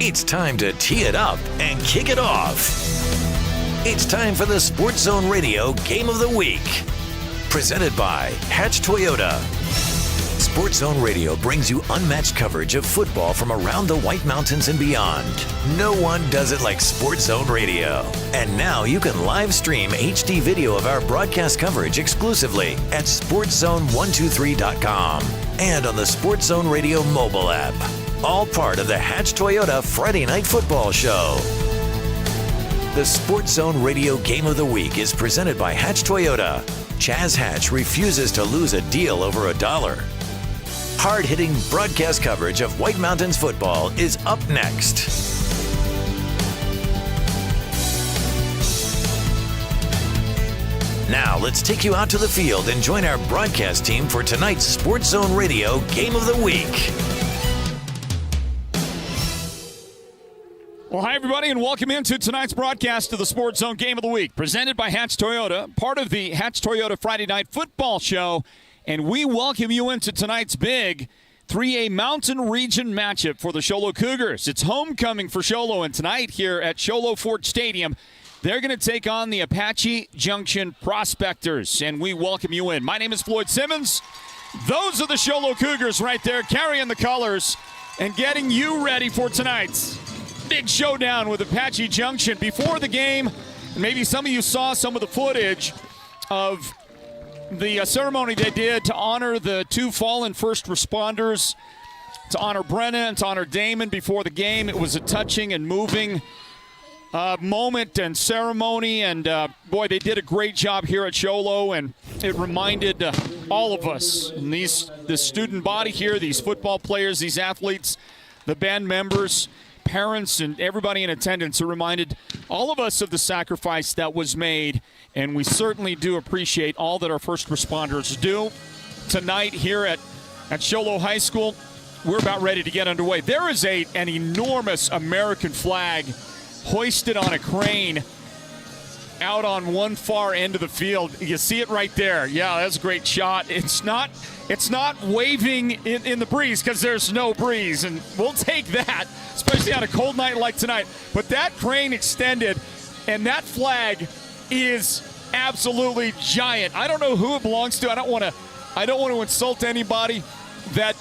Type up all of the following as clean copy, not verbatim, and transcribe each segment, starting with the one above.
It's time to tee it up and kick it off. It's time for the Sports Zone Radio Game of the Week. Presented by Hatch Toyota. Sports Zone Radio brings you unmatched coverage of football from around the White Mountains and beyond. No one does it like Sports Zone Radio. And now you can live stream HD video of our broadcast coverage exclusively at sportszone123.com and on the Sports Zone Radio mobile app. All part of the Hatch Toyota Friday Night Football Show. The Sports Zone Radio Game of the Week is presented by Hatch Toyota. Chaz Hatch refuses to lose a deal over $1. Hard-hitting broadcast coverage of White Mountains football is up next. Now let's take you out to the field and join our broadcast team for tonight's Sports Zone Radio Game of the Week. Well, hi, everybody, and welcome into tonight's broadcast of the Sports Zone Game of the Week, presented by Hatch Toyota, part of the Hatch Toyota Friday Night Football Show. And we welcome you into tonight's big 3A Mountain Region matchup for the Show Low Cougars. It's homecoming for Show Low, and tonight here at Show Low Ford Stadium, they're going to take on the Apache Junction Prospectors, and we welcome you in. My name is Floyd Simmons. Those are the Show Low Cougars right there, carrying the colors and getting you ready for tonight's big showdown with Apache Junction. Before the game, maybe some of you saw some of the footage of the ceremony they did to honor the two fallen first responders, to honor Brenna and to honor Damon before the game. It was a touching and moving moment and ceremony, and boy, they did a great job here at Show Low, and it reminded all of us, and this student body here, these football players, these athletes, the band members, parents, and everybody in attendance, it reminded all of us of the sacrifice that was made, and we certainly do appreciate all that our first responders do. Tonight here at Show Low High School, we're about ready to get underway. There is an enormous American flag hoisted on a crane out on one far end of the field. You see it right there. Yeah, that's a great shot. It's not waving in the breeze because there's no breeze, and we'll take that, especially on a cold night like tonight. But that crane extended, and that flag is absolutely giant. I don't know who it belongs to. I don't want to insult anybody that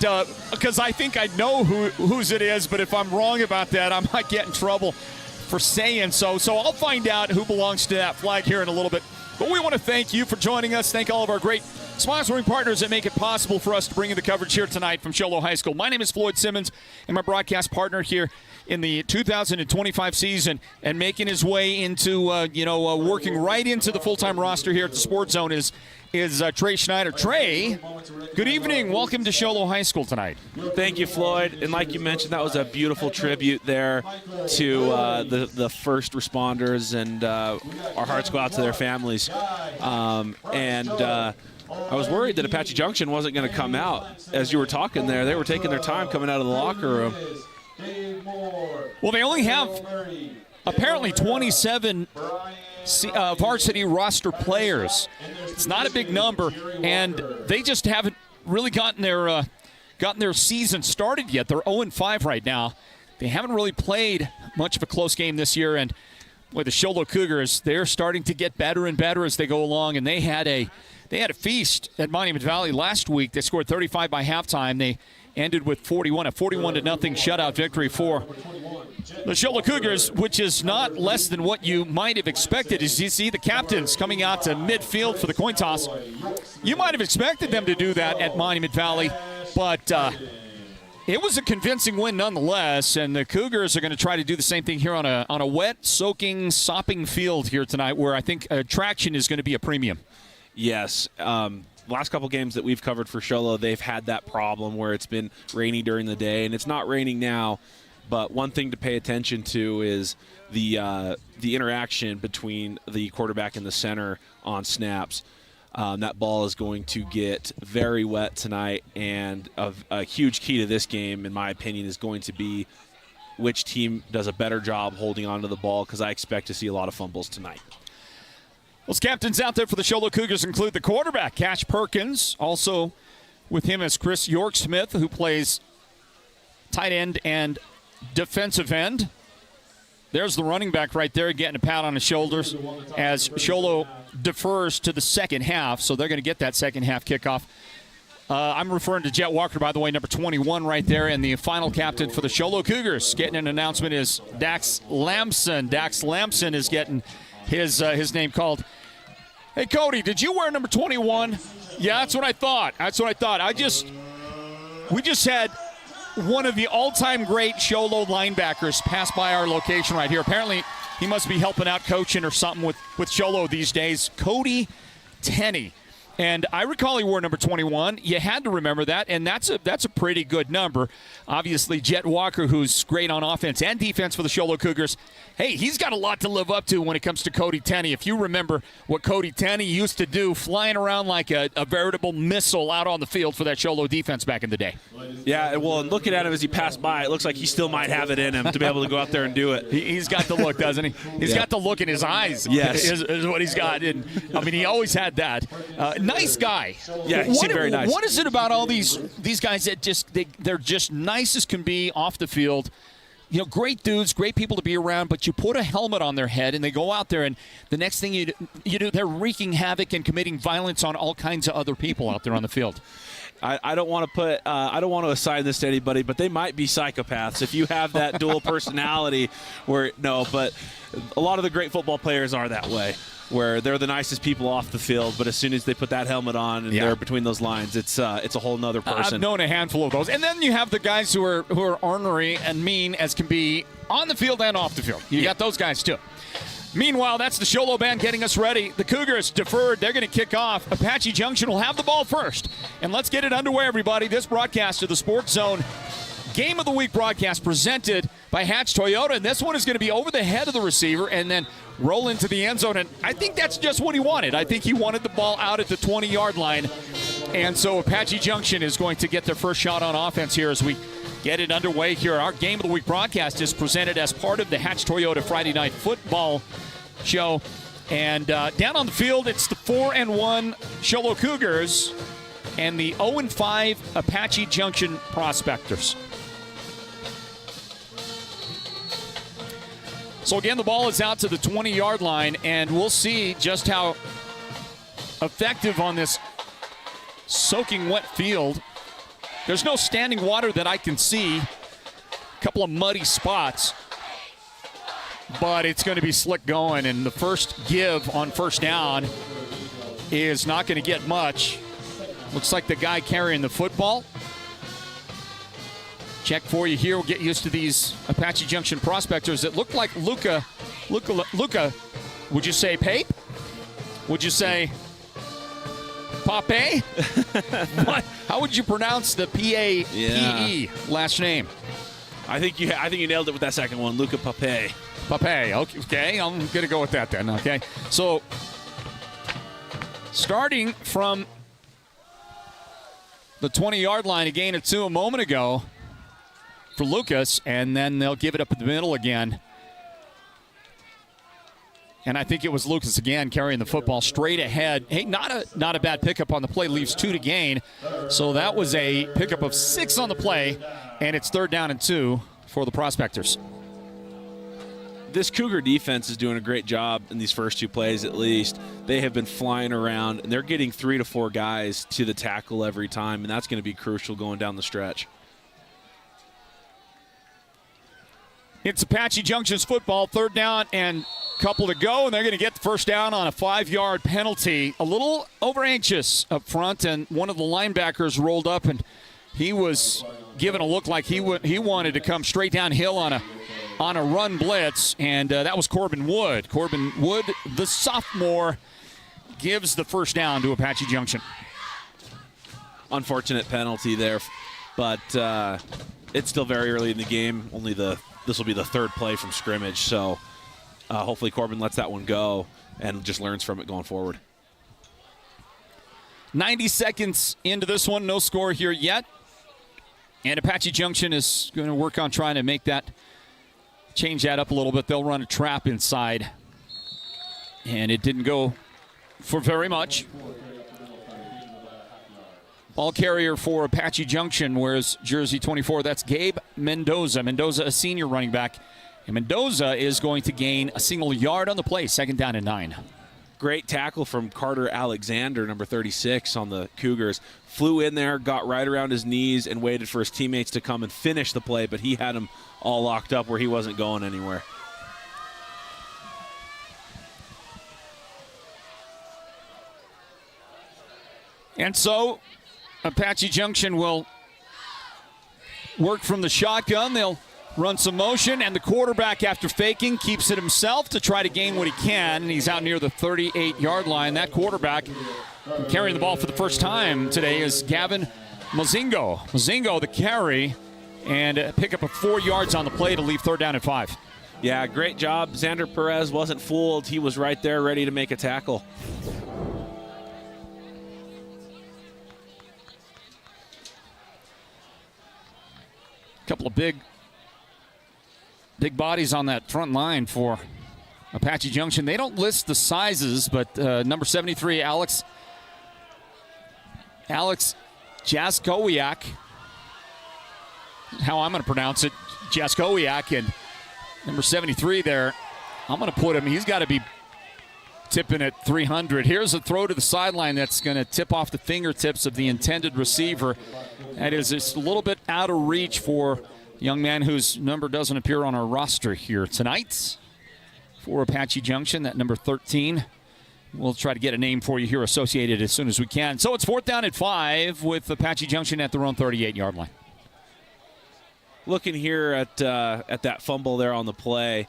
because I think I know whose it is, but if I'm wrong about that, I might get in trouble for saying so. So I'll find out who belongs to that flag here in a little bit. But we want to thank you for joining us. Thank all of our great sponsoring partners that make it possible for us to bring you the coverage here tonight from Show Low High School. My name is Floyd Simmons, and my broadcast partner here in the 2025 season and making his way into, working right into the full-time roster here at the Sports Zone is Trey Schneider. Trey, good evening. Welcome to Show Low High School tonight. Thank you, Floyd. And like you mentioned, that was a beautiful tribute there to the first responders, and our hearts go out to their families. I was worried that Apache Junction wasn't going to come out. As you were talking there, they were taking their time coming out of the locker room. Well, they only have apparently 27 varsity roster players. It's not a big number, and they just haven't really gotten their season started yet. They're 0-5 right now. They haven't really played much of a close game this year, and with the Show Low Cougars, they're starting to get better and better as they go along, and they had a feast at Monument Valley last week. They scored 35 by halftime. They ended with 41, a 41-0 shutout victory for the Show Low Cougars, which is not less than what you might have expected. As you see the captains coming out to midfield for the coin toss, you might have expected them to do that at Monument Valley, but it was a convincing win nonetheless, and the Cougars are going to try to do the same thing here on a wet, soaking, sopping field here tonight, where I think traction is going to be a premium. Yes. Last couple games that we've covered for Show Low, they've had that problem where it's been rainy during the day, and it's not raining now. But one thing to pay attention to is the interaction between the quarterback and the center on snaps. That ball is going to get very wet tonight, and a huge key to this game, in my opinion, is going to be which team does a better job holding on to the ball, because I expect to see a lot of fumbles tonight. Those captains out there for the Show Low Cougars include the quarterback, Cash Perkins. Also with him is Chris York-Smith, who plays tight end and defensive end. There's the running back right there getting a pat on his shoulders as Xolo defers to the second half, so they're going to get that second half kickoff. I'm referring to Jet Walker, by the way, number 21 right there, and the final captain for the Show Low Cougars. Getting an announcement is Dax Lamson. Dax Lamson is getting his name called. Hey, Cody, did you wear number 21? Yeah, that's what I thought. We just had one of the all-time great Show Low linebackers pass by our location right here. Apparently, he must be helping out coaching or something with Show Low these days. Cody Tenney. And I recall he wore number 21. You had to remember that, and that's a pretty good number. Obviously, Jet Walker, who's great on offense and defense for the Show Low Cougars, hey, he's got a lot to live up to when it comes to Cody Tenney. If you remember what Cody Tenney used to do, flying around like a veritable missile out on the field for that Show Low defense back in the day. Yeah, well, and looking at him as he passed by, it looks like he still might have it in him to be able to go out there and do it. He's got the look, doesn't he? He's got the look in his eyes. Yes. Is what he's got. And, I mean, he always had that. Nice guy. Yeah, he seemed very nice. What is it about all these guys that they're just nice as can be off the field? You know, great dudes, great people to be around, but you put a helmet on their head and they go out there, and the next thing you do, they're wreaking havoc and committing violence on all kinds of other people out there on the field. I don't want to assign this to anybody, but they might be psychopaths if you have that dual personality. But a lot of the great football players are that way, where they're the nicest people off the field, but as soon as they put that helmet on and they're between those lines, it's a whole nother person. I've known a handful of those. And then you have the guys who are ornery and mean as can be on the field and off the field. You got those guys too. Meanwhile, that's the Show Low band getting us ready. The Cougars deferred. They're going to kick off. Apache Junction will have the ball first. And let's get it underway, everybody. This broadcast of the Sports Zone Game of the Week broadcast presented by Hatch Toyota. And this one is going to be over the head of the receiver and then roll into the end zone. And I think that's just what he wanted. I think he wanted the ball out at the 20-yard line. And so Apache Junction is going to get their first shot on offense here as we get it underway here. Our Game of the Week broadcast is presented as part of the Hatch Toyota Friday Night Football show. And down on the field, it's the 4-1 Show Low Cougars and the 0-5 Apache Junction Prospectors. So again, the ball is out to the 20-yard line, and we'll see just how effective on this soaking wet field. There's no standing water that I can see. A couple of muddy spots. But it's going to be slick going, and the first give on first down is not going to get much. Looks like the guy carrying the football. Check for you here. We'll get used to these Apache Junction Prospectors. It looked like Luca, would you say Pape? Would you say Pape? What? How would you pronounce the P-A-P-E last name? I think you nailed it with that second one, Luca Pape. Pape, okay, I'm going to go with that then, okay? So, starting from the 20-yard line, a gain of 2 a moment ago for Lucas, and then they'll give it up in the middle again. And I think it was Lucas again carrying the football straight ahead. Hey, not a bad pickup on the play, leaves 2 to gain. So that was a pickup of 6 on the play, and it's 3rd down and 2 for the Prospectors. This Cougar defense is doing a great job in these first 2 plays at least. They have been flying around, and they're getting 3 to 4 guys to the tackle every time, and that's going to be crucial going down the stretch. It's Apache Junction's football, 3rd down and couple to go, and they're going to get the first down on a 5-yard penalty. A little over-anxious up front, and one of the linebackers rolled up, and he was given a look like he wanted to come straight downhill on a run blitz, and that was Corbin Wood. Corbin Wood, the sophomore, gives the first down to Apache Junction. Unfortunate penalty there, but it's still very early in the game. This will be the 3rd play from scrimmage, so hopefully Corbin lets that one go and just learns from it going forward. 90 seconds into this one, no score here yet. And Apache Junction is going to work on trying to change that up a little bit. They'll run a trap inside. And it didn't go for very much. Ball carrier for Apache Junction wears jersey 24. That's Gabe Mendoza. Mendoza, a senior running back. And Mendoza is going to gain a single yard on the play, 2nd down and 9. Great tackle from Carter Alexander, number 36 on the Cougars. Flew in there, got right around his knees, and waited for his teammates to come and finish the play, but he had him all locked up where he wasn't going anywhere. And so Apache Junction will work from the shotgun. They'll run some motion, and the quarterback, after faking, keeps it himself to try to gain what he can, and he's out near the 38-yard line. That quarterback carrying the ball for the first time today is Gavin Mozingo. Mozingo, the carry, and pick up a 4 yards on the play to leave 3rd down and 5. Yeah, great job. Xander Perez wasn't fooled. He was right there ready to make a tackle. Couple of big bodies on that front line for Apache Junction. They don't list the sizes, but number 73, Alex Jaskowiak, how I'm going to pronounce it, Jaskowiak, and number 73 there, I'm going to put him, he's got to be tipping at 300. Here's a throw to the sideline that's going to tip off the fingertips of the intended receiver. That is just a little bit out of reach for a young man whose number doesn't appear on our roster here tonight for Apache Junction, that number 13. We'll try to get a name for you here associated as soon as we can. So it's 4th down and 5 with Apache Junction at their own 38-yard line. Looking here at that fumble there on the play,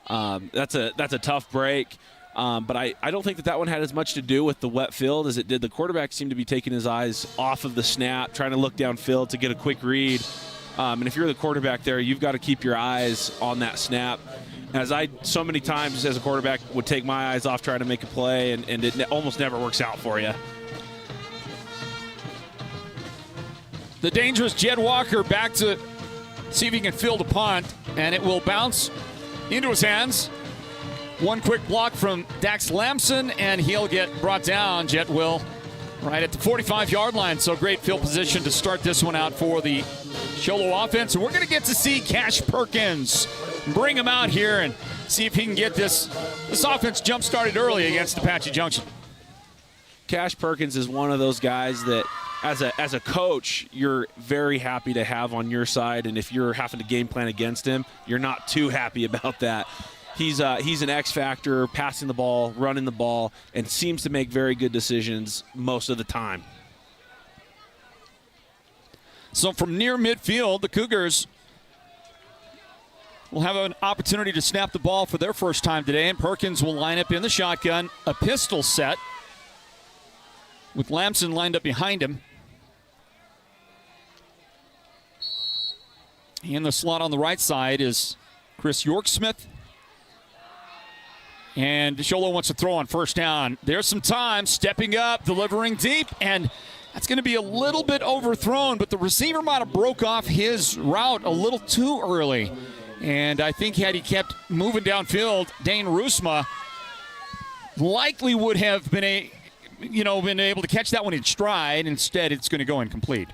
that's a tough break. But I don't think that one had as much to do with the wet field as it did. The quarterback seemed to be taking his eyes off of the snap, trying to look downfield to get a quick read. And if you're the quarterback there, you've got to keep your eyes on that snap. As I so many times as a quarterback would take my eyes off trying to make a play, and it almost never works out for you. The dangerous Jed Walker back to see if he can field a punt, and it will bounce into his hands. One quick block from Dax Lamson, and he'll get brought down. Jet will right at the 45-yard line. So great field position to start this one out for the Show Low offense. And we're going to get to see Cash Perkins bring him out here and see if he can get this offense jump-started early against Apache Junction. Cash Perkins is one of those guys that, as a coach, you're very happy to have on your side. And if you're having to game plan against him, you're not too happy about that. He's an X factor, passing the ball, running the ball, and seems to make very good decisions most of the time. So from near midfield, the Cougars will have an opportunity to snap the ball for their first time today, and Perkins will line up in the shotgun, a pistol set, with Lamson lined up behind him. In the slot on the right side is Chris Yorksmith. And Xolo wants to throw on 1st down. There's some time, stepping up, delivering deep, and that's going to be a little bit overthrown, but the receiver might have broke off his route a little too early. And I think had he kept moving downfield, Dane Rusma likely would have been able to catch that one in stride. Instead, it's going to go incomplete.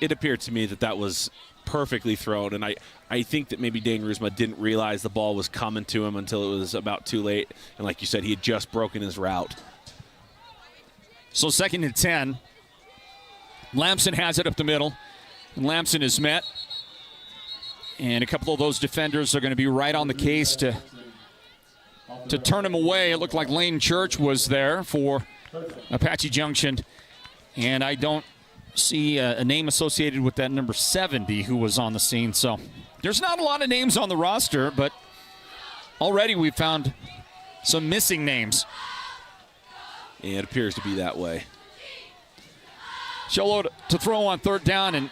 It appeared to me that was perfectly thrown, and I think that maybe Dane Rusma didn't realize the ball was coming to him until it was about too late. And like you said, he had just broken his route. So 2nd and 10. Lamson has it up the middle, and Lamson is met. And a couple of those defenders are going to be right on the case to turn him away. It looked like Lane Church was there for Apache Junction, and I don't see a name associated with that number 70 who was on the scene. So there's not a lot of names on the roster, but already we've found some missing names. And it appears to be that way. Xolo to throw on 3rd down and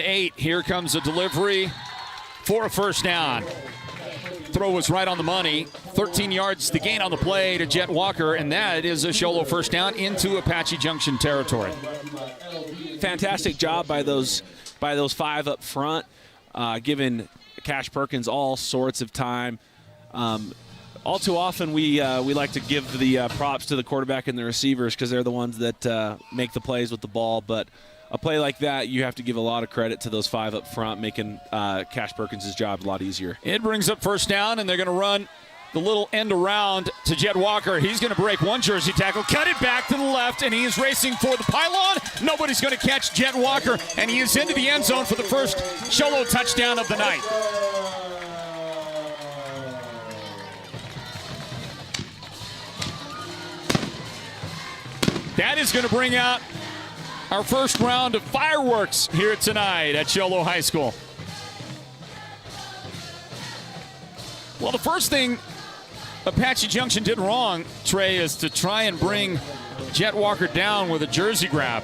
8. Here comes a delivery for a 1st down. Throw was right on the money. 13 yards to gain on the play to Jet Walker, and that is a Xolo 1st down into Apache Junction territory. Fantastic job by those 5 up front, giving Cash Perkins all sorts of time. all too often we like to give the props to the quarterback and the receivers because they're the ones that make the plays with the ball. But a play like that, you have to give a lot of credit to those 5 up front, making Cash Perkins' job a lot easier. It brings up first down, and they're going to run the little end around to Jet Walker. He's going to break one jersey tackle, cut it back to the left, and he is racing for the pylon. Nobody's going to catch Jet Walker, and he is into the end zone for the first Xolo touchdown of the night. That is going to bring out our first round of fireworks here tonight at Xolo High School. Well, the first thing Apache Junction did wrong, Trey, is to try and bring Jet Walker down with a jersey grab.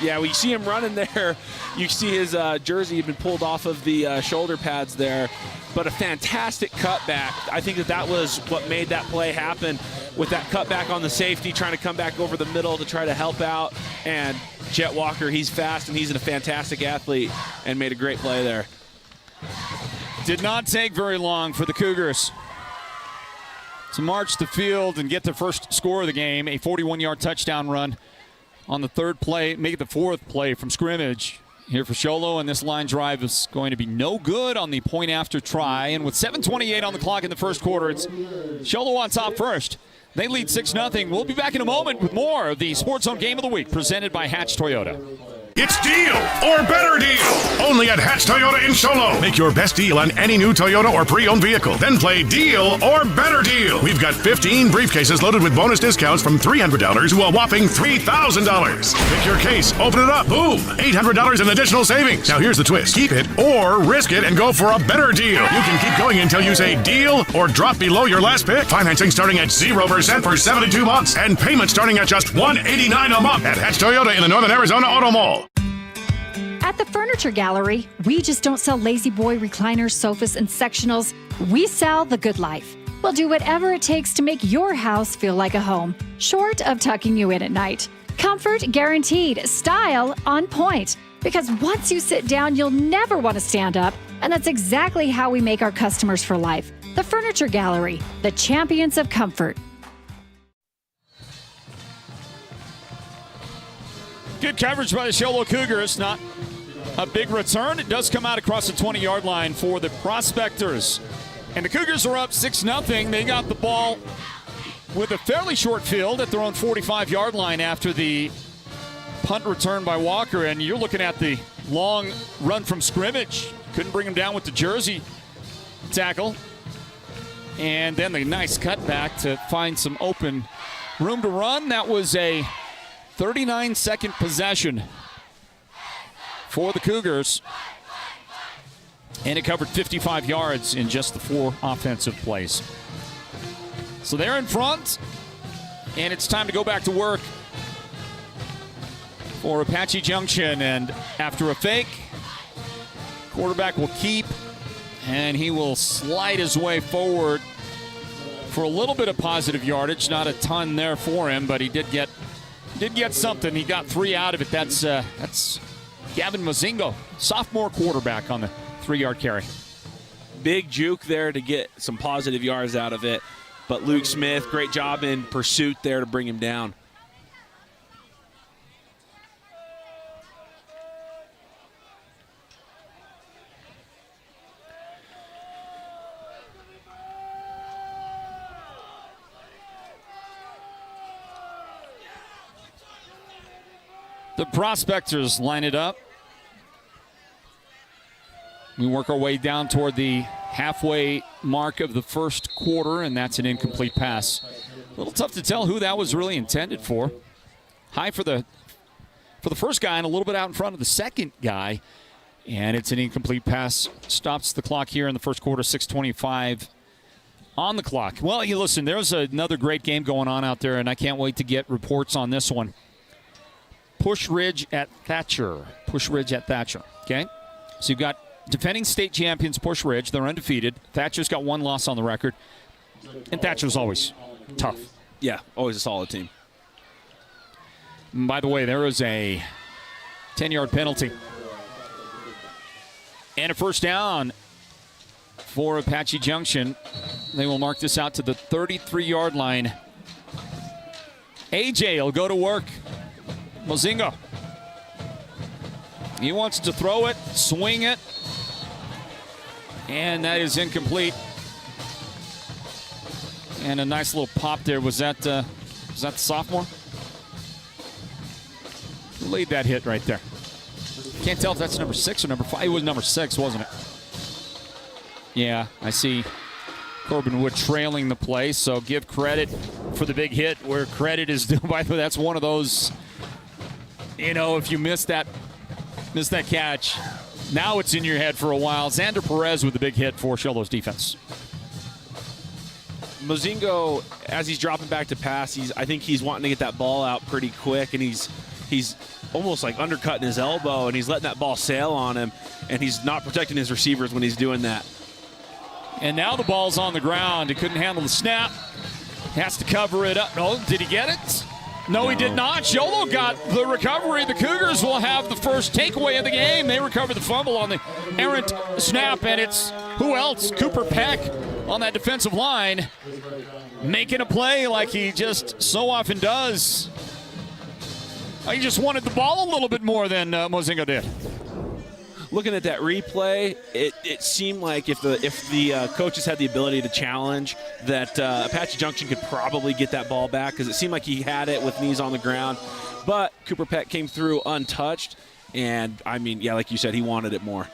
Yeah, we see him running there. You see his jersey had been pulled off of the shoulder pads there, but a fantastic cutback. I think that was what made that play happen, with that cutback on the safety, trying to come back over the middle to try to help out. And Jet Walker, he's fast and he's a fantastic athlete, and made a great play there. Did not take very long for the Cougars to march the field and get the first score of the game, a 41-yard touchdown run on the third play, make it the fourth play from scrimmage here for Xolo, and this line drive is going to be no good on the point after try. And with 7:28 on the clock in the first quarter, it's Xolo on top first. They lead 6-0. We'll be back in a moment with more of the Sports Zone Game of the Week presented by Hatch Toyota. It's deal or better deal. Only at Hatch Toyota in Xolo. Make your best deal on any new Toyota or pre-owned vehicle. Then play deal or better deal. We've got 15 briefcases loaded with bonus discounts from $300 to a whopping $3,000. Pick your case, open it up, boom, $800 in additional savings. Now here's the twist. Keep it or risk it and go for a better deal. You can keep going until you say deal or drop below your last pick. Financing starting at 0% for 72 months and payment starting at just $189 a month at Hatch Toyota in the Northern Arizona Auto Mall. At the Furniture Gallery, we just don't sell lazy boy recliners, sofas, and sectionals. We sell the good life. We'll do whatever it takes to make your house feel like a home, short of tucking you in at night. Comfort guaranteed, style on point. Because once you sit down, you'll never want to stand up. And that's exactly how we make our customers for life. The Furniture Gallery, the champions of comfort. Good coverage by the Xolo Cougars. Not a big return. It does come out across the 20-yard line for the Prospectors. And the Cougars are up 6-0. They got the ball with a fairly short field at their own 45-yard line after the punt return by Walker. And you're looking at the long run from scrimmage. Couldn't bring him down with the jersey tackle. And then the nice cutback to find some open room to run. That was a 39-second possession for the Cougars. And it covered 55 yards in just the 4 offensive plays. So they're in front, and it's time to go back to work for Apache Junction. And after a fake, quarterback will keep, and he will slide his way forward for a little bit of positive yardage. Not a ton there for him, but he did get something. He got 3 out of it. That's Gavin Mozingo, sophomore quarterback, on the 3-yard carry. Big juke there to get some positive yards out of it. But Luke Smith, great job in pursuit there to bring him down. The Prospectors line it up. We work our way down toward the halfway mark of the first quarter, and that's an incomplete pass. A little tough to tell who that was really intended for. High for the first guy and a little bit out in front of the second guy, and it's an incomplete pass. Stops the clock here in the first quarter, 6:25 on the clock. Well, you listen, there's another great game going on out there, and I can't wait to get reports on this one. Push Ridge at Thatcher. Okay? So you've got defending state champions Push Ridge. They're undefeated. Thatcher's got 1 loss on the record. And Thatcher's always tough. Yeah, always a solid team. And by the way, there was a 10-yard penalty. And a first down for Apache Junction. They will mark this out to the 33-yard line. AJ will go to work. Mozingo. He wants to throw it, swing it, and that is incomplete. And a nice little pop there. Was that the sophomore? Who laid that hit right there? Can't tell if that's number 6 or number 5. It was number 6, wasn't it? Yeah, I see Corbin Wood trailing the play, so give credit for the big hit where credit is due. By the way, that's one of those, if you miss that catch, now it's in your head for a while. Xander Perez with the big hit for Sholo's defense. Mozingo, as he's dropping back to pass, I think he's wanting to get that ball out pretty quick, and he's almost like undercutting his elbow, and he's letting that ball sail on him, and he's not protecting his receivers when he's doing that. And now the ball's on the ground. He couldn't handle the snap. Has to cover it up. No, did he get it? No, he did not. Xolo got the recovery. The Cougars will have the first takeaway of the game. They recover the fumble on the errant snap, and it's who else? Cooper Peck on that defensive line, making a play like he just so often does. He just wanted the ball a little bit more than Mozingo did. Looking at that replay, it seemed like if the coaches had the ability to challenge, that Apache Junction could probably get that ball back, because it seemed like he had it with knees on the ground. But Cooper Peck came through untouched, and, like you said, he wanted it more.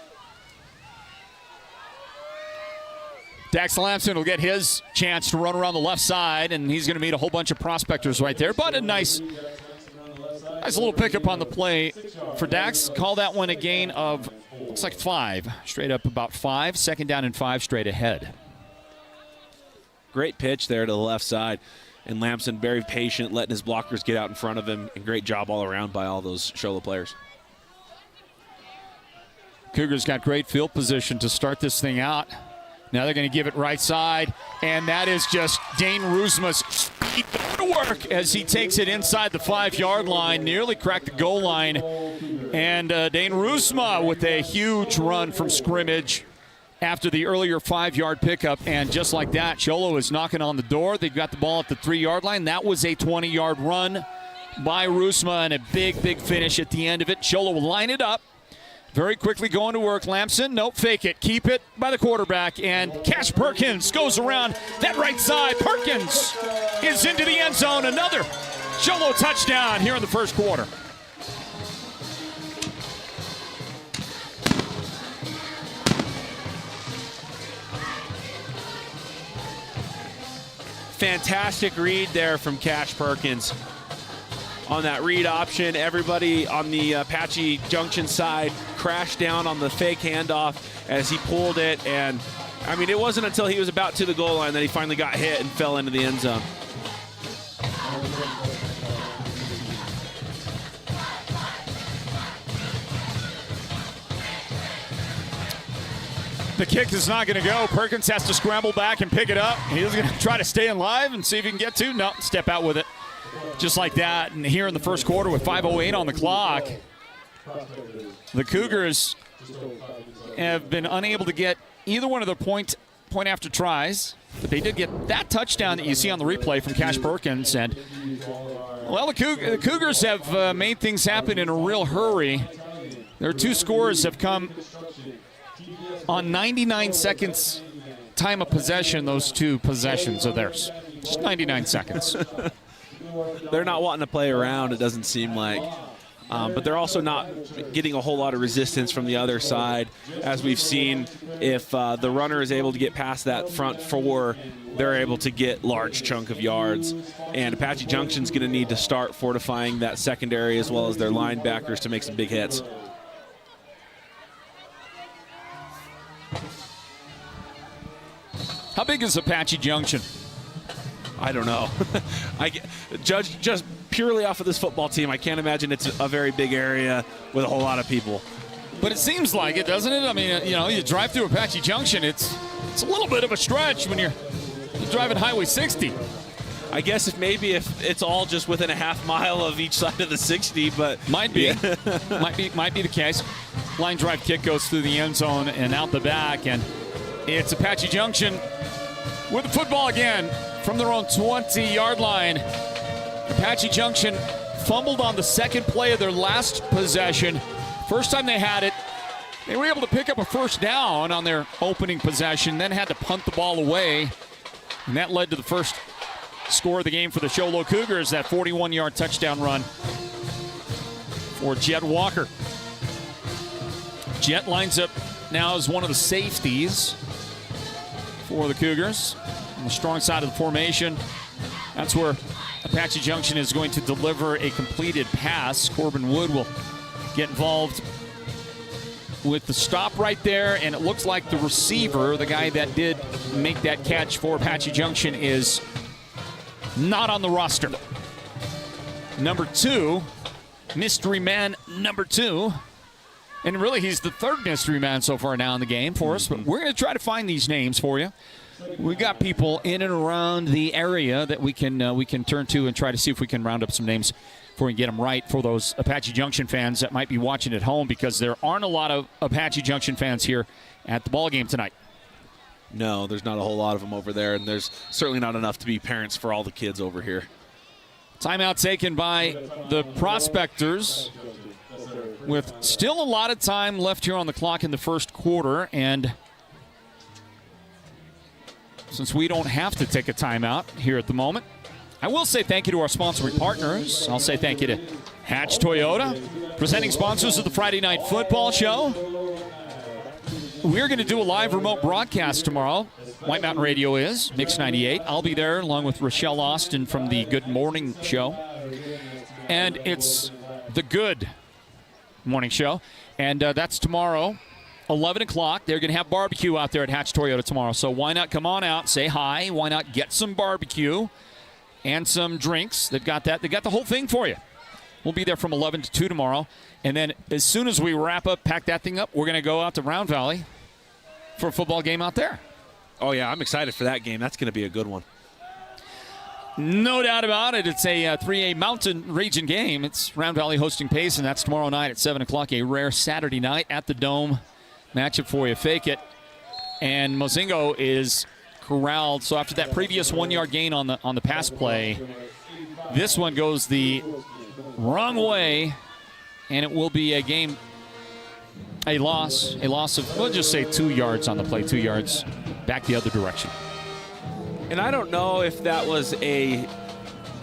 Dax Lamson will get his chance to run around the left side, and he's going to meet a whole bunch of prospectors right there. But a nice little pickup on the play for Dax. Call that one a gain of, looks like 5. Straight up about 5. 2nd down and 5 straight ahead. Great pitch there to the left side. And Lamson very patient, letting his blockers get out in front of him. And great job all around by all those Show Low players. Cougars got great field position to start this thing out. Now they're going to give it right side, and that is just Dane Rusma's speed to work as he takes it inside the 5-yard line, nearly cracked the goal line. And Dane Rusma with a huge run from scrimmage after the earlier 5-yard pickup. And just like that, Xolo is knocking on the door. They've got the ball at the 3-yard line. That was a 20-yard run by Rusma and a big, big finish at the end of it. Xolo will line it up. Very quickly going to work. Lamson, nope, fake it. Keep it by the quarterback. And Cash Perkins goes around that right side. Perkins is into the end zone. Another Xolo touchdown here in the first quarter. Fantastic read there from Cash Perkins. On that read option, everybody on the Apache Junction side crashed down on the fake handoff as he pulled it. And, it wasn't until he was about to the goal line that he finally got hit and fell into the end zone. The kick is not going to go. Perkins has to scramble back and pick it up. He's going to try to stay alive and see if he can get to. No, step out with it. Just like that, and here in the first quarter with 5:08 on the clock, the Cougars have been unable to get either one of their point after tries, but they did get that touchdown that you see on the replay from Cash Perkins. And, well, the Cougars have made things happen in a real hurry. Their 2 scores have come on 99 seconds time of possession, those 2 possessions of theirs. Just 99 seconds. They're not wanting to play around, it doesn't seem like. But they're also not getting a whole lot of resistance from the other side. As we've seen, if the runner is able to get past that front 4, they're able to get large chunk of yards. And Apache Junction's going to need to start fortifying that secondary as well as their linebackers to make some big hits. How big is Apache Junction? I don't know. Just purely off of this football team, I can't imagine it's a very big area with a whole lot of people. But it seems like it, doesn't it? You drive through Apache Junction, it's a little bit of a stretch when you're driving Highway 60. I guess if it's all just within a half mile of each side of the 60, but might be, might be the case. Line drive kick goes through the end zone and out the back, and it's Apache Junction With the football again from their own 20-yard line. Apache Junction fumbled on the second play of their last possession. First time they had it, they were able to pick up a first down on their opening possession, then had to punt the ball away. And that led to the first score of the game for the Show Low Cougars, that 41-yard touchdown run for Jet Walker. Jet lines up now as one of the safeties for the Cougars. On the strong side of the formation, that's where Apache Junction is going to deliver a completed pass. Corbin Wood will get involved with the stop right there, and it looks like the receiver, the guy that did make that catch for Apache Junction, is not on the roster. Number 2, mystery man number 2. And really, he's the third mystery man so far now in the game for us, but we're going to try to find these names for you. We got people in and around the area that we can turn to and try to see if we can round up some names before we get them right for those Apache Junction fans that might be watching at home, because there aren't a lot of Apache Junction fans here at the ball game tonight. No, there's not a whole lot of them over there, and there's certainly not enough to be parents for all the kids over here. Timeout taken by the Prospectors with still a lot of time left here on the clock in the first quarter, and since we don't have to take a timeout here at the moment, I will say thank you to our sponsoring partners. I'll say thank you to Hatch Toyota, presenting sponsors of the Friday Night Football Show. We're going to do a live remote broadcast tomorrow. White Mountain Radio is, Mix 98. I'll be there along with Rochelle Austin from the Good Morning Show. And it's the Good Morning Show. And that's tomorrow, 11 o'clock. They're going to have barbecue out there at Hatch Toyota tomorrow. So why not come on out, say hi. Why not get some barbecue and some drinks? They've got that. They got the whole thing for you. We'll be there from 11 to 2 tomorrow. And then as soon as we wrap up, pack that thing up, we're going to go out to Round Valley for a football game out there. Oh, yeah, I'm excited for that game. That's going to be a good one. No doubt about it. It's a 3A Mountain Region game. It's Round Valley hosting Pace, and that's tomorrow night at 7 o'clock, a rare Saturday night at the Dome matchup for you. Fake it. And Mozingo is corralled. So after that previous 1-yard gain on the pass play, this one goes the wrong way, and it will be a loss of, we'll just say 2 yards on the play, 2 yards back the other direction. And I don't know if that was a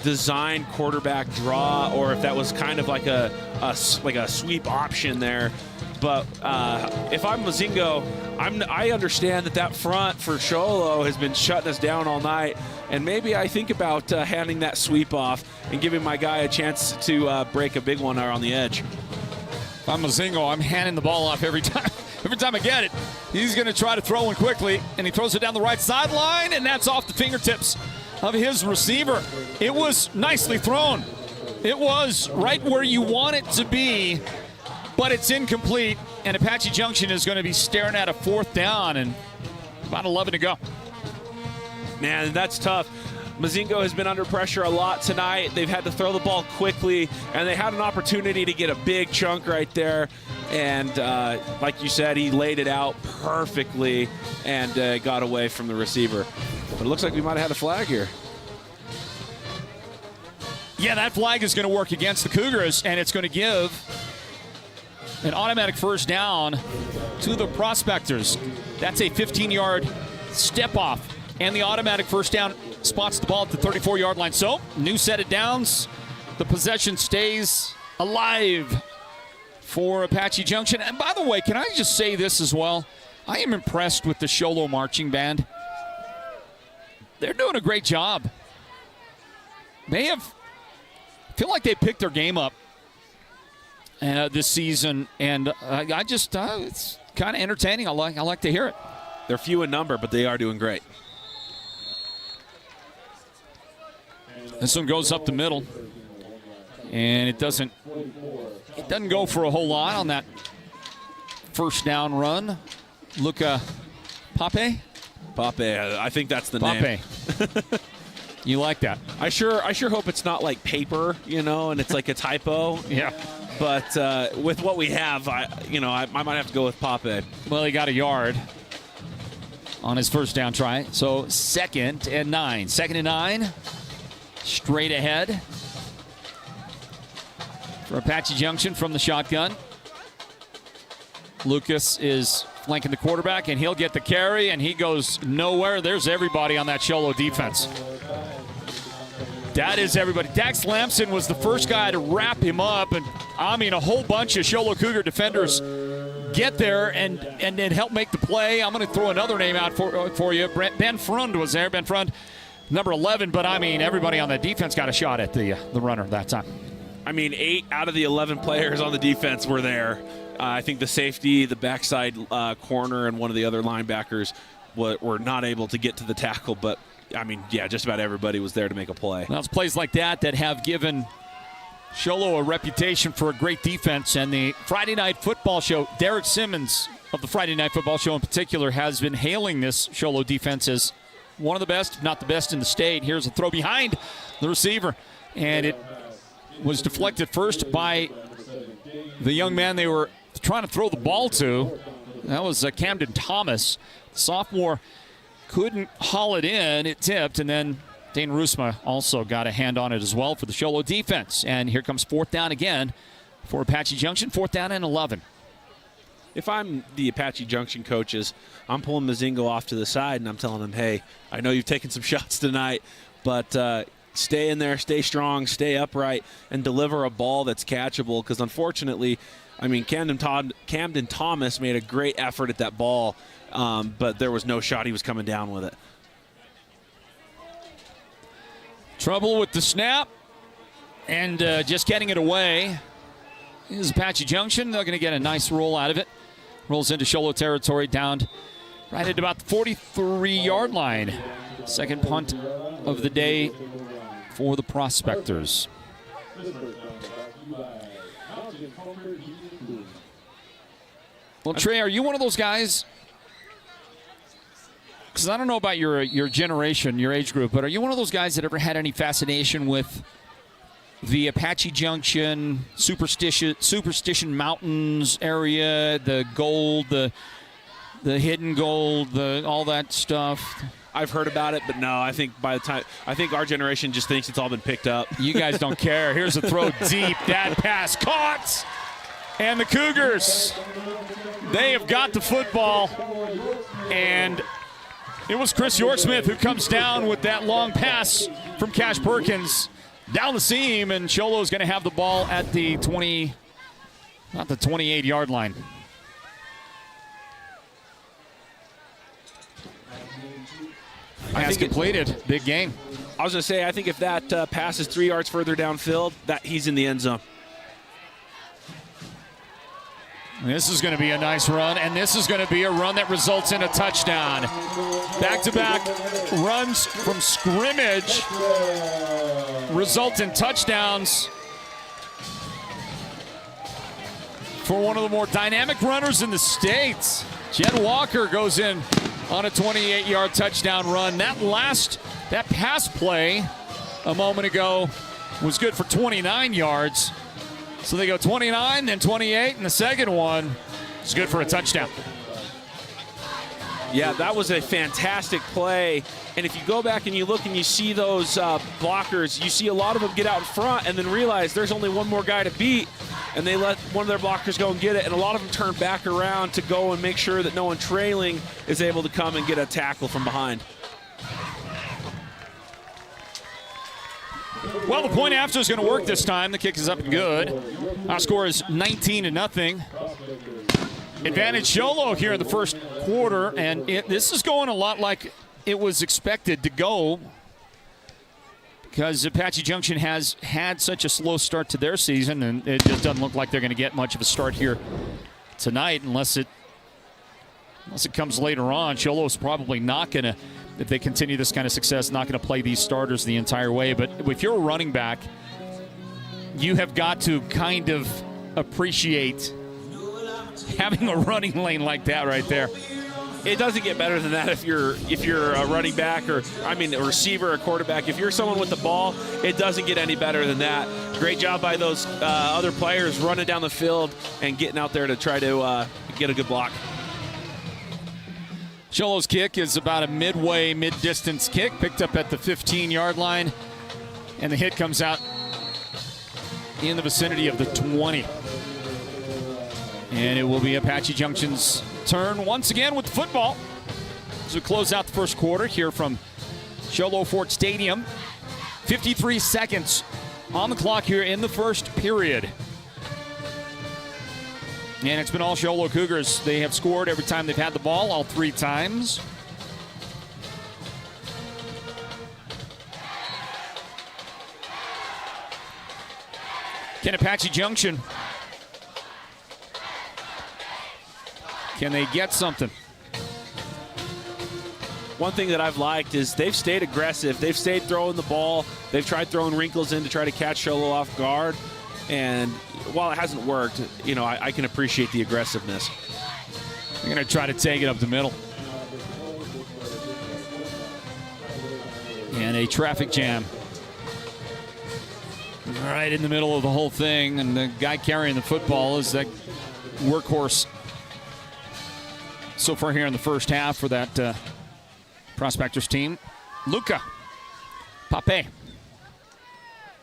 design quarterback draw or if that was kind of like a sweep option there. But if I'm Mozingo, I understand that front for Xolo has been shutting us down all night. And maybe I think about handing that sweep off and giving my guy a chance to break a big one there on the edge. If I'm Mozingo, I'm handing the ball off every time. Every time I get it, he's going to try to throw one quickly, and he throws it down the right sideline, and that's off the fingertips of his receiver. It was nicely thrown. It was right where you want it to be, but it's incomplete, and Apache Junction is going to be staring at a 4th down and about 11 to go. Man, that's tough. Mozingo has been under pressure a lot tonight. They've had to throw the ball quickly, and they had an opportunity to get a big chunk right there. And like you said, he laid it out perfectly and got away from the receiver. But it looks like we might have had a flag here. Yeah, that flag is going to work against the Cougars, and it's going to give an automatic first down to the Prospectors. That's a 15-yard step off, and the automatic first down spots the ball at the 34-yard line. So, new set of downs. The possession stays alive for Apache Junction. And by the way, can I just say this as well? I am impressed with the Xolo Marching Band. They're doing a great job. I feel like they picked their game up this season, and it's kind of entertaining. I like to hear it. They're few in number, but they are doing great. This one goes up the middle, and it doesn't go for a whole lot on that first down run. Luca Pape? Pape, I think that's the name. You like that? I sure hope it's not like paper, and it's like a typo. Yeah. But with what we have, I might have to go with Pape. Well, he got a yard. on his first down try. So 2nd and 9. 2nd and 9. Straight ahead for Apache Junction from the shotgun. Lucas is flanking the quarterback, and he'll get the carry, and he goes nowhere. There's everybody on that Xolo defense. That is everybody. Dax Lamson was the first guy to wrap him up, and I mean a whole bunch of Show Low Cougar defenders get there and then help make the play. I'm going to throw another name out for you. Ben Frund was there. Ben Frund, number 11, but I mean everybody on that defense got a shot at the runner that time. I mean 8 out of the 11 players on the defense were there. I think the safety, the backside corner, and one of the other linebackers were not able to get to the tackle, but I mean, yeah, just about everybody was there to make a play. Well, it's plays like that have given Xolo a reputation for a great defense. And the Friday Night Football Show, Derek Simmons of the Friday Night Football Show in particular, has been hailing this Xolo defense as one of the best, if not the best in the state. Here's a throw behind the receiver, and it was deflected first by the young man they were trying to throw the ball to. That was Camden Thomas, sophomore. Couldn't haul it in. It tipped, and then Dane Rusma also got a hand on it as well for the Xolo defense. And here comes 4th down again for Apache Junction. 4th down and 11. If I'm the Apache Junction coaches, I'm pulling Mazingo off to the side, and I'm telling him, hey, I know you've taken some shots tonight, but stay in there, stay strong, stay upright, and deliver a ball that's catchable. Because unfortunately, I mean, Camden Thomas made a great effort at that ball, but there was no shot he was coming down with it. Trouble with the snap and just getting it away. This is Apache Junction. They're going to get a nice roll out of it. Rolls into Xolo territory, down right at about the 43-yard line. Second punt of the day for the Prospectors. Well, Trey, are you one of those guys? Because I don't know about your generation, your age group, but are you one of those guys that ever had any fascination with the Apache Junction, Superstition Mountains area, the gold, the hidden gold, all that stuff? I've heard about it, but no, I think our generation just thinks it's all been picked up. You guys don't care. Here's a throw deep. That pass caught. And the Cougars, they have got the football. And it was Chris Yorksmith who comes down with that long pass from Cash Perkins down the seam, and Xolo's going to have the ball at the 28-yard line. Pass completed. Big game. I was going to say, I think if that pass is 3 yards further downfield, that he's in the end zone. This is going to be a nice run, and this is going to be a run that results in a touchdown. Back-to-back runs from scrimmage result in touchdowns for one of the more dynamic runners in the state. Jed Walker goes in on a 28-yard touchdown run. That pass play a moment ago was good for 29 yards. So they go 29, then 28, and the second one is good for a touchdown. Yeah, that was a fantastic play. And if you go back and you look and you see those blockers, you see a lot of them get out in front and then realize there's only one more guy to beat, and they let one of their blockers go and get it, and a lot of them turn back around to go and make sure that no one trailing is able to come and get a tackle from behind. Well, the point after is going to work this time. The kick is up and good. Our score is 19-0. Advantage Xolo here in the first quarter, and this is going a lot like it was expected to go because Apache Junction has had such a slow start to their season, and it just doesn't look like they're going to get much of a start here tonight unless it comes later on. Xolo's probably not going to, if they continue this kind of success, not going to play these starters the entire way. But if you're a running back, you have got to kind of appreciate having a running lane like that right there. It doesn't get better than that if you're a running back a receiver, a quarterback. If you're someone with the ball, it doesn't get any better than that. Great job by those other players running down the field and getting out there to try to get a good block. Xolo's kick is about a mid-distance kick, picked up at the 15-yard line, and the hit comes out in the vicinity of the 20. And it will be Apache Junction's turn once again with the football as we close out the first quarter here from Show Low Fort Stadium. 53 seconds on the clock here in the first period. And it's been all Show Low Cougars. They have scored every time they've had the ball, all 3 times. Can Apache Junction, can they get something? One thing that I've liked is they've stayed aggressive. They've stayed throwing the ball. They've tried throwing wrinkles in to try to catch Xolo off guard. And while it hasn't worked, I can appreciate the aggressiveness. They're going to try to take it up the middle. And a traffic jam right in the middle of the whole thing. And the guy carrying the football is that workhorse so far here in the first half for that Prospectors team, Luca Pape.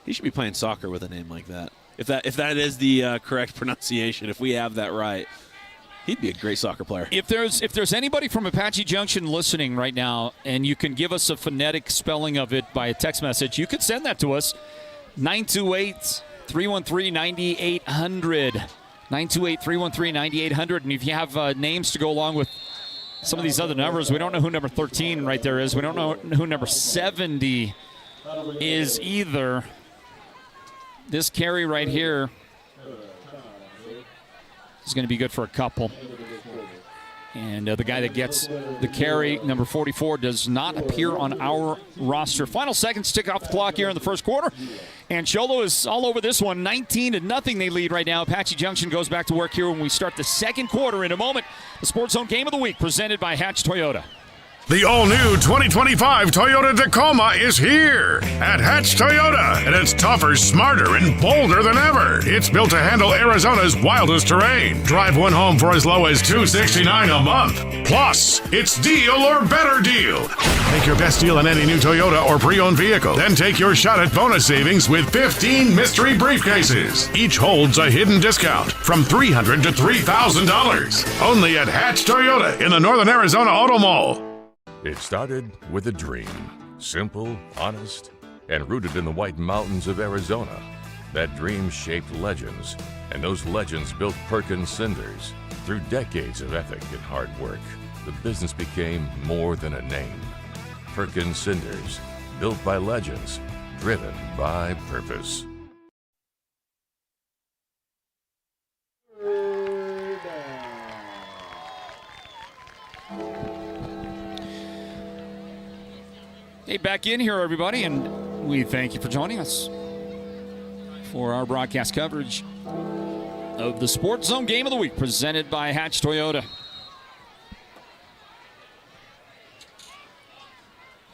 He should be playing soccer with a name like that. If that is the correct pronunciation, if we have that right, he'd be a great soccer player. If there's anybody from Apache Junction listening right now, and you can give us a phonetic spelling of it by a text message, you could send that to us. 928-313-9800. 928-313-9800. And if you have names to go along with some of these other numbers, we don't know who number 13 right there is. We don't know who number 70 is either. This carry right here is going to be good for a couple. And the guy that gets the carry, number 44, does not appear on our roster. Final seconds tick off the clock here in the first quarter. And Xolo is all over this one. 19-0 they lead right now. Apache Junction goes back to work here when we start the second quarter in a moment. The Sports Zone Game of the Week presented by Hatch Toyota. The all-new 2025 Toyota Tacoma is here at Hatch Toyota, and it's tougher, smarter, and bolder than ever. It's built to handle Arizona's wildest terrain. Drive one home for as low as $269 a month. Plus, it's deal or better deal. Make your best deal on any new Toyota or pre-owned vehicle. Then take your shot at bonus savings with 15 mystery briefcases. Each holds a hidden discount from $300 to $3,000. Only at Hatch Toyota in the Northern Arizona Auto Mall. It started with a dream, simple, honest, and rooted in the White Mountains of Arizona. That dream shaped legends, and those legends built Perkins Cinders. Through decades of ethic and hard work, the business became more than a name. Perkins Cinders, built by legends, driven by purpose. Hey, back in here, everybody, and we thank you for joining us for our broadcast coverage of the Sports Zone Game of the Week, presented by Hatch Toyota.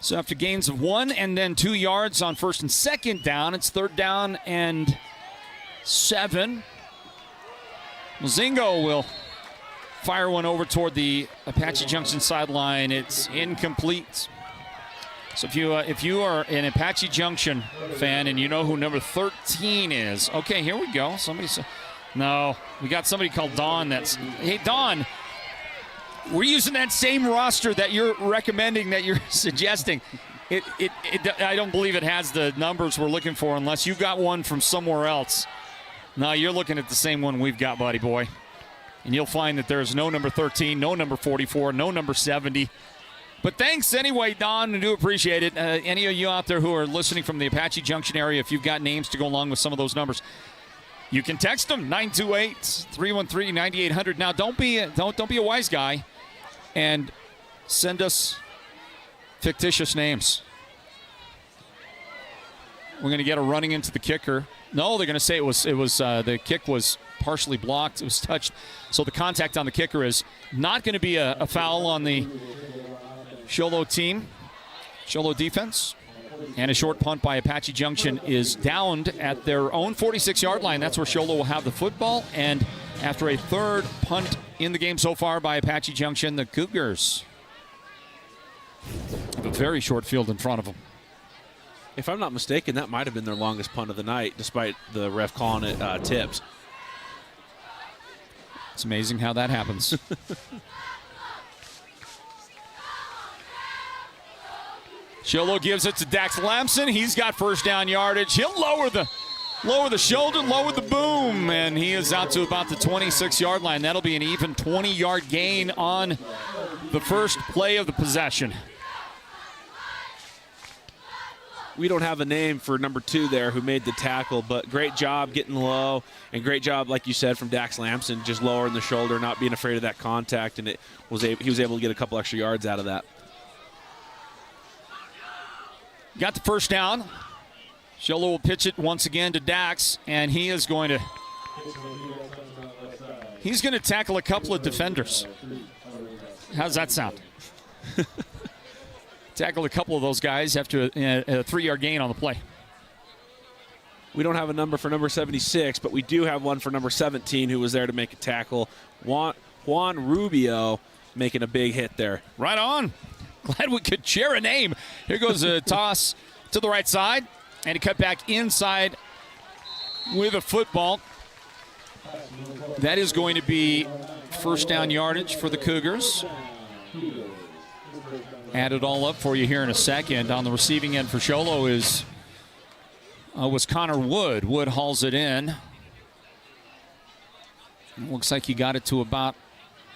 So after gains of 1 and then 2 yards on first and second down, it's 3rd down and 7. Mozingo will fire one over toward the Apache Junction sideline. It's incomplete. So if you are an Apache Junction fan and you know who number 13 is, okay, here we go. No, we got somebody called Don. Hey, Don, we're using that same roster that you're recommending, that you're suggesting. I don't believe it has the numbers we're looking for unless you got one from somewhere else. No, you're looking at the same one we've got, buddy boy. And you'll find that there's no number 13, no number 44, no number 70. But thanks anyway, Don. I do appreciate it. Any of you out there who are listening from the Apache Junction area, if you've got names to go along with some of those numbers, you can text them, 928-313-9800. Now, don't be a wise guy and send us fictitious names. We're going to get a running into the kicker. No, they're going to say it was the kick was partially blocked. It was touched. So the contact on the kicker is not going to be a foul on the Xolo team, Xolo defense. And a short punt by Apache Junction is downed at their own 46-yard line. That's where Xolo will have the football. And after a third punt in the game so far by Apache Junction, the Cougars A very short field in front of them. If I'm not mistaken, that might have been their longest punt of the night, despite the ref calling it tips. It's amazing how that happens. Xolo gives it to Dax Lamson. He's got first down yardage. He'll lower the shoulder, lower the boom, and he is out to about the 26-yard line. That'll be an even 20-yard gain on the first play of the possession. We don't have a name for number 2 there who made the tackle, but great job getting low, and great job, like you said, from Dax Lamson, just lowering the shoulder, not being afraid of that contact, and he was able to get a couple extra yards out of that. Got the first down. Xolo will pitch it once again to Dax, and he's going to tackle a couple of defenders. How's that sound? Tackle a couple of those guys after a 3-yard gain on the play. We don't have a number for number 76, but we do have one for number 17 who was there to make a tackle. Juan Rubio making a big hit there. Right on. Glad we could share a name. Here goes a toss to the right side, and a cut back inside with a football. That is going to be first down yardage for the Cougars. Add it all up for you here in a second. On the receiving end for Xolo was Connor Wood. Wood hauls it in. Looks like he got it to about,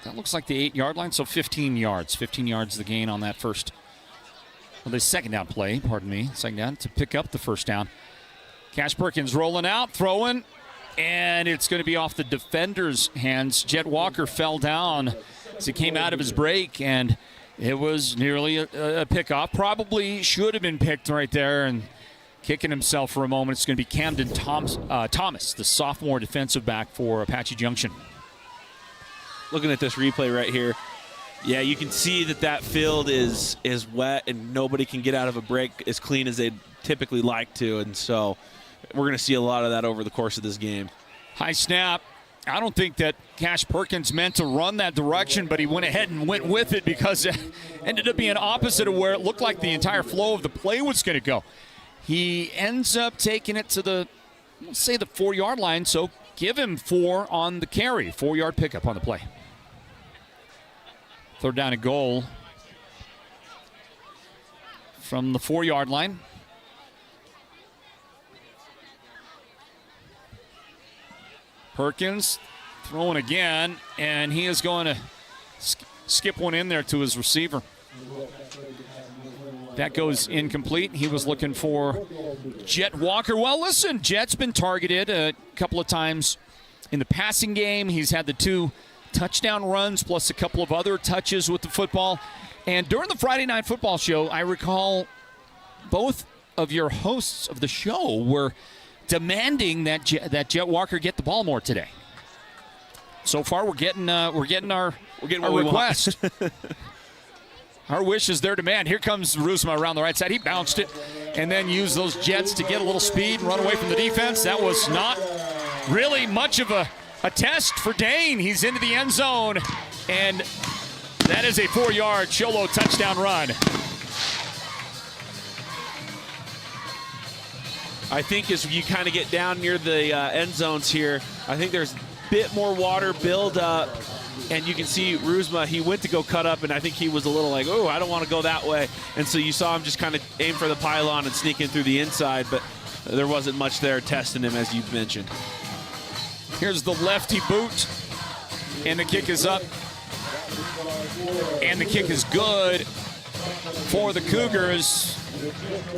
that looks like the 8-yard line, so 15 yards. 15 yards the gain on that the second down play, second down to pick up the first down. Cash Perkins rolling out, throwing, and it's going to be off the defender's hands. Jet Walker fell down as he came out of his break, and it was nearly a pickoff. Probably should have been picked right there, and kicking himself for a moment. It's going to be Camden Thomas, the sophomore defensive back for Apache Junction. Looking at this replay right here, yeah, you can see that field is wet and nobody can get out of a break as clean as they'd typically like to, and so we're going to see a lot of that over the course of this game. High snap. I don't think that Cash Perkins meant to run that direction, but he went ahead and went with it because it ended up being opposite of where it looked like the entire flow of the play was going to go. He ends up taking it to the 4-yard line, so give him 4 on the carry. 4-yard pickup on the play. Third down and goal from the 4-yard line. Perkins throwing again, and he is going to skip one in there to his receiver. That goes incomplete. He was looking for Jet Walker. Well, listen, Jet's been targeted a couple of times in the passing game. He's had the 2 touchdown runs plus a couple of other touches with the football. And during the Friday Night Football show, I recall both of your hosts of the show were demanding that Jet Walker get the ball more today. So far, we're getting our request. Our wish is their demand. Here comes Rusma around the right side. He bounced it and then used those jets to get a little speed and run away from the defense. That was not really much of a test for Dane. He's into the end zone, and that is a 4-yard Xolo touchdown run. I think as you kind of get down near the end zones here, I think there's a bit more water build up, and you can see Rusma, he went to go cut up, and I think he was a little like, oh, I don't want to go that way. And so you saw him just kind of aim for the pylon and sneak in through the inside, but there wasn't much there testing him, as you've mentioned. Here's the lefty boot, and the kick is up, and the kick is good for the Cougars.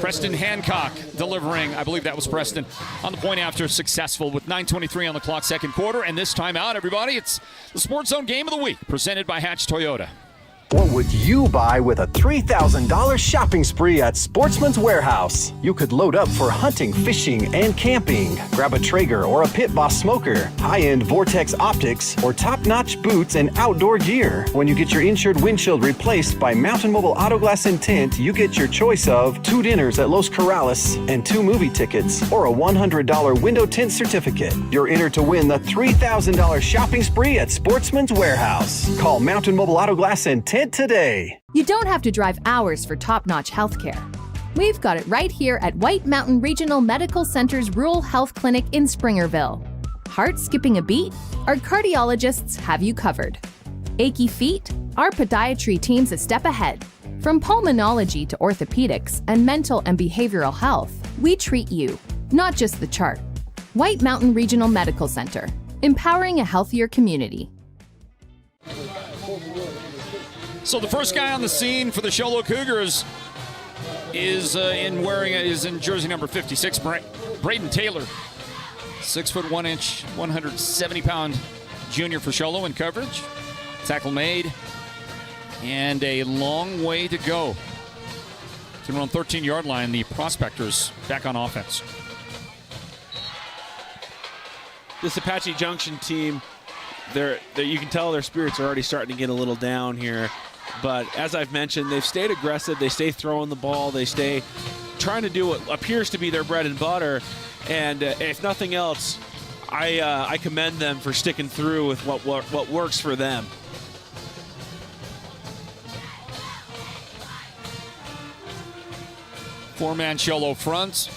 Preston Hancock delivering, I believe that was Preston, on the point after, successful with 9:23 on the clock, second quarter. And this time out, everybody, it's the Sports Zone Game of the Week, presented by Hatch Toyota. What would you buy with a $3,000 shopping spree at Sportsman's Warehouse? You could load up for hunting, fishing, and camping. Grab a Traeger or a Pit Boss smoker, high-end Vortex optics, or top-notch boots and outdoor gear. When you get your insured windshield replaced by Mountain Mobile Auto Glass and Tint, you get your choice of 2 dinners at Los Corrales and 2 movie tickets, or a $100 window tint certificate. You're entered to win the $3,000 shopping spree at Sportsman's Warehouse. Call Mountain Mobile Auto Glass and Tint kid today. You don't have to drive hours for top-notch healthcare. We've got it right here at White Mountain Regional Medical Center's Rural Health Clinic in Springerville. Heart skipping a beat? Our cardiologists have you covered. Achy feet? Our podiatry team's a step ahead. From pulmonology to orthopedics and mental and behavioral health, we treat you, not just the chart. White Mountain Regional Medical Center, empowering a healthier community. So the first guy on the scene for the Show Low Cougars is in jersey number 56, Braden Taylor. 6 foot 1 inch, 170-pound junior for Show Low in coverage. Tackle made, and a long way to go. To around 13-yard line, the Prospectors back on offense. This Apache Junction team, you can tell their spirits are already starting to get a little down here. But as I've mentioned, they've stayed aggressive. They stay throwing the ball. They stay trying to do what appears to be their bread and butter. And if nothing else, I commend them for sticking through with what works for them. Four-man Show Low front.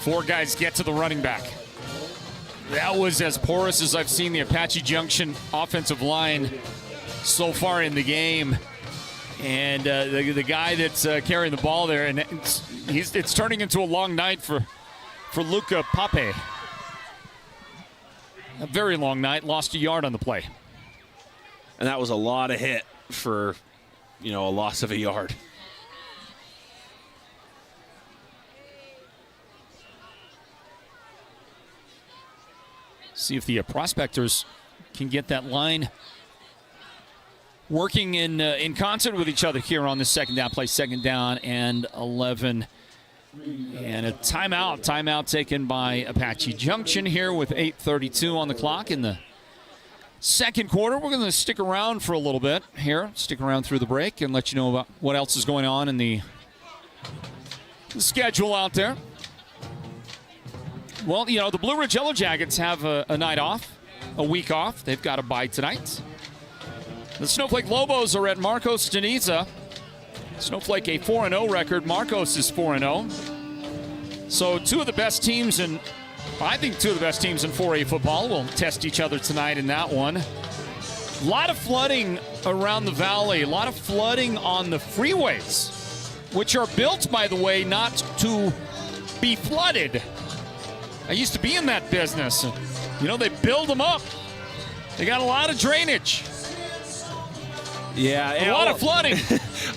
4 guys get to the running back. That was as porous as I've seen the Apache Junction offensive line so far in the game. And the guy that's carrying the ball there, and it's turning into a long night for Luca Pape. A very long night, lost a yard on the play. And that was a lot of hit for, a loss of a yard. See if the Prospectors can get that line working in concert with each other here on this second down play, 2nd down and 11. And a timeout taken by Apache Junction here with 8:32 on the clock in the second quarter. We're going to stick around for a little bit here, stick around through the break and let you know about what else is going on in the schedule out there. Well, the Blue Ridge Yellow Jackets have a night off, a week off. They've got a bye tonight. The Snowflake Lobos are at Marcos Deniza. Snowflake a 4-0 record. Marcos is 4-0. So two of the best teams in 4A football will test each other tonight in that one. A lot of flooding around the valley. A lot of flooding on the freeways, which are built, by the way, not to be flooded. I used to be in that business. They build them up. They got a lot of drainage. Yeah, a lot of flooding.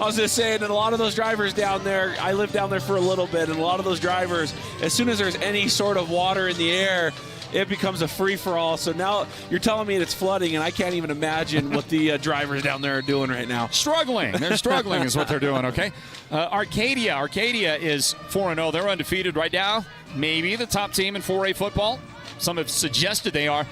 I was just saying that a lot of those drivers down there, I lived down there for a little bit, and a lot of those drivers, as soon as there's any sort of water in the air, it becomes a free-for-all. So now you're telling me it's flooding, and I can't even imagine what the drivers down there are doing right now. Struggling. They're struggling is what they're doing, okay? Arcadia is 4-0. They're undefeated right now. Maybe the top team in 4A football. Some have suggested they are.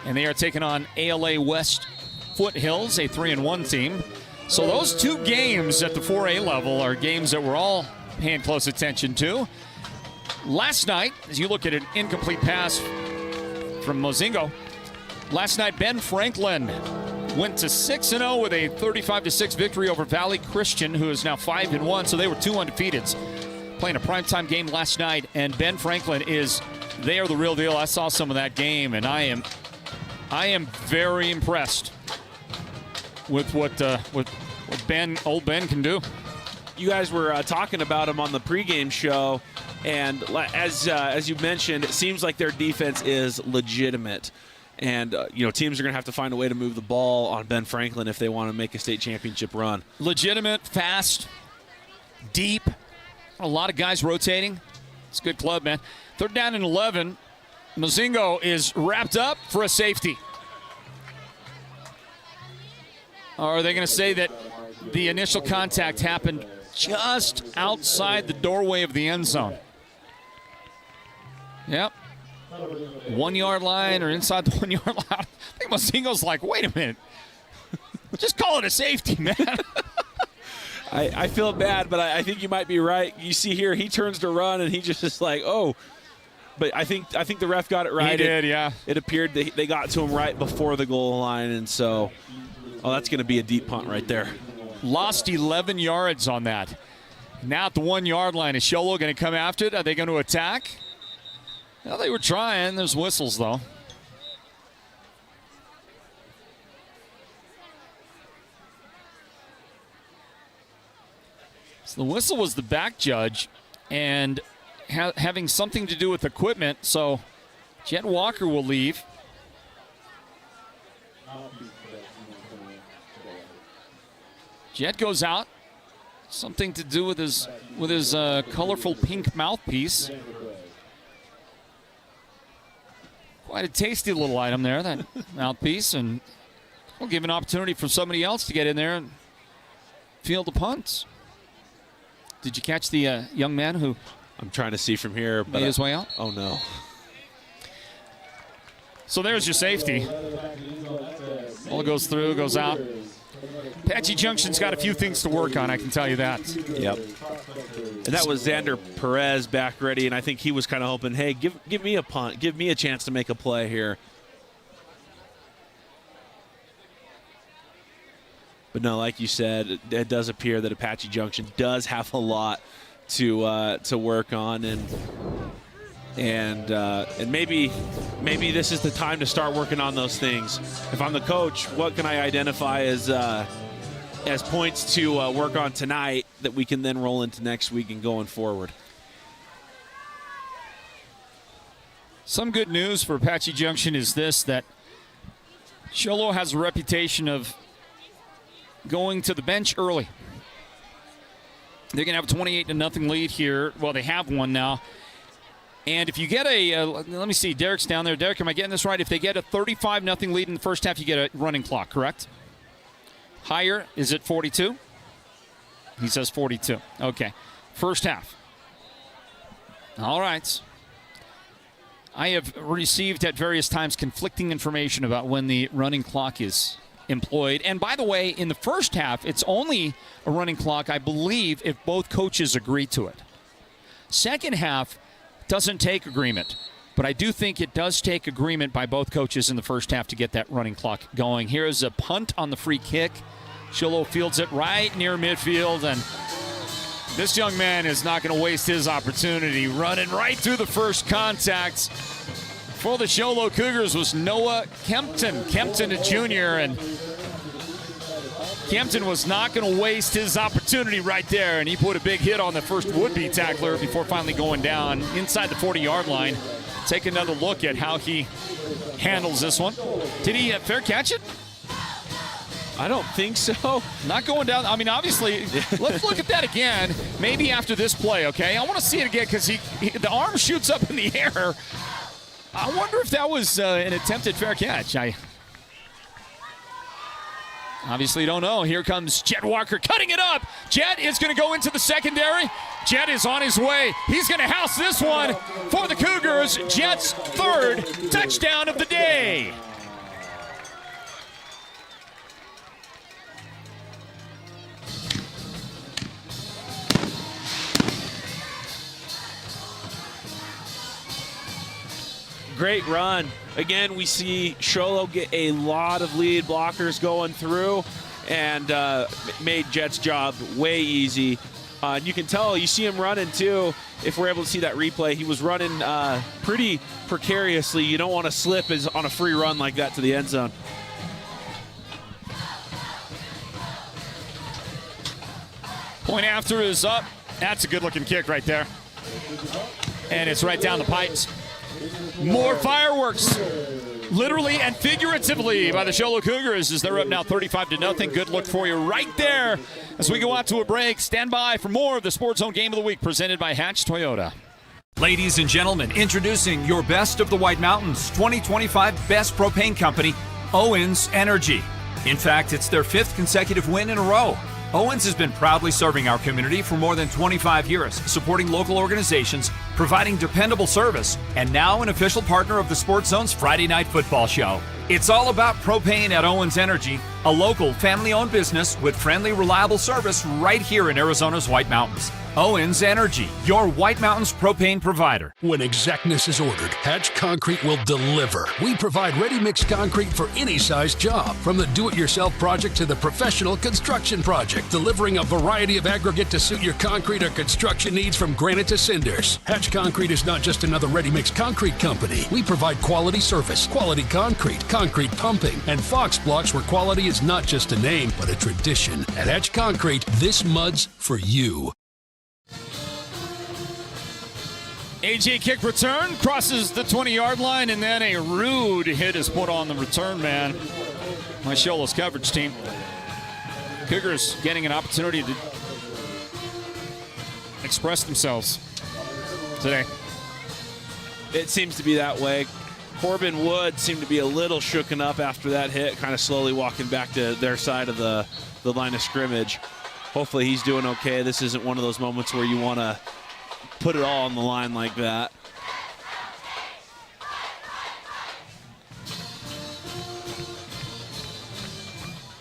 And they are taking on ALA West Foothills, a 3-1 team. So those 2 games at the 4A level are games that we're all paying close attention to. Last night, as you look at an incomplete pass from Mozingo, last night Ben Franklin went to 6-0 with a 35-6 victory over Valley Christian, who is now 5-1. So they were 2 undefeateds, playing a primetime game last night. And Ben Franklin they are the real deal. I saw some of that game, and I am very impressed with what old Ben can do. You guys were talking about him on the pregame show, and as you mentioned, it seems like their defense is legitimate. And, teams are going to have to find a way to move the ball on Ben Franklin if they want to make a state championship run. Legitimate, fast, deep, a lot of guys rotating. It's a good club, man. 3rd down and 11. Mozingo is wrapped up for a safety. Or are they going to say that the initial contact happened just outside the doorway of the end zone? Yep. 1 yard line or inside the 1 yard line. I think Mozingo's like, wait a minute. Just call it a safety, man. I feel bad, but I think you might be right. You see here, he turns to run, and he just is like, oh. But I think the ref got it right. He did, yeah. It appeared they got to him right before the goal line, and so Oh, that's going to be a deep punt right there. Lost 11 yards on that. Now at the 1 yard line, is Xolo going to come after it? Are they going to attack? Well, they were trying. There's whistles, though. So the whistle was the back judge, and having something to do with equipment, so Jet Walker will leave. Jet goes out. Something to do with his colorful pink mouthpiece. Quite a tasty little item there, that mouthpiece, and we'll give an opportunity for somebody else to get in there and field the punts. Did you catch the young man who? I'm trying to see from here, but made his way out. Oh no! So there's your safety. Ball goes through, goes out. Apache Junction's got a few things to work on, I can tell you that. Yep. And that was Xander Perez back ready, and I think he was kind of hoping, hey, give me a punt. Give me a chance to make a play here. But no, like you said, it does appear that Apache Junction does have a lot to work on, and maybe this is the time to start working on those things. If I'm the coach, what can I identify as points to work on tonight that we can then roll into next week and going forward? Some good news for Apache Junction is this, that Xolo has a reputation of going to the bench early. They're going to have a 28-0 lead here. Well, they have one now. And if you get let me see, Derek's down there. Derek, am I getting this right? If they get a 35-0 lead in the first half, you get a running clock, correct? Higher, is it 42? He says 42. Okay. First half. All right. I have received at various times conflicting information about when the running clock is employed. And by the way, in the first half, it's only a running clock, I believe, if both coaches agree to it. Second half doesn't take agreement, but I do think it does take agreement by both coaches in the first half to get that running clock going. Here's a punt on the free kick. Xolo fields it right near midfield, and this young man is not going to waste his opportunity. Running right through the first contact for the Show Low Cougars was Noah Kempton. Kempton, a junior, and Kempton was not going to waste his opportunity right there, and he put a big hit on the first would-be tackler before finally going down inside the 40-yard line. Take another look at how he handles this one. Did he fair catch it? I don't think so. Not going down. I mean, obviously, let's look at that again. Maybe after this play, okay? I want to see it again because the arm shoots up in the air. I wonder if that was an attempted fair catch. I obviously don't know. Here comes Jet Walker cutting it up. Jet is going to go into the secondary. Jet is on his way. He's going to house this one for the Cougars. Jet's third touchdown of the day. Great run. Again, we see Xolo get a lot of lead blockers going through and made Jet's job way easy. You can tell, you see him running too. If we're able to see that replay, he was running pretty precariously. You don't want to slip on a free run like that to the end zone. Point after is up. That's a good-looking kick right there. And it's right down the pipes. More fireworks, literally and figuratively, by the Show Low Cougars as they're up now 35-0. Good look for you right there as we go out to a break. Stand by for more of the Sports Zone Game of the Week presented by Hatch Toyota. Ladies and gentlemen, introducing your best of the White Mountains 2025 Best Propane Company, Owens Energy. In fact, it's their 5th consecutive win in a row. Owens has been proudly serving our community for more than 25 years, supporting local organizations, providing dependable service, and now an official partner of the Sports Zone's Friday Night Football Show. It's all about propane at Owens Energy, a local family-owned business with friendly, reliable service right here in Arizona's White Mountains. Owens Energy, your White Mountains propane provider. When exactness is ordered, Hatch Concrete will deliver. We provide ready-mix concrete for any size job, from the do-it-yourself project to the professional construction project, delivering a variety of aggregate to suit your concrete or construction needs from granite to cinders. Hatch Concrete is not just another ready-mix concrete company. We provide quality service, quality concrete, concrete pumping, and Fox blocks where quality is not just a name, but a tradition. At Hatch Concrete, this mud's for you. AJ kick return, crosses the 20-yard line, and then a rude hit is put on the return man by Show Low's coverage team. Cougars getting an opportunity to express themselves today. It seems to be that way. Corbin Wood seemed to be a little shooken up after that hit, kind of slowly walking back to their side of the line of scrimmage. Hopefully he's doing okay. This isn't one of those moments where you want to put it all on the line like that.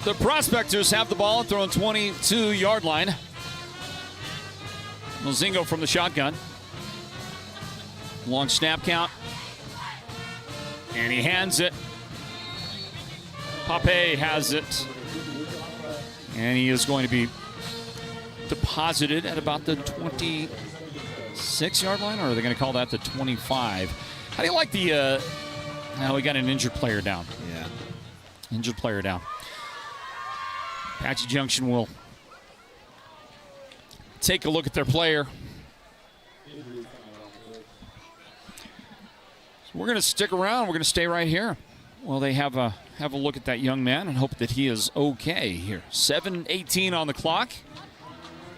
The Prospectors have the ball at their own 22-yard line. Mozingo from the shotgun. Long snap count. And he hands it. Pape has it. And he is going to be deposited at about the 26-yard line, or are they going to call that the 25? How do you like the, now we got an injured player down. Yeah. Injured player down. Apache Junction will take a look at their player. So we're going to stick around. We're going to stay right here. Well, they have a look at that young man and hope that he is okay here. 7:18 on the clock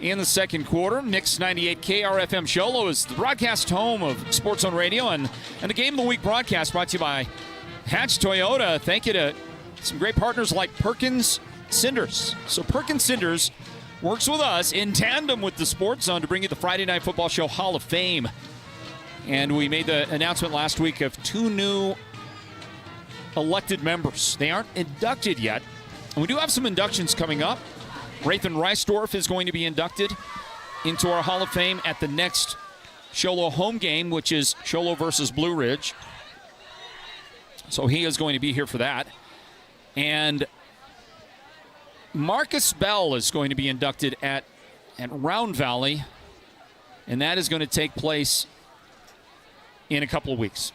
in the second quarter. Mix 98 KRFM Show Low is the broadcast home of Sports Zone Radio, and the Game of the Week broadcast brought to you by Hatch Toyota. Thank you to some great partners like Perkins Cinders. So Perkins Cinders works with us in tandem with the Sports Zone to bring you the Friday Night Football Show Hall of Fame. And we made the announcement last week of 2 new elected members. They aren't inducted yet. And we do have some inductions coming up. Rathan Reisdorf is going to be inducted into our Hall of Fame at the next Show Low home game, which is Show Low versus Blue Ridge. So he is going to be here for that. And Marcus Bell is going to be inducted at Round Valley, and that is going to take place in a couple of weeks.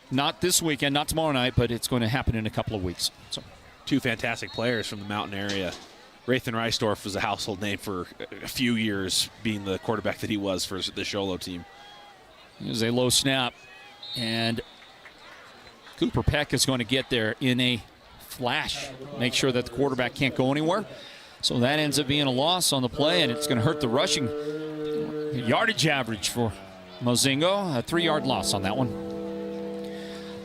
Not this weekend, not tomorrow night, but it's going to happen in a couple of weeks. So, 2 fantastic players from the mountain area. Rathan Reisdorf was a household name for a few years, being the quarterback that he was for the Show Low team. Here's a low snap, and Cooper Peck is going to get there in a flash. Make sure that the quarterback can't go anywhere. So that ends up being a loss on the play, and it's going to hurt the rushing yardage average for Mozingo. A 3-yard loss on that one.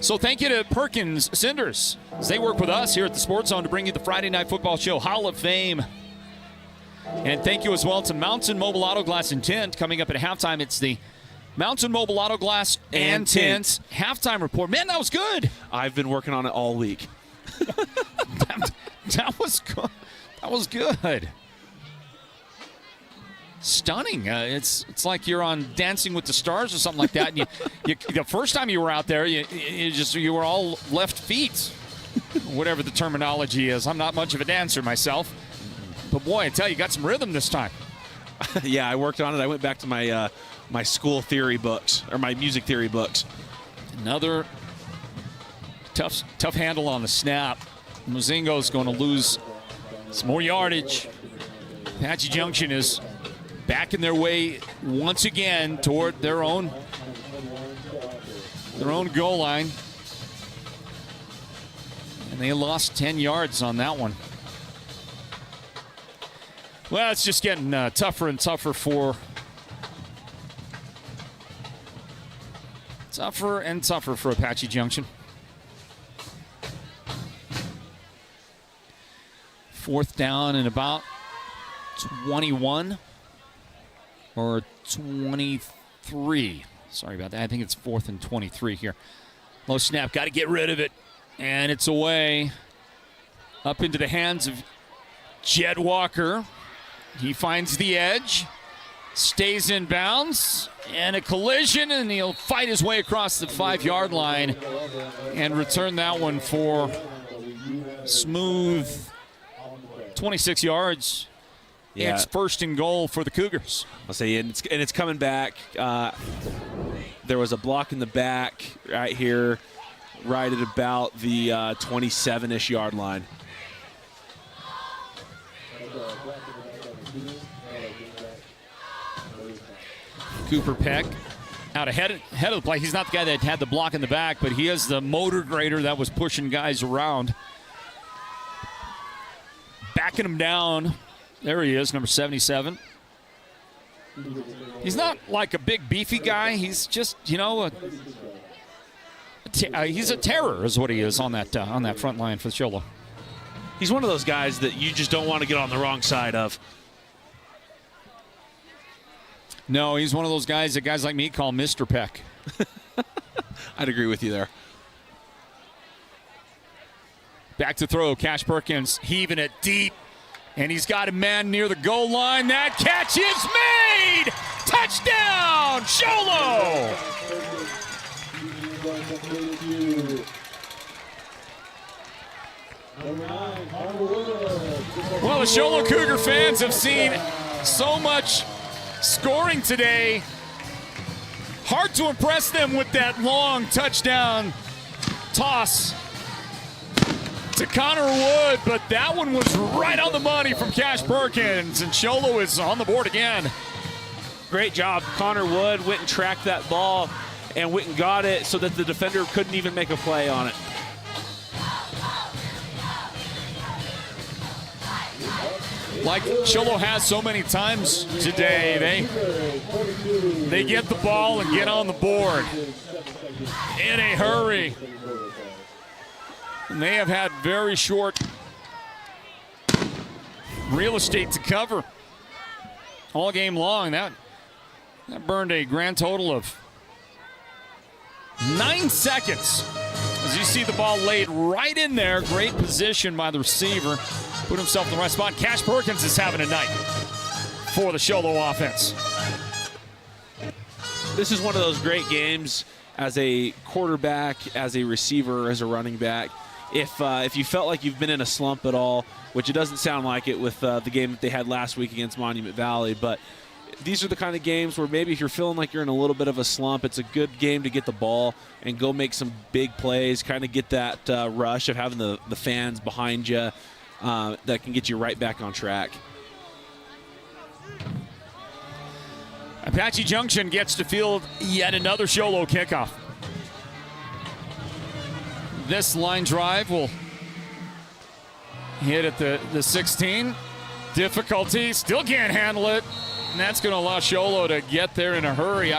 So thank you to Perkins Cinders as they work with us here at the Sports Zone to bring you the Friday Night Football Show Hall of Fame. And thank you as well to Mountain Mobile Auto Glass and Tint. Coming up at halftime, it's the Mountain Mobile Auto Glass and Tint halftime report. Man, that was good. I've been working on it all week. that was good. That was good. Stunning. It's like you're on Dancing with the Stars or something like that. And you the first time you were out there, you were all left feet, whatever the terminology is. I'm not much of a dancer myself, but boy, I tell you, got some rhythm this time. Yeah, I worked on it. I went back to my my school theory books, or my music theory books. Another tough handle on the snap. Mozingo's going to lose some more yardage. Apache Junction is backing their way once again toward their own goal line. And they lost 10 yards on that one. Well, it's just getting tougher and tougher for Apache Junction. 4th down and about 21 or 23. Sorry about that. I think it's 4th and 23 here. Low snap. Got to get rid of it. And it's away. Up into the hands of Jed Walker. He finds the edge. stays in bounds, and a collision, and he'll fight his way across the 5-yard line and return that one for smooth 26 yards. Yeah. It's first and goal for the Cougars. I'll say, and it's coming back. There was a block in the back right here, right at about the 27-ish yard line. Cooper Peck out ahead of the play. He's not the guy that had the block in the back, but he is the motor grader that was pushing guys around. Backing him down. There he is, number 77. He's not like a big beefy guy. He's just, he's a terror is what he is on that front line for Xolo. He's one of those guys that you just don't want to get on the wrong side of. No, he's one of those guys that guys like me call Mr. Peck. I'd agree with you there. Back to throw. Cash Perkins heaving it deep. And he's got a man near the goal line. That catch is made! Touchdown, Xolo! Well, the Xolo Cougar fans have seen so much scoring today. Hard to impress them with that long touchdown toss to Connor Wood, but that one was right on the money from Cash Perkins, and Xolo is on the board again. Great job. Connor Wood went and tracked that ball and went and got it so that the defender couldn't even make a play on it. Like Xolo has so many times today, they get the ball and get on the board in a hurry. And they have had very short real estate to cover all game long. That burned a grand total of 9 seconds. As you see the ball laid right in there. Great position by the receiver. Put himself in the right spot. Cash Perkins is having a night for the Xolo offense. This is one of those great games as a quarterback, as a receiver, as a running back. If you felt like you've been in a slump at all, which it doesn't sound like it with the game that they had last week against Monument Valley, but these are the kind of games where maybe if you're feeling like you're in a little bit of a slump, it's a good game to get the ball and go make some big plays, kind of get that rush of having the fans behind you that can get you right back on track. Apache Junction gets to field yet another Xolo kickoff. This line drive will hit at the 16. Difficulty, still can't handle it. And that's going to allow Xolo to get there in a hurry.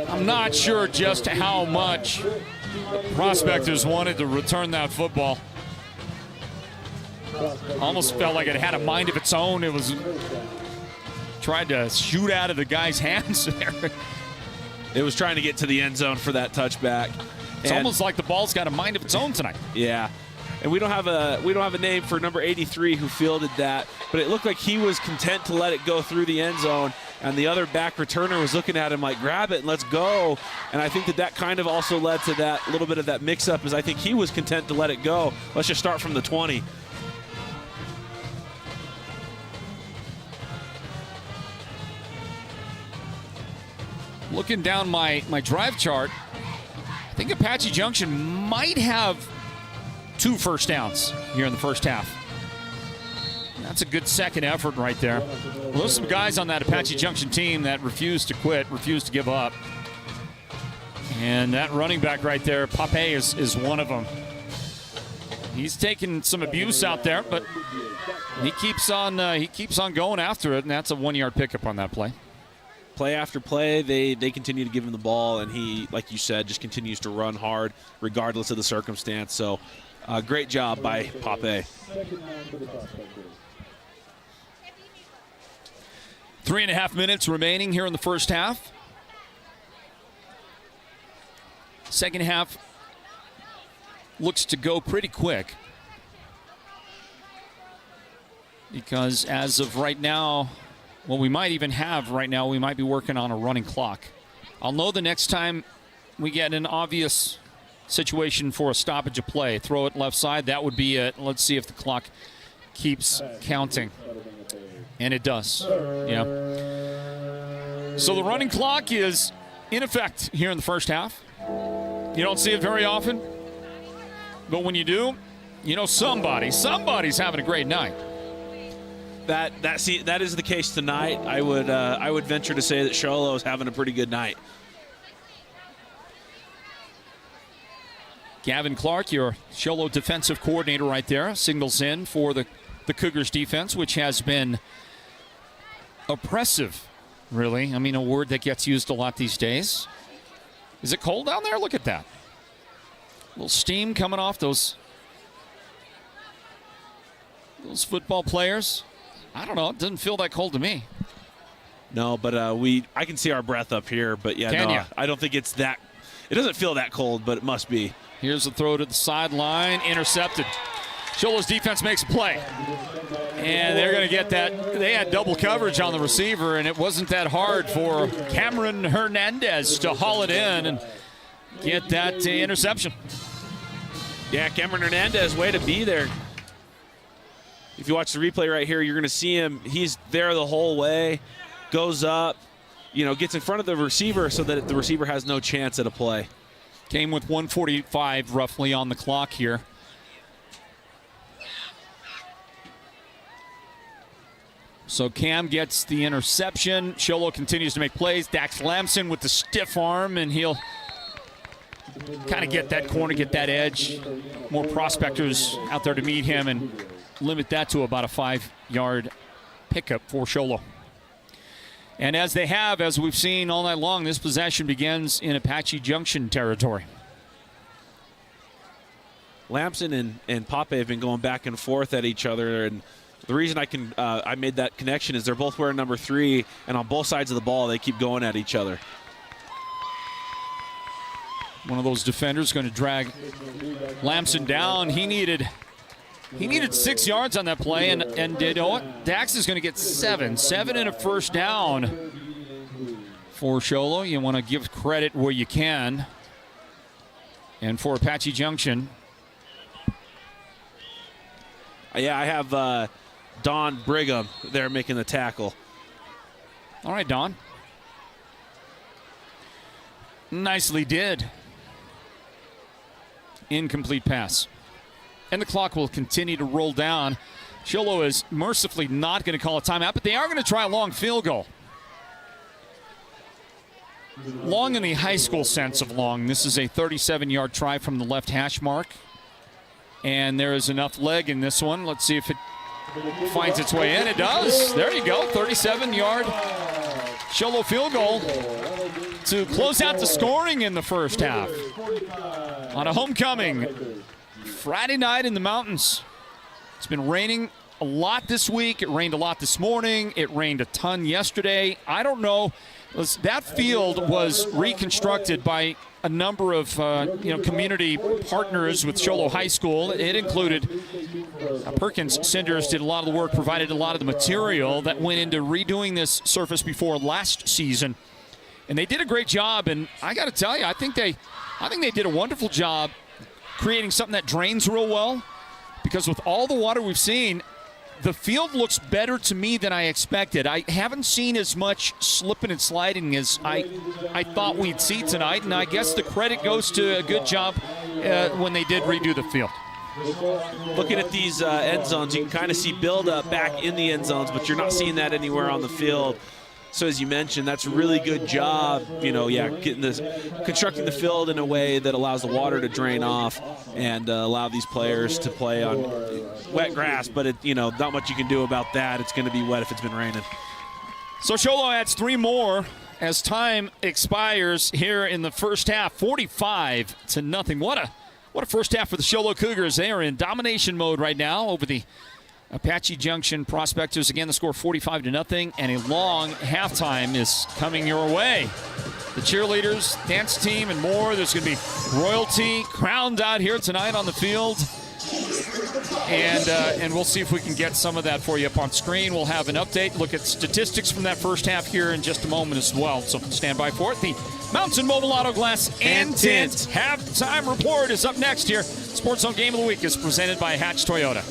I'm not sure just how much the Prospectors wanted to return that football. Almost felt like it had a mind of its own. It was tried to shoot out of the guy's hands there. It was trying to get to the end zone for that touchback. It's almost like the ball's got a mind of its own tonight. Yeah. And we don't have a name for number 83 who fielded that, but it looked like he was content to let it go through the end zone, and the other back returner was looking at him like, grab it and let's go. And I think that kind of also led to that little bit of that mix-up, as I think he was content to let it go. Let's just start from the 20. Looking down my drive chart, I think Apache Junction might have 2 first downs here in the first half. That's a good second effort right there. Well, there's some guys on that Apache Junction team that refuse to quit, refuse to give up. And that running back right there, Pape, is one of them. He's taking some abuse out there, but he keeps on going after it, and that's a 1-yard pickup on that play. Play after play, they continue to give him the ball, and he, like you said, just continues to run hard regardless of the circumstance. So great job by Pape. 3.5 minutes remaining here in the first half. Second half looks to go pretty quick. because as of right now, well, we might even have right now, we might be working on a running clock. I'll know the next time we get an obvious situation for a stoppage of play. Throw it left side, that would be it. Let's see if the clock keeps counting. And it does. Yeah. So the running clock is in effect here in the first half. You don't see it very often, but when you do, you know somebody's having a great night. That is the case tonight. I would venture to say that Xolo is having a pretty good night. Gavin Clark, your Xolo defensive coordinator right there, signals in for the Cougars defense, which has been oppressive, really. I mean, a word that gets used a lot these days. Is it cold down there? Look at that. A little steam coming off those football players. I don't know. It doesn't feel that cold to me. No, but I can see our breath up here. But yeah, I don't think it's that. It doesn't feel that cold, but it must be. Here's the throw to the sideline, intercepted. Xolo's defense makes a play. And they're going to get that. They had double coverage on the receiver, and it wasn't that hard for Cameron Hernandez to haul it in and get that interception. Yeah, Cameron Hernandez, way to be there. If you watch the replay right here, you're going to see him. He's there the whole way, goes up, gets in front of the receiver so that the receiver has no chance at a play. Came with 1:45 roughly on the clock here. So Cam gets the interception. Xolo continues to make plays. Dax Lamson with the stiff arm, and he'll kind of get that corner, get that edge. More prospectors out there to meet him and limit that to about a 5-yard pickup for Xolo. And as they have, as we've seen all night long, this possession begins in Apache Junction territory. Lamson and Pape have been going back and forth at each other, and the reason I made that connection is they're both wearing number 3, and on both sides of the ball, they keep going at each other. One of those defenders going to drag Lamson down. He needed 6 yards on that play, and you know what? Dax is going to get 7 and a first down for Xolo. You want to give credit where you can. And for Apache Junction. Yeah, I have Don Brigham there making the tackle. All right, Don. Nicely did. Incomplete pass. And the clock will continue to roll down. Xolo is mercifully not going to call a timeout, but they are going to try a long field goal. Long in the high school sense of long. This is a 37-yard try from the left hash mark. And there is enough leg in this one. Let's see if it finds its way in. It does. There you go. 37-yard Xolo field goal to close out the scoring in the first half. On a homecoming Friday night in the mountains. It's been raining a lot this week. It rained a lot this morning. It rained a ton yesterday. I don't know. That field was reconstructed by a number of community partners with Xolo High School. It included Perkins Cinders did a lot of the work, provided a lot of the material that went into redoing this surface before last season. And they did a great job, and I got to tell you, I think they did a wonderful job creating something that drains real well, because with all the water we've seen, the field looks better to me than I expected. I haven't seen as much slipping and sliding as I thought we'd see tonight, and I guess the credit goes to a good job when they did redo the field. Looking at these end zones, you can kind of see build-up back in the end zones, but you're not seeing that anywhere on the field. So as you mentioned, that's a getting constructing the field in a way that allows the water to drain off and allow these players to play on wet grass. But not much you can do about that. It's going to be wet if it's been raining. So Xolo adds 3 more as time expires here in the first half. 45-0. What a first half for the Xolo Cougars. They are in domination mode right now over the Apache Junction Prospectors. Again, the score 45-0, and a long halftime is coming your way. The cheerleaders, dance team, and more. There's going to be royalty crowned out here tonight on the field. And we'll see if we can get some of that for you up on screen. We'll have an update, look at statistics from that first half here in just a moment as well. So stand by for it. The Mountain Mobile Auto Glass and Tint halftime report is up next here. Sports Zone Game of the Week is presented by Hatch Toyota.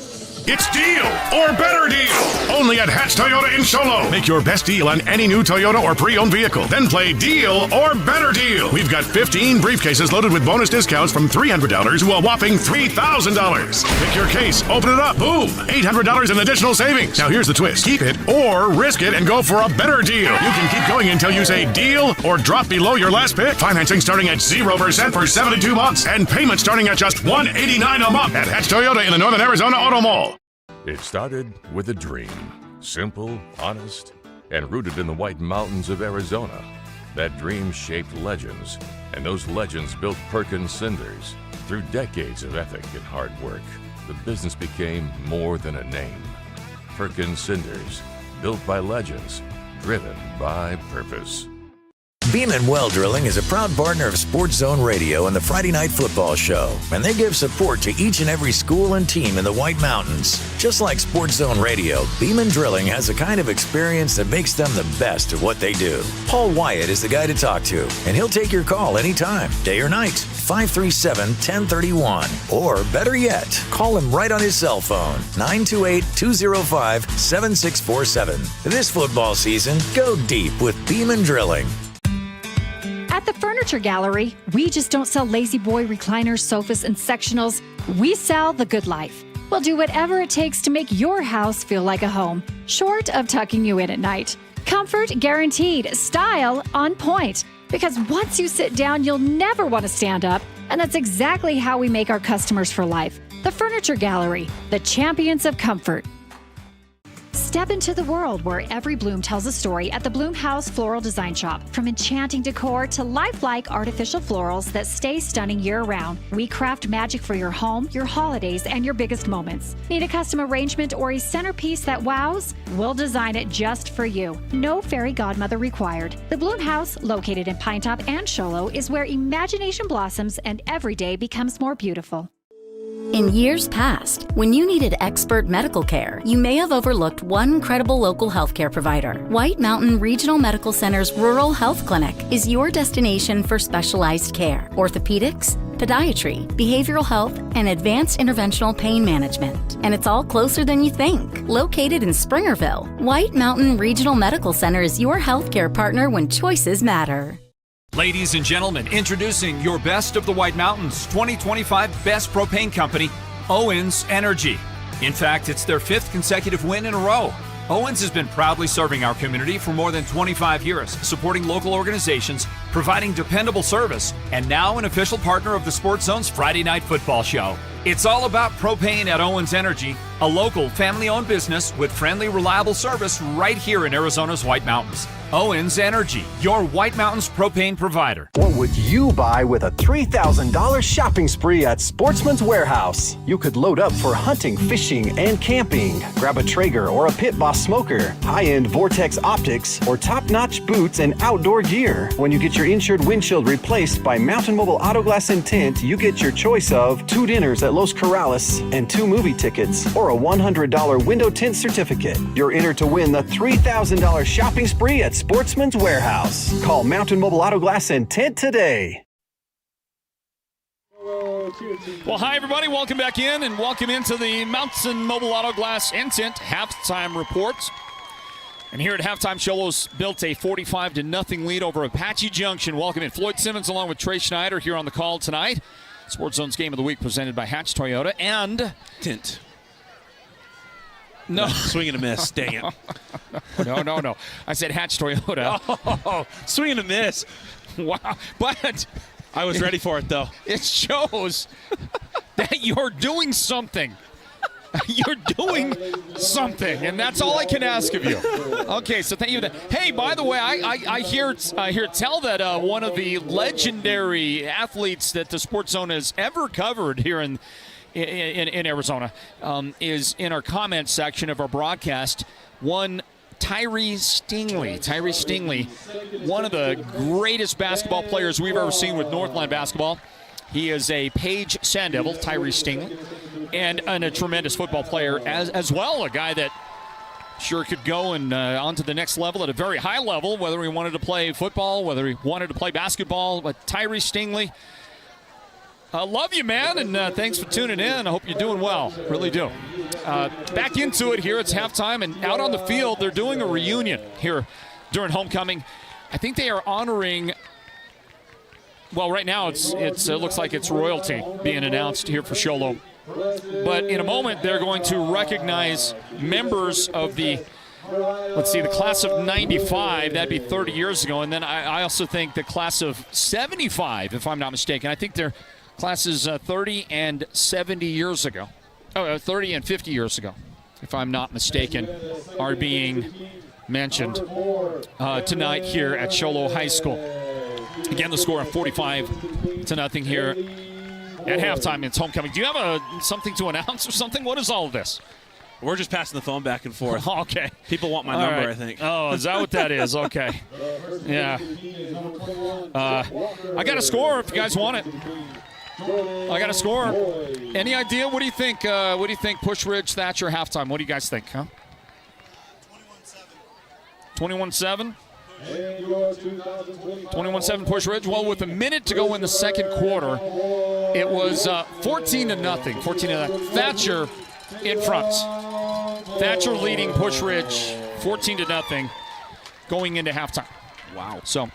It's deal or better deal. Only at Hatch Toyota in Show Low. Make your best deal on any new Toyota or pre-owned vehicle. Then play deal or better deal. We've got 15 briefcases loaded with bonus discounts from $300 to a whopping $3,000. Pick your case, open it up, boom, $800 in additional savings. Now here's the twist. Keep it or risk it and go for a better deal. You can keep going until you say deal or drop below your last pick. Financing starting at 0% for 72 months and payment starting at just $189 a month at Hatch Toyota in the Northern Arizona Auto Mall. It started with a dream. Simple, honest, and rooted in the White Mountains of Arizona. That dream shaped legends, and those legends built Perkins Cinders. Through decades of ethic and hard work, the business became more than a name. Perkins Cinders, built by legends, driven by purpose. Beam & Well Drilling is a proud partner of Sports Zone Radio and the Friday Night Football Show, and they give support to each and every school and team in the White Mountains. Just like Sports Zone Radio, Beam & Drilling has the kind of experience that makes them the best at what they do. Paul Wyatt is the guy to talk to, and he'll take your call anytime, day or night, 537-1031. Or better yet, call him right on his cell phone, 928-205-7647. This football season, go deep with Beam & Drilling. At the Furniture Gallery, we just don't sell lazy boy recliners, sofas, and sectionals. We sell the good life. We'll do whatever it takes to make your house feel like a home, short of tucking you in at night. Comfort guaranteed, style on point. Because once you sit down, you'll never want to stand up. And that's exactly how we make our customers for life. The Furniture Gallery, the champions of comfort. Step into the world where every bloom tells a story at the Bloom House Floral Design Shop. From enchanting decor to lifelike artificial florals that stay stunning year-round, we craft magic for your home, your holidays, and your biggest moments. Need a custom arrangement or a centerpiece that wows? We'll design it just for you. No fairy godmother required. The Bloom House, located in Pinetop and Show Low, is where imagination blossoms and every day becomes more beautiful. In years past, when you needed expert medical care, you may have overlooked one credible local healthcare provider. White Mountain Regional Medical Center's Rural Health Clinic is your destination for specialized care, orthopedics, podiatry, behavioral health, and advanced interventional pain management. And it's all closer than you think. Located in Springerville, White Mountain Regional Medical Center is your healthcare partner when choices matter. Ladies and gentlemen, introducing your best of the White Mountains 2025 Best Propane Company, Owens Energy. In fact, it's their 5th consecutive win in a row. Owens has been proudly serving our community for more than 25 years, supporting local organizations, providing dependable service, and now an official partner of the Sports Zone's Friday Night Football Show. It's all about propane at Owens Energy, a local family-owned business with friendly, reliable service right here in Arizona's White Mountains. Owens Energy, your White Mountains propane provider. What would you buy with a $3,000 shopping spree at Sportsman's Warehouse? You could load up for hunting, fishing, and camping. Grab a Traeger or a Pit Boss smoker, high-end Vortex optics, or top-notch boots and outdoor gear. When you get your insured windshield replaced by Mountain Mobile Auto Glass and Tint, you get your choice of 2 dinners at Los Corrales and 2 movie tickets, or a $100 window tint certificate. You're entered to win the $3,000 shopping spree at Sportsman's Warehouse. Call Mountain Mobile Auto Glass and Tint today. Well, hi, everybody. Welcome back in, and welcome into the Mountain Mobile Auto Glass and Tint halftime report. And here at halftime, Xolo's built a 45-0 lead over Apache Junction. Welcome in Floyd Simmons along with Trey Schneider here on the call tonight. Sports Zone's Game of the Week presented by Hatch Toyota and Tint. No. Swing and a miss. Dang it. No. I said Hatch Toyota. Oh, swing and a miss. Wow. But I was ready for it, though. It shows that you're doing something. You're doing something, and that's all I can ask of you. Okay, so thank you. Hey, by the way, I hear tell that one of the legendary athletes that the Sports Zone has ever covered here in Arizona is in our comments section of our broadcast. One Tyree Stingley, one of the greatest basketball players we've ever seen with Northland basketball. He is a Page Sand Devil, Tyree Stingley. and a tremendous football player as well, a guy that sure could go and on to the next level at a very high level, whether he wanted to play football, whether he wanted to play basketball. But Tyree Stingley, love you, man, and thanks for tuning in. I hope you're doing well. Really do. Back into it here. It's halftime, and out on the field, they're doing a reunion here during homecoming. I think they are honoring, well, right now it looks like it's royalty being announced here for Show Low. But in a moment, they're going to recognize members of the, the class of 95. That'd be 30 years ago. And then I also think the class of 75, if I'm not mistaken. I think they're classes 30 and 70 years ago. 30 and 50 years ago, if I'm not mistaken, are being mentioned tonight here at Show Low High School. Again, the score of 45-0 here at halftime. It's homecoming. Do you have something to announce or something? What is all of this? We're just passing the phone back and forth. Okay. People want my all number, right. I think. Oh, is that what that is? Okay. Yeah. I got a score if you guys want it. I got a score. Any idea? What do you think? What do you think? Push Ridge, Thatcher, halftime. What do you guys think? Huh? 21-7. 21-7 Push Ridge. Well, with a minute to go in the second quarter, it was 14-0. 14-0. Thatcher in front. Thatcher leading Push Ridge 14-0 going into halftime. Wow. So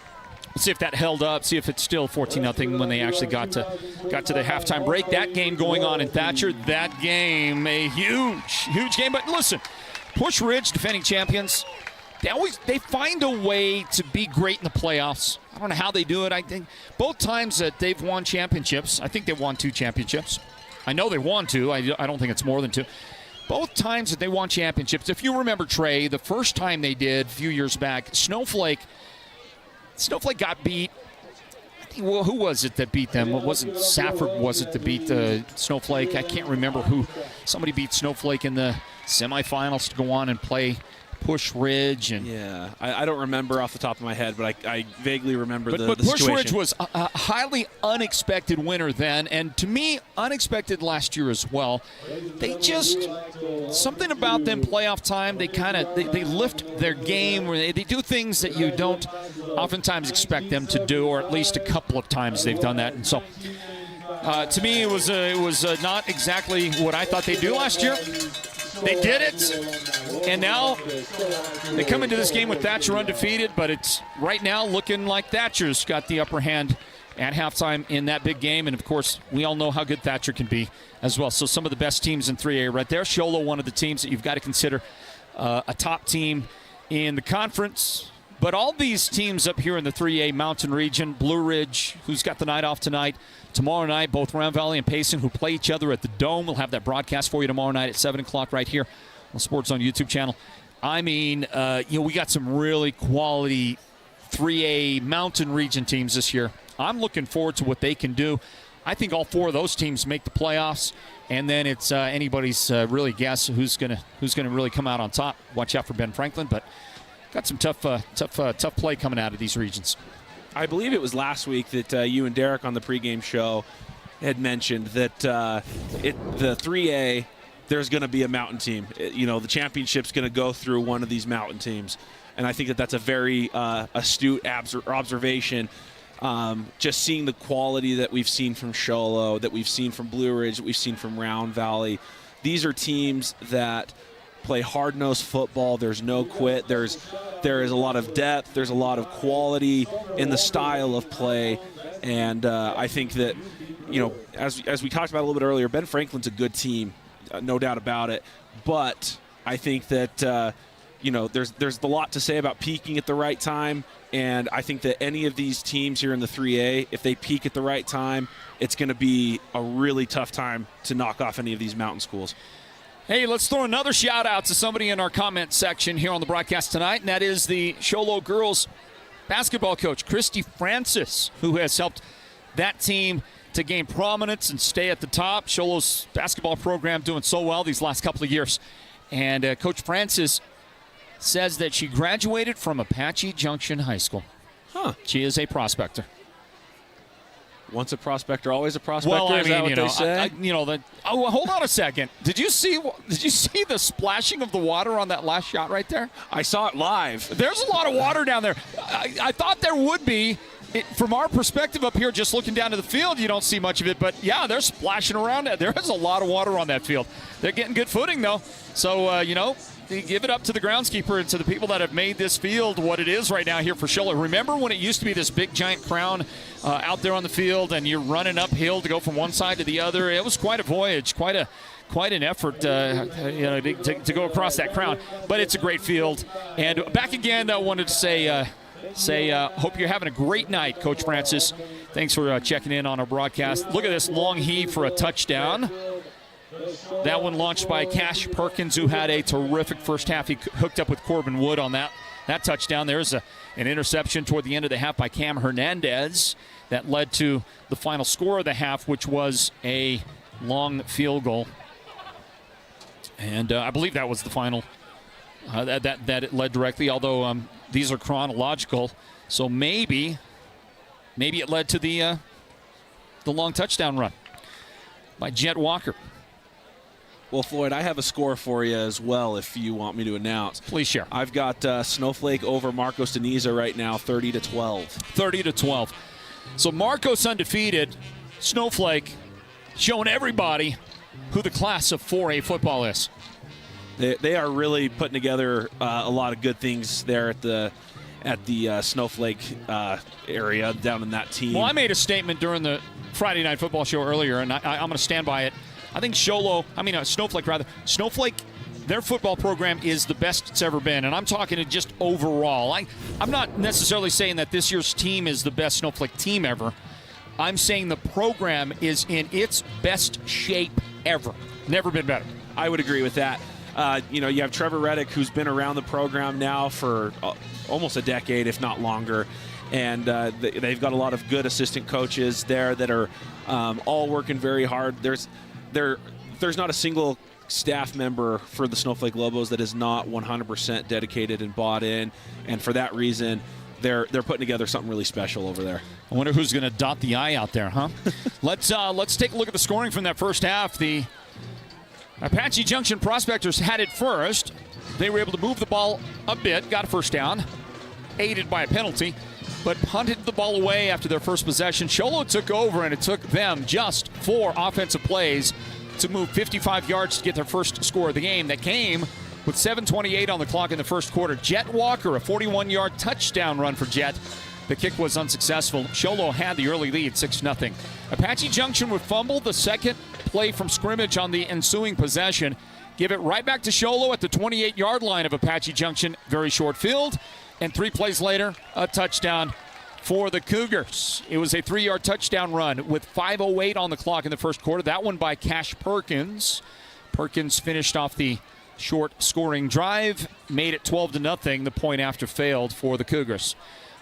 let's see if that held up. See if it's still 14-0 when they actually got to the halftime break. That game going on in Thatcher. That game, a huge game. But listen, Push Ridge, defending champions, they find a way to be great in the playoffs. I don't know how they do it. I think both times that they've won championships, I think they won 2 championships. I know they won 2. I don't think it's more than 2. Both times that they won championships, if you remember, Trey, the first time they did a few years back, Snowflake got beat. I think, well, who was it that beat them? It wasn't Safford, was it, that beat Snowflake? I can't remember who. Somebody beat Snowflake in the semifinals to go on and play Push Ridge. And yeah, I don't remember off the top of my head, but I vaguely remember the Push situation. Ridge was a highly unexpected winner then, and to me, unexpected last year as well. They just, something about them playoff time, they lift their game, where they do things that you don't oftentimes expect them to do, or at least a couple of times they've done that. And so, to me, it was not exactly what I thought they'd do last year. They did it, and now they come into this game with Thatcher undefeated, but it's right now looking like Thatcher's got the upper hand at halftime in that big game. And, of course, we all know how good Thatcher can be as well. So some of the best teams in 3A right there. Show Low, one of the teams that you've got to consider a top team in the conference. But all these teams up here in the 3A Mountain region, Blue Ridge, who's got the night off tonight, tomorrow night, both Round Valley and Payson, who play each other at the Dome. We'll have that broadcast for you tomorrow night at 7 o'clock right here on the Sports Zone YouTube channel. I mean, we got some really quality 3A Mountain region teams this year. I'm looking forward to what they can do. I think all 4 of those teams make the playoffs, and then it's anybody's really guess who's gonna really come out on top. Watch out for Ben Franklin, but got some tough play coming out of these regions. I believe it was last week that you and Derek on the pregame show had mentioned that the 3A, there's going to be a mountain team. The championship's going to go through one of these mountain teams. And I think that that's a very astute observation. Just seeing the quality that we've seen from Show Low, that we've seen from Blue Ridge, that we've seen from Round Valley. These are teams that play hard-nosed football. There's no quit. There is a lot of depth. There's a lot of quality in the style of play. And I think that, as we talked about a little bit earlier, Ben Franklin's a good team, no doubt about it. But I think that, there's a lot to say about peaking at the right time. And I think that any of these teams here in the 3A, if they peak at the right time, it's going to be a really tough time to knock off any of these mountain schools. Hey, let's throw another shout-out to somebody in our comment section here on the broadcast tonight, and that is the Show Low girls basketball coach, Christy Francis, who has helped that team to gain prominence and stay at the top. Show Low's basketball program doing so well these last couple of years. And Coach Francis says that she graduated from Apache Junction High School. Huh. She is a prospector. Once a prospector, always a prospector. Well, I Is mean, that what they say? Hold on a second. Did you see the splashing of the water on that last shot right there? I saw it live. There's a lot of water down there. I thought there would be. From our perspective up here, just looking down to the field, you don't see much of it. But, yeah, they're splashing around. There is a lot of water on that field. They're getting good footing, though. So, give it up to the groundskeeper and to the people that have made this field what it is right now here for Show Low. Remember when it used to be this big, giant crown out there on the field, and you're running uphill to go from one side to the other? It was quite a voyage, quite an effort to go across that crown. But it's a great field. And back again, I wanted to say hope you're having a great night, Coach Francis. Thanks for checking in on our broadcast. Look at this long heave for a touchdown. That one launched by Cash Perkins, who had a terrific first half. He hooked up with Corbin Wood on that touchdown. There's an interception toward the end of the half by Cam Hernandez that led to the final score of the half, which was a long field goal. And I believe that was the final that it led directly, although these are chronological. So maybe it led to the long touchdown run by Jet Walker. Well, Floyd, I have a score for you as well if you want me to announce. Please share. I've got Snowflake over Marcos Deniza right now, 30-12. 30-12. So Marcos undefeated. Snowflake showing everybody who the class of 4A football is. They are really putting together a lot of good things there at the Snowflake area down in that team. Well, I made a statement during the Friday Night Football show earlier, and I'm going to stand by it. I think Snowflake, their football program is the best it's ever been, and I'm talking just overall. I'm not necessarily saying that this year's team is the best Snowflake team ever. I'm saying the program is in its best shape ever. Never been better. I would agree with that. You have Trevor Reddick, who's been around the program now for almost a decade, if not longer. And they've got a lot of good assistant coaches there that are all working very hard. There's not a single staff member for the Snowflake Lobos that is not 100% dedicated and bought in. And for that reason, they're putting together something really special over there. I wonder who's going to dot the I out there, huh? Let's take a look at the scoring from that first half. The Apache Junction Prospectors had it first. They were able to move the ball a bit, got a first down, aided by a penalty, but punted the ball away after their first possession. Xolo took over, and it took them just 4 offensive plays to move 55 yards to get their first score of the game. That came with 7:28 on the clock in the first quarter. Jet Walker, a 41-yard touchdown run for Jet. The kick was unsuccessful. Xolo had the early lead, 6-0. Apache Junction would fumble the second play from scrimmage on the ensuing possession. Give it right back to Xolo at the 28-yard line of Apache Junction. Very short field. And 3 plays later, a touchdown for the Cougars. It was a 3-yard touchdown run with 5:08 on the clock in the first quarter. That one by Cash Perkins. Perkins finished off the short scoring drive, made it 12-0. The point after failed for the Cougars.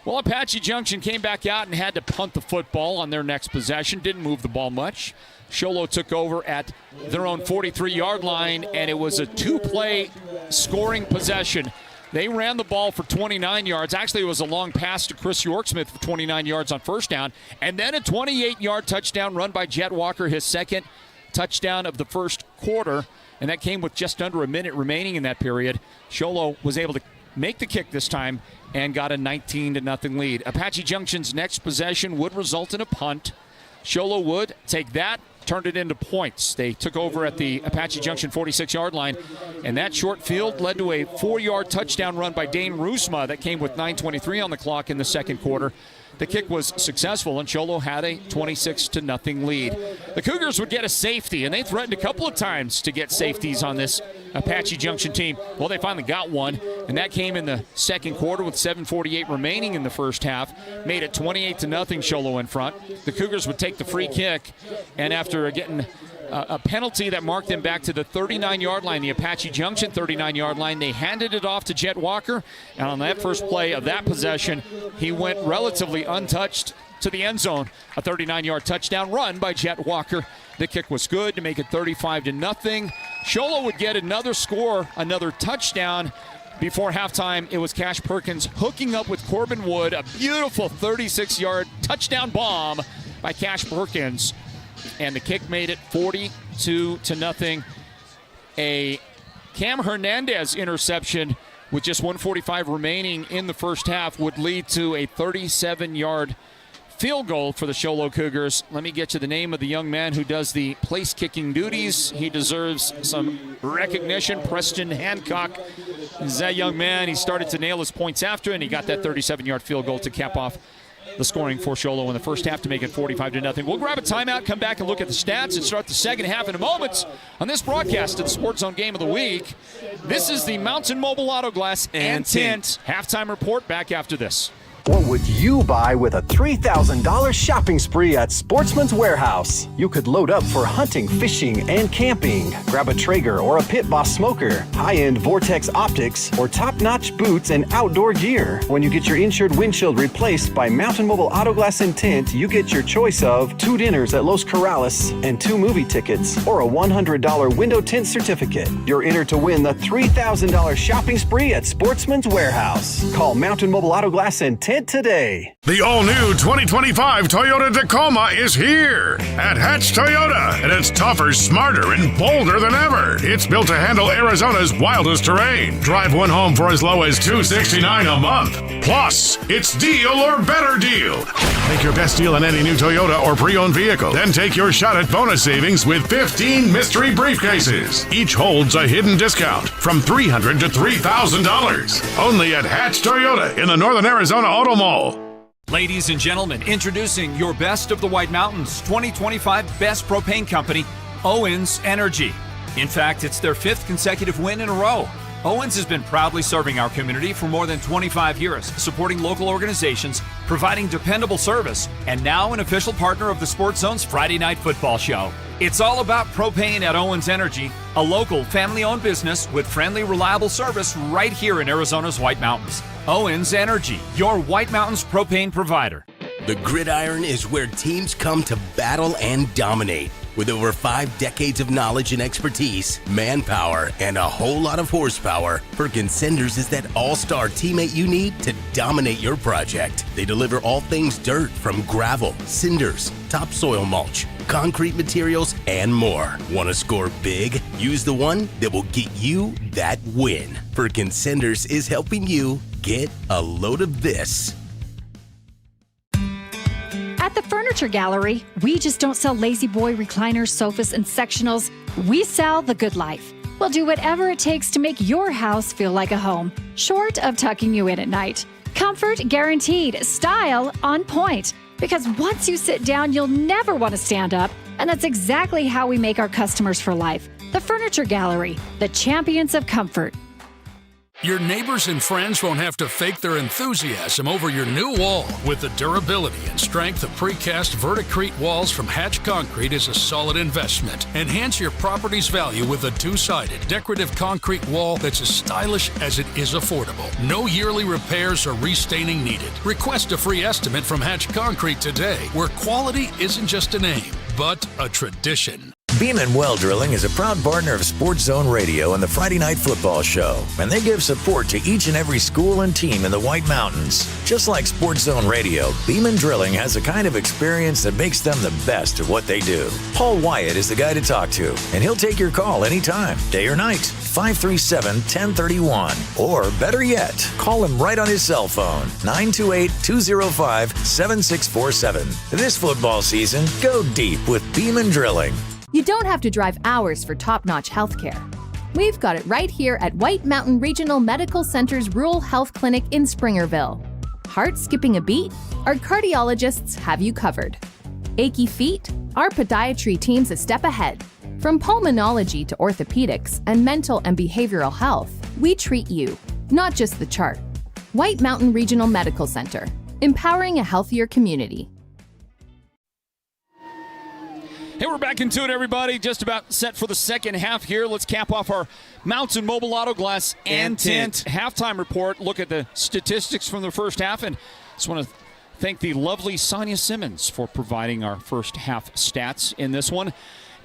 Well, Apache Junction came back out and had to punt the football on their next possession. Didn't move the ball much. Xolo took over at their own 43-yard line, and it was a 2-play scoring possession. They ran the ball for 29 yards. Actually, it was a long pass to Chris Yorksmith for 29 yards on first down. And then a 28-yard touchdown run by Jet Walker, his second touchdown of the first quarter. And that came with just under a minute remaining in that period. Xolo was able to make the kick this time and got a 19-0 lead. Apache Junction's next possession would result in a punt. Xolo would take that, turned it into points. They took over at the Apache Junction 46-yard line, and that short field led to a 4-yard touchdown run by Dane Rusma that came with 9:23 on the clock in the second quarter. The kick was successful, and Xolo had a 26-0 lead. The Cougars would get a safety, and they threatened a couple of times to get safeties on this Apache Junction team. Well, they finally got one, and that came in the second quarter with 7:48 remaining in the first half. Made it 28-0, Xolo in front. The Cougars would take the free kick, and after getting a penalty that marked them back to the 39-yard line, the Apache Junction 39-yard line, they handed it off to Jet Walker, and on that first play of that possession, he went relatively untouched to the end zone. A 39-yard touchdown run by Jet Walker. The kick was good to make it 35-0. Xolo would get another score, another touchdown. Before halftime, it was Cash Perkins hooking up with Corbin Wood, a beautiful 36-yard touchdown bomb by Cash Perkins. And the kick made it 42-0. A Cam Hernandez interception with just 1:45 remaining in the first half would lead to a 37-yard field goal for the Show Low Cougars. Let me get you the name of the young man who does the place kicking duties. He deserves some recognition. Preston Hancock is that young man. He started to nail his points after, and he got that 37-yard field goal to cap off the scoring for Show Low in the first half to make it 45-0. We'll grab a timeout, come back and look at the stats, and start the second half in a moment on this broadcast of the Sports Zone Game of the Week. This is the Mountain Mobile Auto Glass and Tint halftime report. Back after this. What would you buy with a $3,000 shopping spree at Sportsman's Warehouse? You could load up for hunting, fishing, and camping. Grab a Traeger or a Pit Boss smoker, high-end Vortex optics, or top-notch boots and outdoor gear. When you get your insured windshield replaced by Mountain Mobile Auto Glass and Tint, you get your choice of 2 dinners at Los Corrales and 2 movie tickets, or a $100 window tint certificate. You're entered to win the $3,000 shopping spree at Sportsman's Warehouse. Call Mountain Mobile Auto Glass and Tint today. The all-new 2025 Toyota Tacoma is here at Hatch Toyota, and it's tougher, smarter, and bolder than ever. It's built to handle Arizona's wildest terrain. Drive one home for as low as $269 a month. Plus, it's deal or better deal. Make your best deal on any new Toyota or pre-owned vehicle. Then take your shot at bonus savings with 15 mystery briefcases. Each holds a hidden discount from $300 to $3,000. Only at Hatch Toyota in the Northern Arizona Auto Mall. Ladies and gentlemen, introducing your best of the White Mountains 2025 Best Propane Company, Owens Energy. In fact, it's their 5th consecutive win in a row. Owens has been proudly serving our community for more than 25 years, supporting local organizations, providing dependable service, and now an official partner of the Sports Zone's Friday Night Football Show. It's all about propane at Owens Energy, a local family-owned business with friendly, reliable service right here in Arizona's White Mountains. Owens Energy, your White Mountains propane provider. The gridiron is where teams come to battle and dominate. With over 5 decades of knowledge and expertise, manpower, and a whole lot of horsepower, Perkins Cinders is that all-star teammate you need to dominate your project. They deliver all things dirt, from gravel, cinders, topsoil mulch, concrete materials, and more. Want to score big? Use the one that will get you that win. Perkins Cinders is helping you get a load of this. At the Furniture Gallery, we just don't sell lazy boy recliners, sofas, and sectionals. We sell the good life. We'll do whatever it takes to make your house feel like a home, short of tucking you in at night. Comfort guaranteed, style on point. Because once you sit down, you'll never want to stand up. And that's exactly how we make our customers for life. The Furniture Gallery, the champions of comfort. Your neighbors and friends won't have to fake their enthusiasm over your new wall. With the durability and strength of precast Verticrete walls from Hatch Concrete is a solid investment. Enhance your property's value with a 2-sided decorative concrete wall that's as stylish as it is affordable. No yearly repairs or restaining needed. Request a free estimate from Hatch Concrete today, where quality isn't just a name, but a tradition. Beeman Well Drilling is a proud partner of Sports Zone Radio and the Friday Night Football Show, and they give support to each and every school and team in the White Mountains. Just like Sports Zone Radio, Beeman Drilling has the kind of experience that makes them the best at what they do. Paul Wyatt is the guy to talk to, and he'll take your call anytime, day or night. 537-1031. Or better yet, call him right on his cell phone, 928-205-7647. This football season, go deep with Beeman Drilling. You don't have to drive hours for top-notch healthcare. We've got it right here at White Mountain Regional Medical Center's Rural Health Clinic in Springerville. Heart skipping a beat? Our cardiologists have you covered. Achy feet? Our podiatry team's a step ahead. From pulmonology to orthopedics and mental and behavioral health, we treat you, not just the chart. White Mountain Regional Medical Center, empowering a healthier community. Hey, we're back into it, everybody. Just about set for the second half here. Let's cap off our Mountain Mobile Auto Glass and Tint halftime report. Look at the statistics from the first half. And just want to thank the lovely Sonia Simmons for providing our first half stats in this one.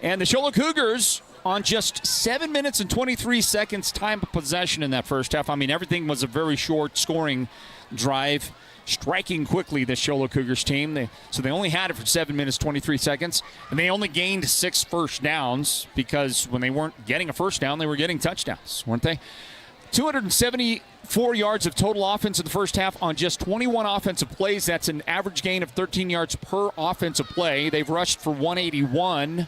And the Show Low Cougars on just 7 minutes and 23 seconds time of possession in that first half. I mean, everything was a very short scoring drive, striking quickly, this Show Low Cougars team. So they only had it for 7 minutes, 23 seconds, and they only gained 6 first downs because when they weren't getting a first down, they were getting touchdowns, weren't they? 274 yards of total offense in the first half on just 21 offensive plays. That's an average gain of 13 yards per offensive play. They've rushed for 181,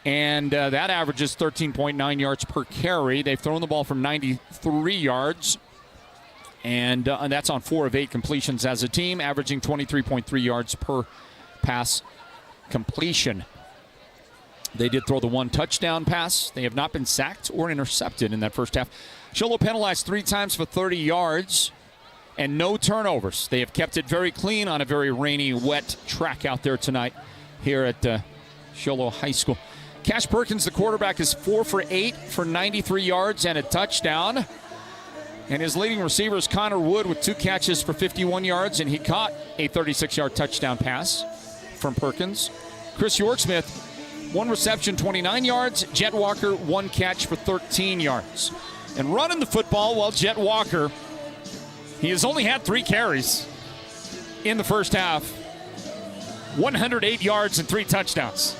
and that averages 13.9 yards per carry. They've thrown the ball for 93 yards, and that's on 4 of 8 completions as a team, averaging 23.3 yards per pass completion. They did throw the 1 touchdown pass. They have not been sacked or intercepted in that first half. Show Low penalized 3 times for 30 yards and no turnovers. They have kept it very clean on a very rainy, wet track out there tonight here at Show Low High School. Cash Perkins, the quarterback, is 4 for 8 for 93 yards and a touchdown. And his leading receiver is Connor Wood with 2 catches for 51 yards, and he caught a 36-yard touchdown pass from Perkins. Chris Yorksmith, 1 reception, 29 yards. Jet Walker, 1 catch for 13 yards. And running the football, well, Jet Walker, he has only had 3 carries in the first half. 108 yards and 3 touchdowns.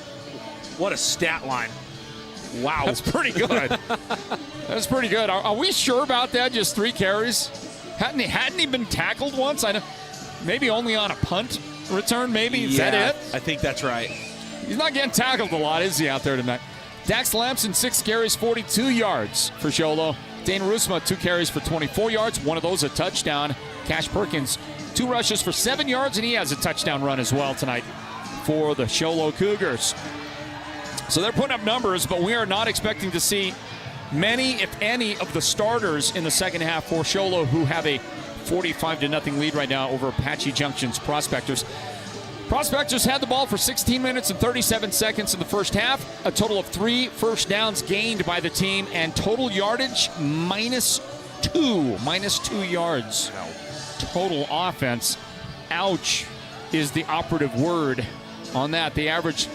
What a stat line. Wow. That's pretty good. That's pretty good. Are we sure about that? Just 3 carries? Hadn't he been tackled once? I know, maybe only on a punt return, maybe? Is that it? I think that's right. He's not getting tackled a lot, is he, out there tonight? Dax Lamson, 6 carries, 42 yards for Show Low. Dane Rusma, 2 carries for 24 yards. One of those a touchdown. Cash Perkins, 2 rushes for 7 yards, and he has a touchdown run as well tonight for the Show Low Cougars. So they're putting up numbers, but we are not expecting to see many, if any, of the starters in the second half for Show Low, who have a 45-0 lead right now over Apache Junction's Prospectors. Prospectors had the ball for 16 minutes and 37 seconds in the first half. A total of 3 first downs gained by the team, and total yardage -2. -2 yards. Total offense. Ouch is the operative word on that. They averaged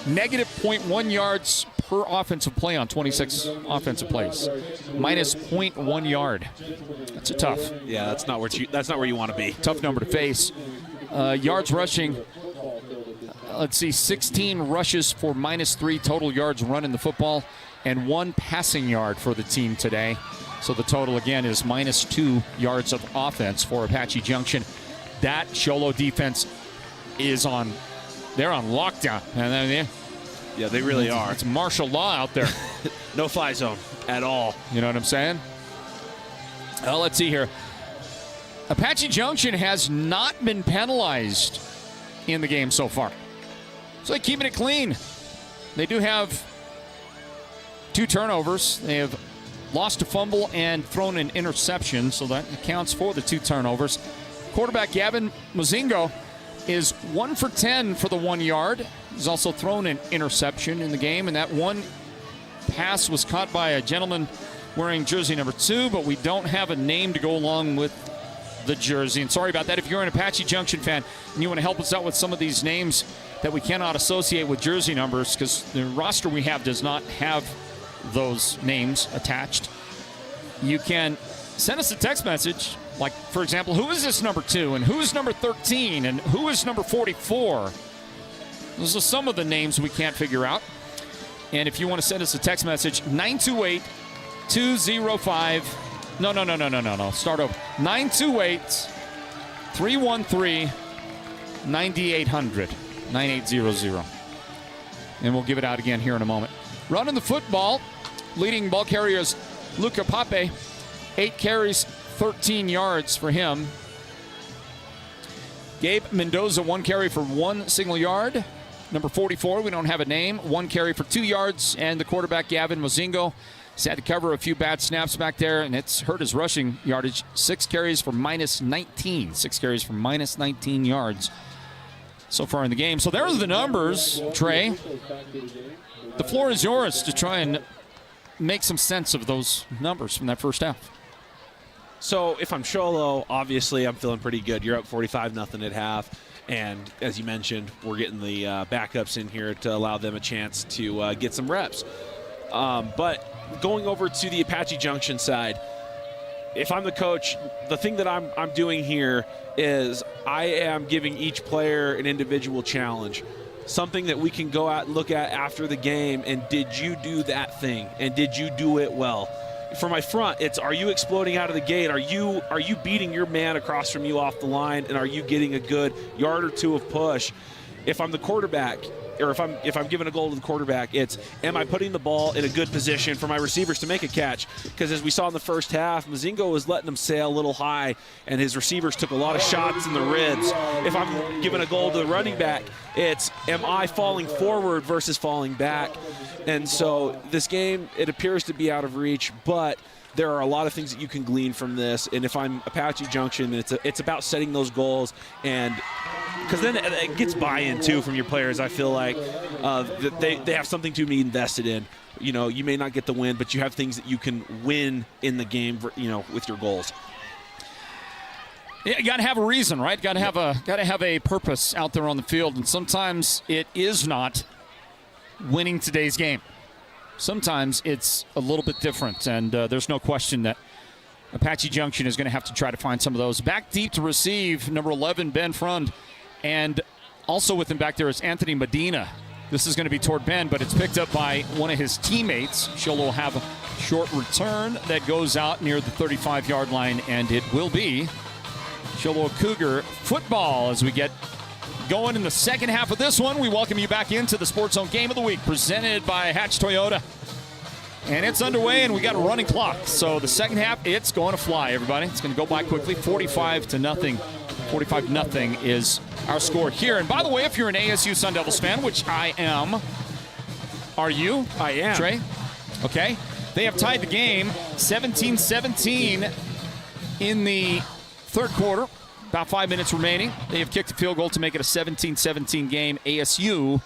-0.1 yards per offensive play on 26 offensive plays. -0.1 yard. That's a tough. Yeah, that's not where you want to be. Tough number to face. Yards rushing, let's see, 16 rushes for -3 total yards running the football, and 1 passing yard for the team today. So the total, again, is -2 yards of offense for Apache Junction. That Show Low defense is they're on lockdown. Yeah, they really are. It's martial law out there. No fly zone at all. You know what I'm saying? Well, let's see here. Apache Junction has not been penalized in the game so far. So they're keeping it clean. They do have 2 turnovers. They have lost a fumble and thrown an interception, so that accounts for the 2 turnovers. Quarterback Gavin Mozingo is 1 for 10 for the 1 yard. He's also thrown an interception in the game, and that 1 pass was caught by a gentleman wearing jersey number 2, but we don't have a name to go along with the jersey. And sorry about that. If you're an Apache Junction fan and you want to help us out with some of these names that we cannot associate with jersey numbers, because the roster we have does not have those names attached, you can send us a text message. Like, for example, who is this number 2 and who is number 13 and who is number 44? Those are some of the names we can't figure out. And if you want to send us a text message, 928-205. No. Start over. 928-313-9800. 9800. And we'll give it out again here in a moment. Running the football, leading ball carriers Luca Pape. 8 carries, 13 yards for him. Gabe Mendoza, 1 carry for 1 single yard. Number 44, we don't have a name. 1 carry for 2 yards. And the quarterback, Gavin Mozingo, he's had to cover a few bad snaps back there, and it's hurt his rushing yardage. 6 carries for -19. 6 carries for -19 yards so far in the game. So there are the numbers, Trey. The floor is yours to try and make some sense of those numbers from that first half. So if I'm Show Low, obviously I'm feeling pretty good. You're up 45-0 at half. And as you mentioned, we're getting the backups in here to allow them a chance to get some reps. But going over to the Apache Junction side, if I'm the coach, the thing that I'm doing here is I am giving each player an individual challenge, something that we can go out and look at after the game, and did you do that thing, and did you do it well? For my front, it's, are you exploding out of the gate? Are you beating your man across from you off the line, and are you getting a good yard or two of push? If I'm the quarterback, or if I'm giving a goal to the quarterback, it's, am I putting the ball in a good position for my receivers to make a catch? Because as we saw in the first half, Mozingo was letting them sail a little high, and his receivers took a lot of shots in the ribs. If I'm giving a goal to the running back, it's, am I falling forward versus falling back? And so this game, it appears to be out of reach, but there are a lot of things that you can glean from this. And if I'm Apache Junction, it's about setting those goals, and because then it gets buy-in too from your players. I feel like that they have something to be invested in. You know, you may not get the win, but you have things that you can win in the game, you know, with your goals. Yeah, you got to have a reason, right? Got to have a purpose out there on the field, and sometimes it is not winning today's game. Sometimes it's a little bit different, and there's no question that Apache Junction is going to have to try to find some of those. Back deep to receive, number 11, Ben Frund, and also with him back there is Anthony Medina. This is going to be toward Ben, but it's picked up by one of his teammates. Xolo will have a short return that goes out near the 35-yard line, and it will be Show Low Cougar Football as we get going in the second half of this one. We welcome you back into the Sports Zone Game of the Week presented by Hatch Toyota. And it's underway, and we got a running clock. So the second half, it's going to fly, everybody. It's going to go by quickly. 45-0. 45-0 is our score here. And by the way, if you're an ASU Sun Devils fan, which I am, are you? I am. Trey? Okay. They have tied the game 17-17 in the third quarter. About 5 minutes remaining. They have kicked a field goal to make it a 17-17 game. ASU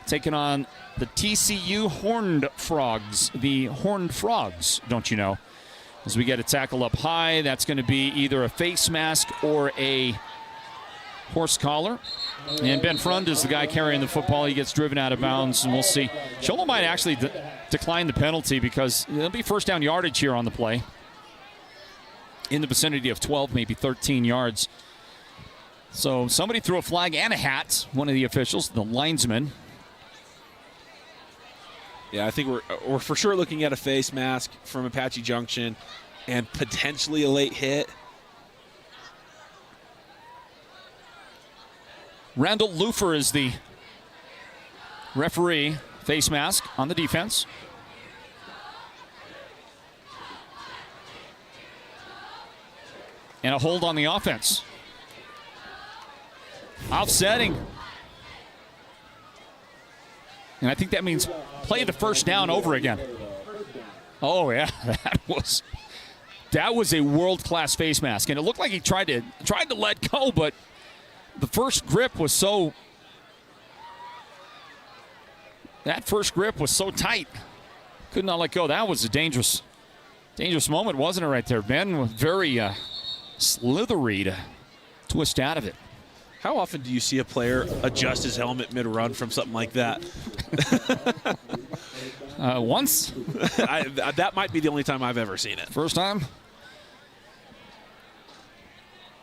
taking on the TCU Horned Frogs. The Horned Frogs, don't you know? As we get a tackle up high, that's going to be either a face mask or a horse collar. And Ben Frund is the guy carrying the football. He gets driven out of bounds, and we'll see. Xolo might actually decline the penalty because there'll be first down yardage here on the play. In the vicinity of 12, maybe 13 yards. So somebody threw a flag and a hat, one of the officials, the linesman. Yeah, I think we're for sure looking at a face mask from Apache Junction and potentially a late hit. Randall Lufer is the referee. Face mask on the defense. And a hold on the offense. Offsetting. And I think that means play the first down over again. Oh, yeah. That was a world-class face mask. And it looked like he tried to let go, but the first grip was so... That first grip was so tight. Could not let go. That was a dangerous moment, wasn't it, right there? Ben was very slithery to twist out of it. How often do you see a player adjust his helmet mid-run from something like that? Once. That might be the only time I've ever seen it. First time.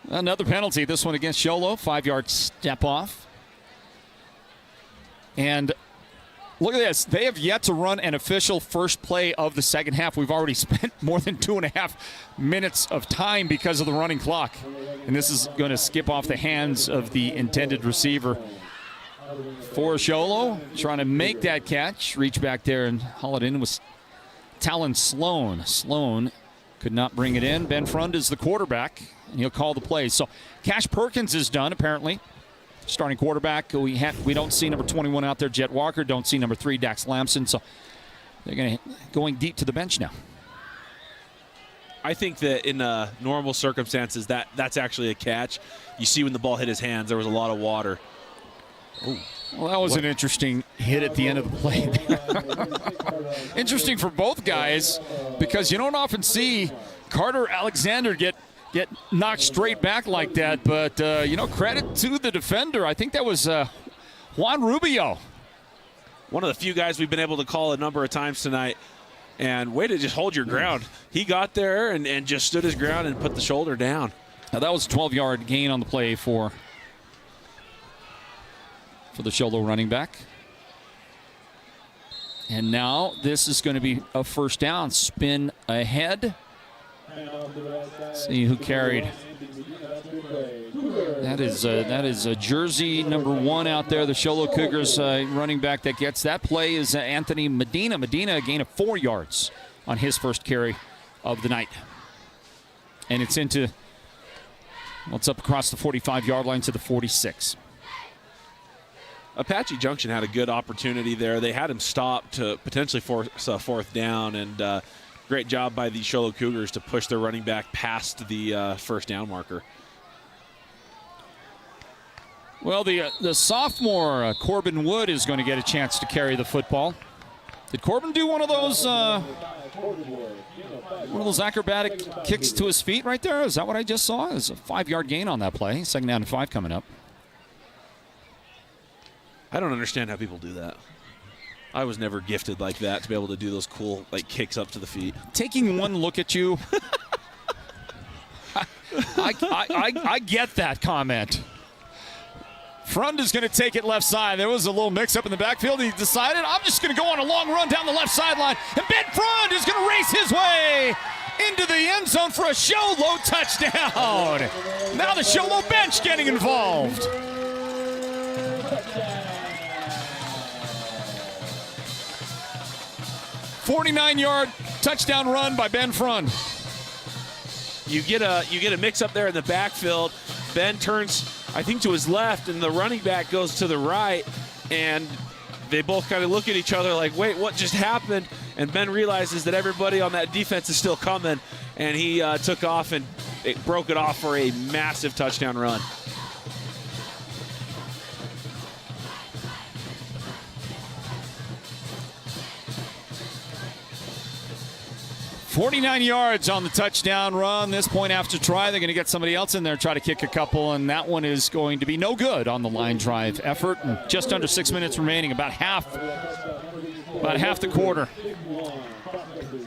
Another penalty, this one against Xolo, 5-yard step off. And look at this. They have yet to run an official first play of the second half. We've already spent more than 2.5 minutes of time because of the running clock. And this is going to skip off the hands of the intended receiver for Xolo. Trying to make that catch. Reach back there and haul it in with Talon Sloan. Sloan could not bring it in. Ben Frund is the quarterback, and he'll call the play. So Cash Perkins is done, apparently. Starting quarterback. We don't see number 21 out there, Jet Walker. Don't see number 3, Dax Lamson. So they're going deep to the bench now. I think that in normal circumstances, that's actually a catch. You see when the ball hit his hands, there was a lot of water. Ooh. Well, that was an interesting hit at the end of the play. Interesting for both guys because you don't often see Carter Alexander get get knocked straight back like that. But, credit to the defender. I think that was Juan Rubio. One of the few guys we've been able to call a number of times tonight. And way to just hold your ground. He got there and just stood his ground and put the shoulder down. Now that was a 12-yard gain on the play for the Xolo running back. And now this is going to be a first down. Spin ahead. See who carried. That is a jersey number 1 out there. The Show Low Cougars running back that gets that play is Anthony Medina. Medina, a gain of 4 yards on his first carry of the night. And it's it's up across the 45-yard line to the 46. Apache Junction had a good opportunity there. They had him stop to potentially force a fourth down, and great job by the Show Low Cougars to push their running back past the first down marker. Well, the sophomore, Corbin Wood, is going to get a chance to carry the football. Did Corbin do one of those acrobatic kicks to his feet right there? Is that what I just saw? It's a 5-yard gain on that play. 2nd down and 5 coming up. I don't understand how people do that. I was never gifted like that to be able to do those cool kicks up to the feet. Taking one look at you, I get that comment. Frund is going to take it left side. There was a little mix-up in the backfield. He decided, I'm just going to go on a long run down the left sideline. And Ben Frund is going to race his way into the end zone for a Show Low touchdown. Now the Show Low bench getting involved. 49-yard touchdown run by Ben Frund. You get a mix-up there in the backfield. Ben turns, I think, to his left, and the running back goes to the right, and they both kind of look at each other like, wait, what just happened? And Ben realizes that everybody on that defense is still coming, and he took off and broke it off for a massive touchdown run. 49 yards on the touchdown run. This point after try, they're going to get somebody else in there, try to kick a couple, and that one is going to be no good on the line drive effort. And just under 6 minutes remaining, about half the quarter.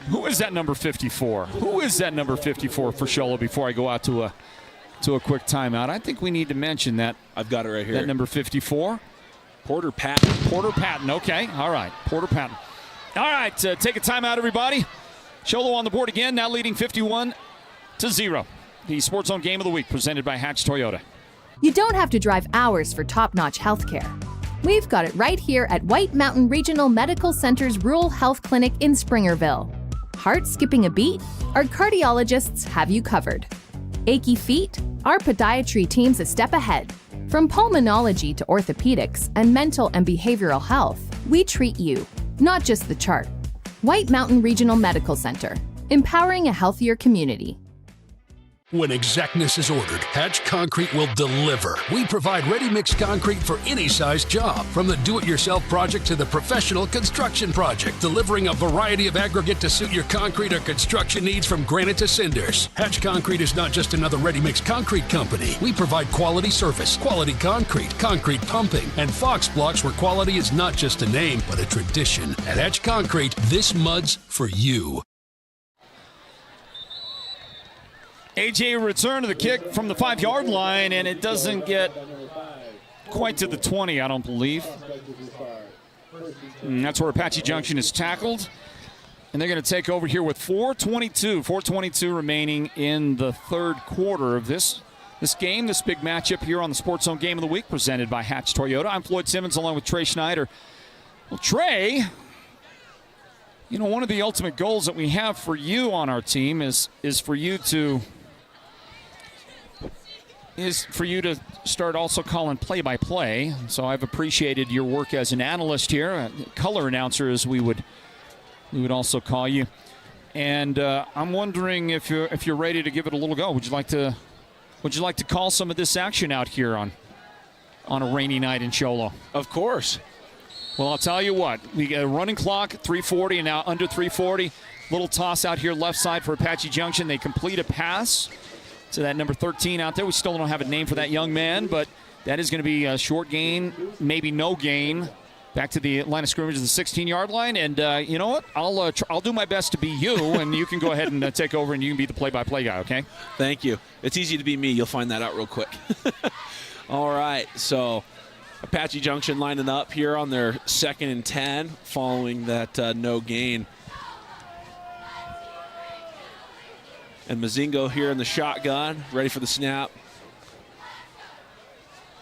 Who is that number 54? Who is that number 54 for Xolo before I go out to a quick timeout? I think we need to mention that. I've got it right here. That number 54. Porter Patton. Porter Patton, okay. All right, Porter Patton. All right, take a timeout, everybody. Xolo on the board again, now leading 51-0. The Sports Zone Game of the Week presented by Hatch Toyota. You don't have to drive hours for top-notch healthcare. We've got it right here at White Mountain Regional Medical Center's Rural Health Clinic in Springerville. Heart skipping a beat? Our cardiologists have you covered. Achy feet? Our podiatry team's a step ahead. From pulmonology to orthopedics and mental and behavioral health, we treat you, not just the chart. White Mountain Regional Medical Center, empowering a healthier community. When exactness is ordered, Hatch Concrete will deliver. We provide ready-mix concrete for any size job, from the do-it-yourself project to the professional construction project, delivering a variety of aggregate to suit your concrete or construction needs from granite to cinders. Hatch Concrete is not just another ready-mix concrete company. We provide quality surface, quality concrete, concrete pumping, and Fox blocks where quality is not just a name, but a tradition. At Hatch Concrete, this mud's for you. AJ return to the kick from the 5-yard line, and it doesn't get quite to the 20, I don't believe. And that's where Apache Junction is tackled. And they're going to take over here with 4:22 remaining in the third quarter of this game, this big matchup here on the Sports Zone Game of the Week presented by Hatch Toyota. I'm Floyd Simmons along with Trey Schneider. Well, Trey, you know, one of the ultimate goals that we have for you on our team is for you to start also calling play-by-play. So I've appreciated your work as an analyst here, a color announcer as we would also call you. And I'm wondering if you're ready to give it a little go. Would you like to call some of this action out here on a rainy night in Xolo? Of course. Well, I'll tell you what. We got a running clock, 3:40, and now under 3:40. Little toss out here left side for Apache Junction. They complete a pass. to that number 13 out there. We still don't have a name for that young man, but that is going to be a short gain, maybe no gain. Back to the line of scrimmage, the 16-yard line. And you know what? I'll do my best to be you, and you can go ahead and take over, and you can be the play-by-play guy, okay? Thank you. It's easy to be me. You'll find that out real quick. All right, so Apache Junction lining up here on their 2nd and 10 following that no gain. And Mazingo here in the shotgun, ready for the snap.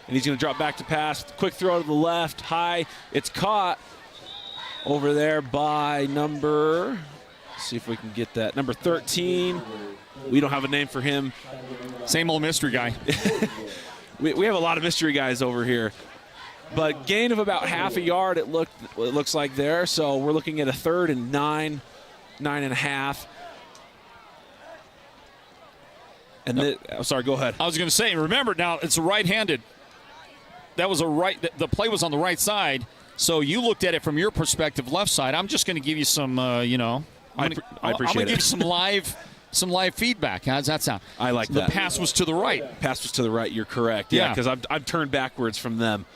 And he's going to drop back to pass. Quick throw to the left, high. It's caught over there by number, let's see if we can get that, number 13. We don't have a name for him. Same old mystery guy. we have a lot of mystery guys over here. But gain of about half a yard, it looks like there. So we're looking at a 3rd and 9.5. And sorry, go ahead. I was going to say, remember now, it's a right-handed. That was the play was on the right side, so you looked at it from your perspective, left side. I'm just going to give you some, I appreciate it. I'm going to give you some live feedback. How does that sound? I like that. The pass was to the right. Pass was to the right. You're correct. Yeah, because I'm turned backwards from them.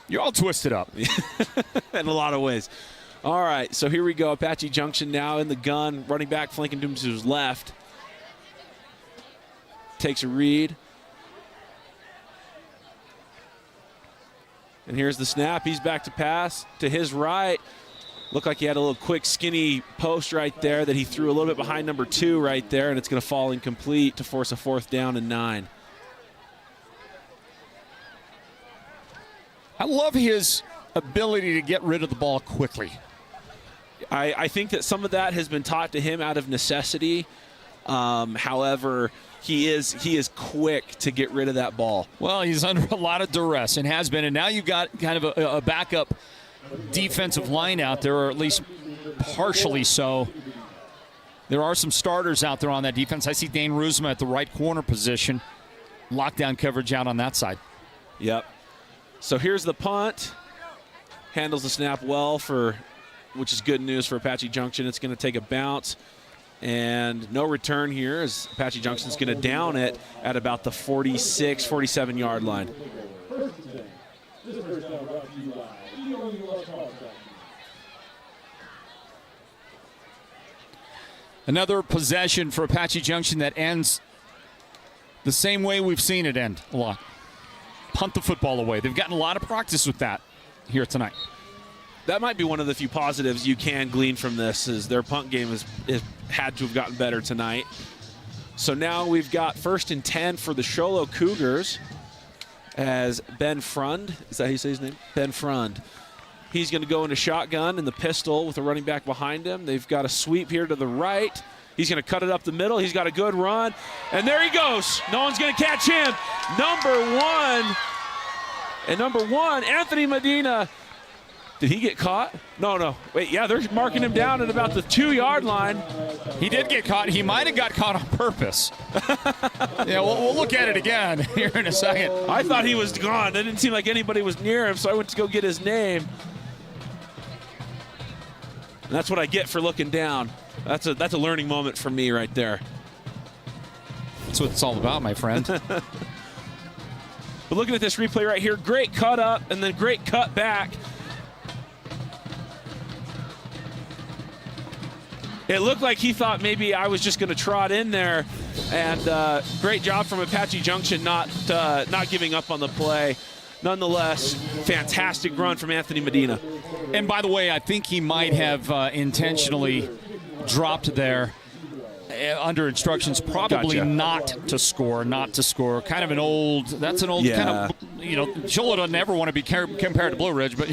You're all twisted up. In a lot of ways. All right, so here we go. Apache Junction now in the gun. Running back flanking to his left. Takes a read. And here's the snap. He's back to pass to his right. Looked like he had a little quick, skinny post right there that he threw a little bit behind number 2 right there, and it's going to fall incomplete to force a 4th down and 9. I love his ability to get rid of the ball quickly. I think that some of that has been taught to him out of necessity. However, he is quick to get rid of that ball. Well, he's under a lot of duress and has been, and now you've got kind of a backup defensive line out there, or at least partially so. There are some starters out there on that defense. I see Dane Ruzma at the right corner position. Lockdown coverage out on that side. Yep. So here's the punt. Handles the snap well, which is good news for Apache Junction. It's going to take a bounce. And no return here as Apache Junction's going to down it at about the 46, 47-yard line. Another possession for Apache Junction that ends the same way we've seen it end a lot. Punt the football away. They've gotten a lot of practice with that here tonight. That might be one of the few positives you can glean from this, is their punt game has had to have gotten better tonight. So now we've got 1st and 10 for the Show Low Cougars as Ben Frund, is that how you say his name? Ben Frund. He's going to go into shotgun in the pistol with a running back behind him. They've got a sweep here to the right. He's going to cut it up the middle. He's got a good run. And there he goes. No one's going to catch him. Number one, Anthony Medina. Did he get caught? No. Wait, yeah, they're marking him down at about the 2-yard line. He did get caught. He might have got caught on purpose. Yeah, we'll look at it again here in a second. I thought he was gone. It didn't seem like anybody was near him, so I went to go get his name. And that's what I get for looking down. That's a learning moment for me right there. That's what it's all about, my friend. But looking at this replay right here, great cut up and then great cut back. It looked like he thought maybe I was just going to trot in there, and great job from Apache Junction not giving up on the play. Nonetheless, fantastic run from Anthony Medina. And by the way, I think he might have intentionally dropped there under instructions, probably not to score. Kind of an old kind of, Xolo doesn't ever want to be compared to Blue Ridge, but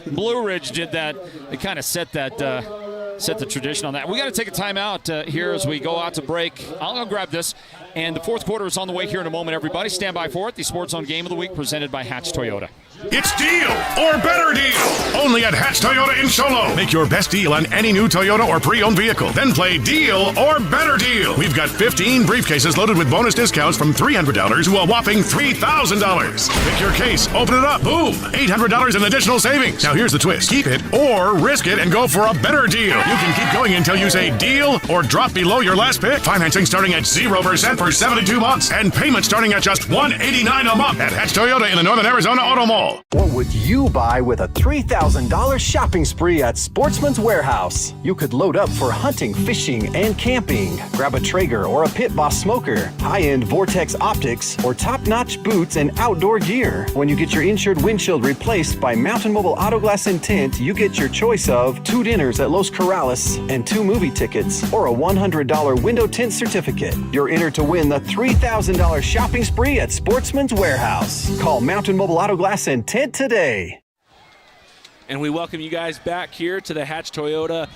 Blue Ridge did that. They kind of set the tradition on that. We got to take a timeout here as we go out to break. I'll go grab this. And the 4th quarter is on the way here in a moment, everybody. Stand by for it. The Sports Zone Game of the Week presented by Hatch Toyota. It's deal or better deal. Only at Hatch Toyota in Show Low. Make your best deal on any new Toyota or pre-owned vehicle. Then play deal or better deal. We've got 15 briefcases loaded with bonus discounts from $300 to a whopping $3,000. Pick your case, open it up, boom, $800 in additional savings. Now here's the twist. Keep it or risk it and go for a better deal. You can keep going until you say deal or drop below your last pick. Financing starting at 0% for 72 months and payment starting at just $189 a month at Hatch Toyota in the Northern Arizona Auto Mall. What would you buy with a $3,000 shopping spree at Sportsman's Warehouse? You could load up for hunting, fishing, and camping. Grab a Traeger or a Pit Boss smoker, high-end Vortex optics, or top-notch boots and outdoor gear. When you get your insured windshield replaced by Mountain Mobile Auto Glass and Tint, you get your choice of 2 dinners at Los Corrales and 2 movie tickets, or a $100 window tint certificate. You're entered to win the $3,000 shopping spree at Sportsman's Warehouse. Call Mountain Mobile Auto Glass and Tint today. And we welcome you guys back here to the Hatch Toyota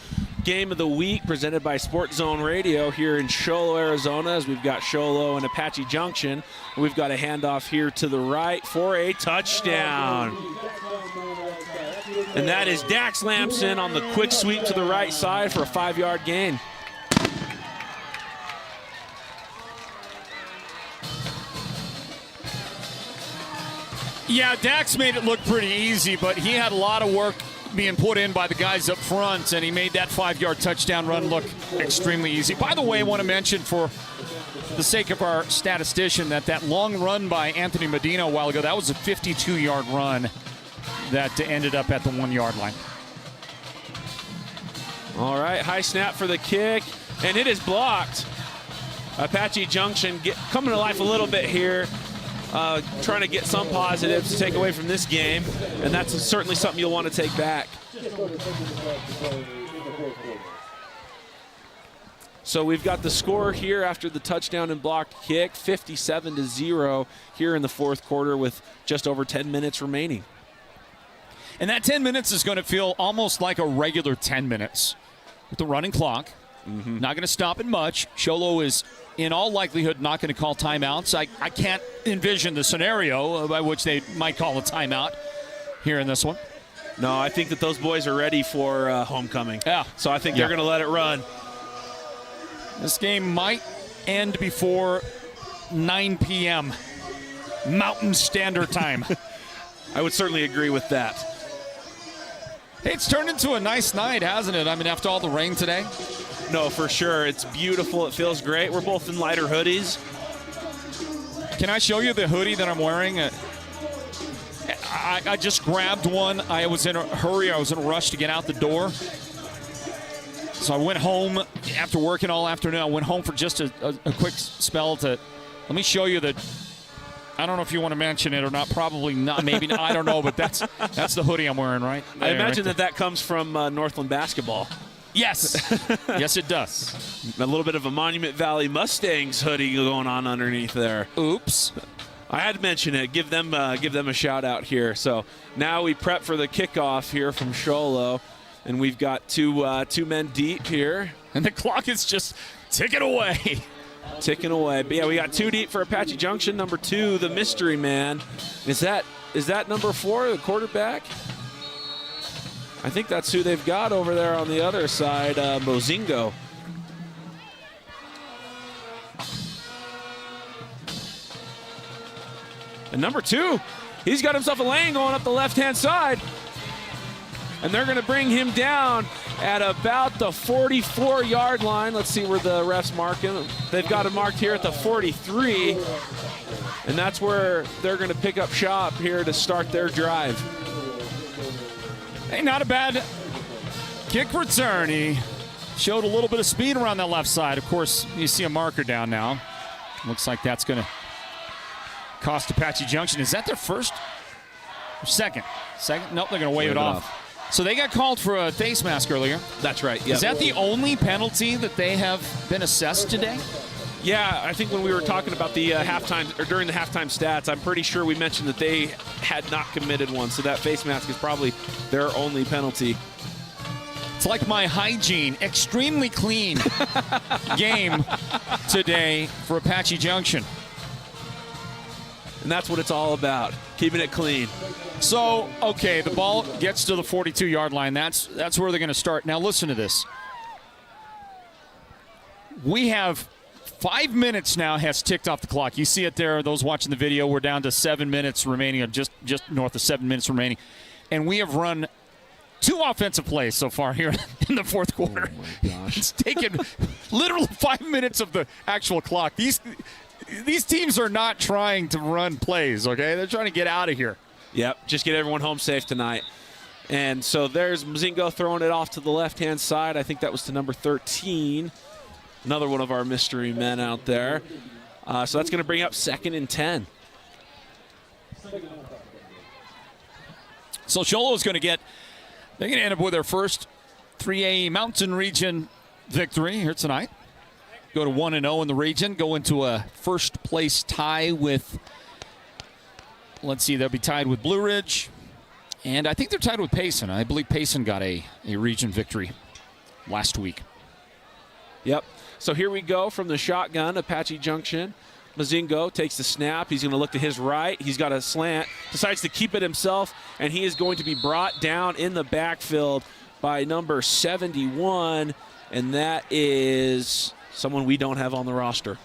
Game of the Week presented by Sports Zone Radio here in Show Low, Arizona, as we've got Show Low and Apache Junction. We've got a handoff here to the right for a touchdown. And that is Dax Lampson on the quick sweep to the right side for a 5-yard gain. Yeah, Dax made it look pretty easy, but he had a lot of work being put in by the guys up front, and he made that 5-yard touchdown run look extremely easy. By the way, I want to mention for the sake of our statistician that long run by Anthony Medina a while ago, that was a 52-yard run that ended up at the 1-yard line. All right, high snap for the kick, and it is blocked. Apache Junction coming to life a little bit here. Trying to get some positives to take away from this game, and that's certainly something you'll want to take back. So we've got the score here after the touchdown and blocked kick, 57-0 here in the fourth quarter with just over 10 minutes remaining. And that 10 minutes is going to feel almost like a regular 10 minutes with the running clock. Not going to stop it much. Show Low is, in all likelihood, not going to call timeouts. I can't envision the scenario by which they might call a timeout here in this one. No, I think that those boys are ready for homecoming. Yeah. So I think they're going to let it run. This game might end before 9 p.m. Mountain Standard Time. I would certainly agree with that. Hey, it's turned into a nice night, hasn't it? I mean, after all the rain today. No, for sure. It's beautiful. It feels great. We're both in lighter hoodies. Can I show you the hoodie that I'm wearing? I just grabbed one. I was in a hurry. I was in a rush to get out the door. So I went home after working all afternoon. I went home for just a quick spell to, let me show you the, I don't know if you want to mention it or not. Probably not. Maybe not. I don't know, but that's the hoodie I'm wearing right there. I imagine that comes from Northland basketball. Yes. Yes, it does. A little bit of a Monument Valley Mustangs hoodie going on underneath there. Oops. I had to mention it. Give them a shout out here. So now we prep for the kickoff here from Show Low, and we've got two men deep here, and the clock is just ticking away. Ticking away. But yeah, we got 2 deep for Apache Junction. Number 2, the mystery man. Is that number 4, the quarterback? I think that's who they've got over there on the other side, Mozingo. And number 2, he's got himself a lane going up the left-hand side. And they're going to bring him down at about the 44-yard line. Let's see where the refs mark him. They've got him marked here at the 43. And that's where they're going to pick up shop here to start their drive. Hey, not a bad kick return. He showed a little bit of speed around that left side. Of course, you see a marker down now. Looks like that's going to cost Apache Junction. Is that their first or second? Second? Nope, they're going to wave it off. So they got called for a face mask earlier. That's right. Yep. Is that the only penalty that they have been assessed today? Yeah, I think when we were talking about the halftime, or during the halftime stats, I'm pretty sure we mentioned that they had not committed one. So that face mask is probably their only penalty. It's like my hygiene, extremely clean game today for Apache Junction. And that's what it's all about, keeping it clean. So, okay, the ball gets to the 42-yard line. That's where they're going to start. Now, listen to this. We have 5 minutes now has ticked off the clock. You see it there. Those watching the video, we're down to 7 minutes remaining, or just north of 7 minutes remaining. And we have run 2 offensive plays so far here in the fourth quarter. Oh, my gosh. It's taken literally 5 minutes of the actual clock. These teams are not trying to run plays, okay? They're trying to get out of here. Yep, just get everyone home safe tonight. And so there's Mozingo throwing it off to the left-hand side. I think that was to number 13. Another one of our mystery men out there. So that's going to bring up 2nd and 10. So Xolo is going to get, they're going to end up with their first 3A Mountain Region victory here tonight. Go to 1-0 in the region, go into a first-place tie with, let's see, they'll be tied with Blue Ridge. And I think they're tied with Payson. I believe Payson got a region victory last week. Yep. So here we go from the shotgun, Apache Junction. Mozingo takes the snap. He's going to look to his right. He's got a slant, decides to keep it himself, and he is going to be brought down in the backfield by number 71, and that is someone we don't have on the roster.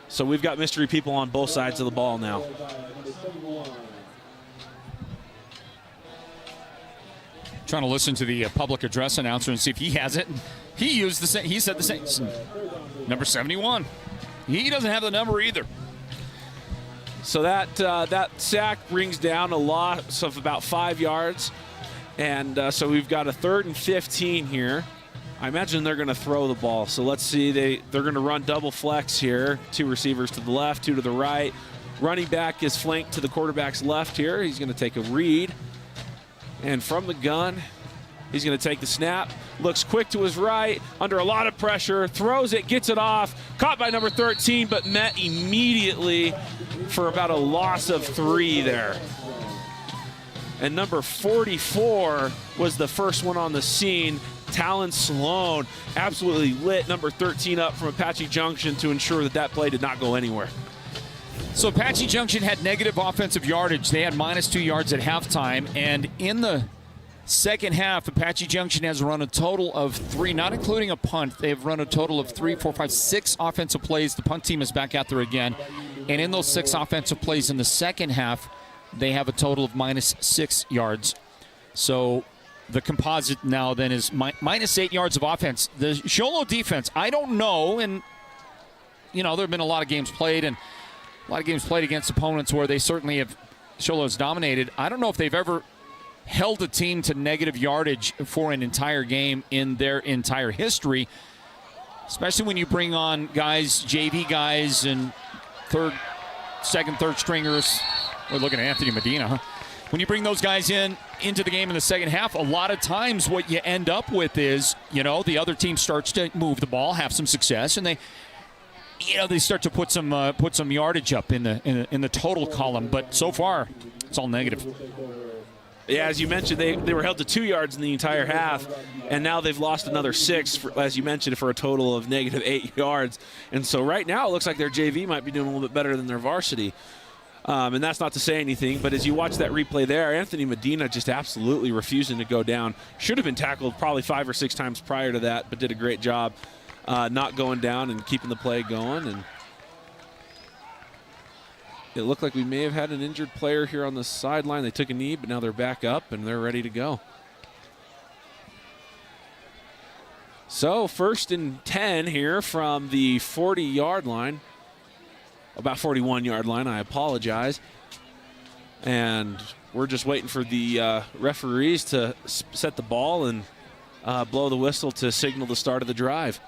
So we've got mystery people on both sides of the ball now. Trying to listen to the public address announcer and see if he has it. He used the same. He said the same. Number 71. He doesn't have the number either. So that sack brings down a loss of about 5 yards, and so we've got a 3rd and 15 here. I imagine they're going to throw the ball. So let's see. They're going to run double flex here. 2 receivers to the left, 2 to the right. Running back is flanked to the quarterback's left here. He's going to take a read. And from the gun, he's going to take the snap. Looks quick to his right, under a lot of pressure, throws it, gets it off. Caught by number 13, but met immediately for about a loss of 3 there. And number 44 was the first one on the scene. Talon Sloan absolutely lit number 13 up from Apache Junction to ensure that play did not go anywhere. So Apache Junction had negative offensive yardage. They had -2 yards at halftime. And in the second half, Apache Junction has run a total of 3, not including a punt. They have run a total of 3, 4, 5, 6 offensive plays. The punt team is back out there again. And in those 6 offensive plays in the second half, they have a total of -6 yards. So the composite now then is -8 yards of offense. The Xolo defense, I don't know, and, you know, there have been a lot of games played, and a lot of games played against opponents where they certainly have, Xolo's dominated. I don't know if they've ever held a team to negative yardage for an entire game in their entire history, especially when you bring on guys, JV guys, and second, third stringers. We're looking at Anthony Medina, huh? When you bring those guys into the game in the second half, a lot of times what you end up with is, you know, the other team starts to move the ball, have some success, and they start to put some yardage up in the total column. But so far, it's all negative. Yeah, as you mentioned, they were held to 2 yards in the entire half, and now they've lost another 6, as you mentioned, for a total of -8 yards. And so right now it looks like their JV might be doing a little bit better than their varsity. And that's not to say anything, but as you watch that replay there, Anthony Medina just absolutely refusing to go down. Should have been tackled probably 5 or 6 times prior to that, but did a great job not going down and keeping the play going. And it looked like we may have had an injured player here on the sideline. They took a knee, but now they're back up and they're ready to go. So 1st and 10 here from the 40-yard line. About 41-yard line, I apologize. And we're just waiting for the referees to set the ball and blow the whistle to signal the start of the drive.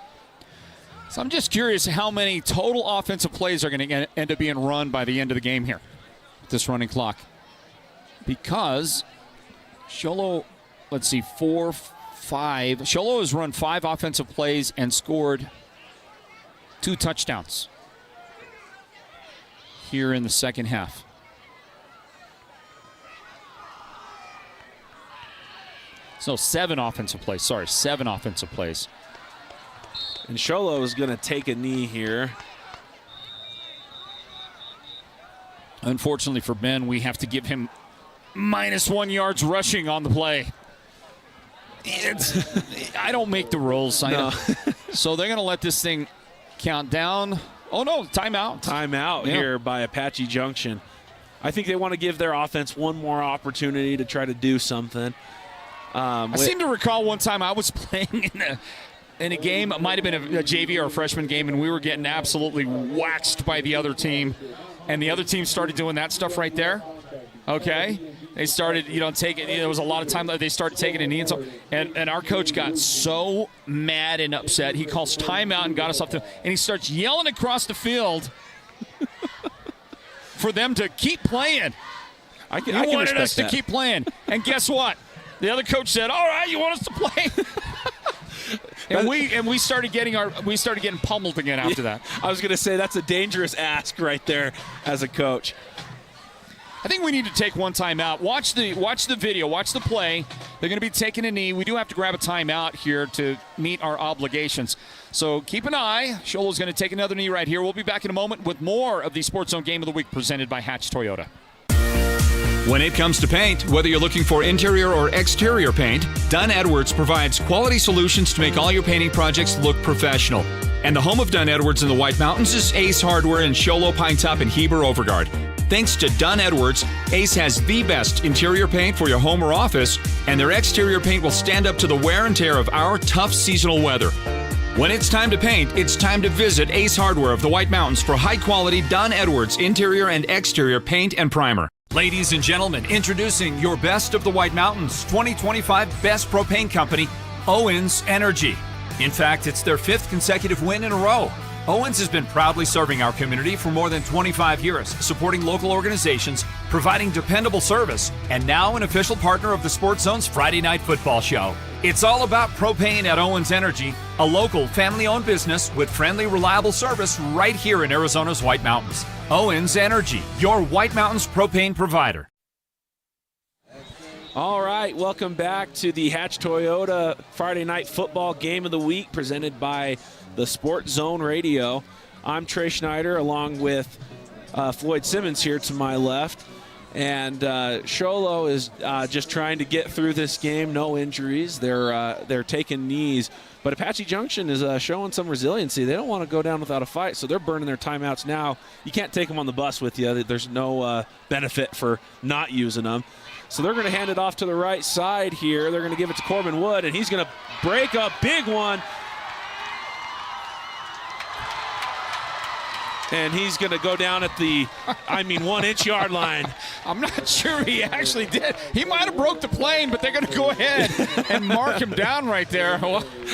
So I'm just curious how many total offensive plays are going to end up being run by the end of the game here, this running clock. Because Xolo, let's see, 4, 5. Xolo has run 5 offensive plays and scored 2 touchdowns here in the second half. So 7 offensive plays. 7 offensive plays. And Xolo is going to take a knee here. Unfortunately for Ben, we have to give him -1 yards rushing on the play. I don't make the rules. No. So they're going to let this thing count down. Oh, no, timeout. Timeout here by Apache Junction. I think they want to give their offense one more opportunity to try to do something. I seem to recall one time I was playing in a game. It might have been a JV or a freshman game, and we were getting absolutely waxed by the other team. And the other team started doing that stuff right there. Okay? They started, taking, there was a lot of time that they started taking a knee. And our coach got so mad and upset. He calls timeout and got us up to, and he starts yelling across the field for them to keep playing. I can wanted us that. to keep playing. And guess what? The other coach said, all right, you want us to play? and we started getting pummeled again after that. I was going to say that's a dangerous ask right there as a coach. I think we need to take one timeout. Watch the video. Watch the play. They're going to be taking a knee. We do have to grab a timeout here to meet our obligations. So keep an eye. Xolo's going to take another knee right here. We'll be back in a moment with more of the Sports Zone Game of the Week presented by Hatch Toyota. When it comes to paint, whether you're looking for interior or exterior paint, Dunn Edwards provides quality solutions to make all your painting projects look professional. And the home of Dunn Edwards in the White Mountains is Ace Hardware in Show Low, Pine Top, and Heber Overgard. Thanks to Dunn Edwards, Ace has the best interior paint for your home or office, and their exterior paint will stand up to the wear and tear of our tough seasonal weather. When it's time to paint, it's time to visit Ace Hardware of the White Mountains for high-quality Dunn Edwards interior and exterior paint and primer. Ladies and gentlemen, introducing your best of the White Mountains 2025 Best Propane Company, Owens Energy. In fact, it's their 5th consecutive win in a row. Owens has been proudly serving our community for more than 25 years, supporting local organizations, providing dependable service, and now an official partner of the Sports Zone's Friday Night Football show. It's all about propane at Owens Energy, a local family-owned business with friendly, reliable service right here in Arizona's White Mountains. Owens Energy, your White Mountains propane provider. All right, welcome back to the Hatch Toyota Friday Night Football Game of the Week presented by the Sports Zone Radio. I'm Trey Schneider along with Floyd Simmons here to my left. And Xolo is just trying to get through this game. No injuries. They're taking knees. But Apache Junction is showing some resiliency. They don't want to go down without a fight, so they're burning their timeouts now. You can't take them on the bus with you. There's no benefit for not using them. So they're going to hand it off to the right side here. They're going to give it to Corbin Wood, and he's going to break a big one. And he's going to go down at the, 1-inch yard line. I'm not sure he actually did. He might have broke the plane, but they're going to go ahead and mark him down right there.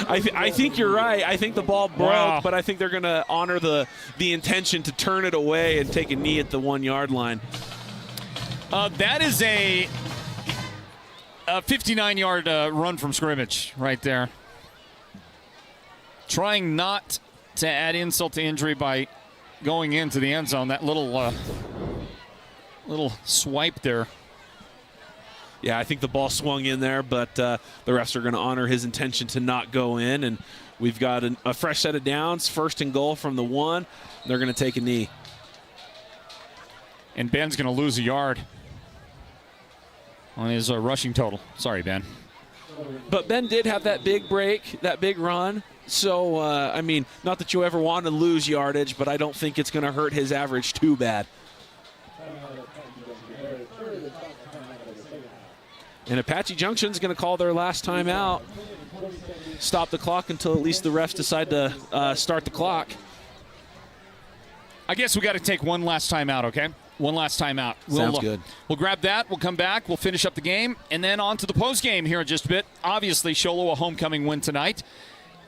I think you're right. I think the ball broke, but I think they're going to honor the intention to turn it away and take a knee at the 1-yard line. That is a 59-yard run from scrimmage right there. Trying not to add insult to injury by going into the end zone. That little swipe there. Yeah, I think the ball swung in there, but the refs are going to honor his intention to not go in. And we've got a fresh set of downs, 1st and goal from the 1. They're going to take a knee. And Ben's going to lose a yard on his rushing total. Sorry, Ben. But Ben did have that big break, that big run. So, not that you ever want to lose yardage, but I don't think it's going to hurt his average too bad. And Apache Junction's going to call their last time out. Stop the clock until at least the refs decide to start the clock. I guess we got to take one last time out, okay? One last time out. Sounds good. We'll grab that. We'll come back. We'll finish up the game. And then on to the postgame here in just a bit. Obviously, Xolo a homecoming win tonight.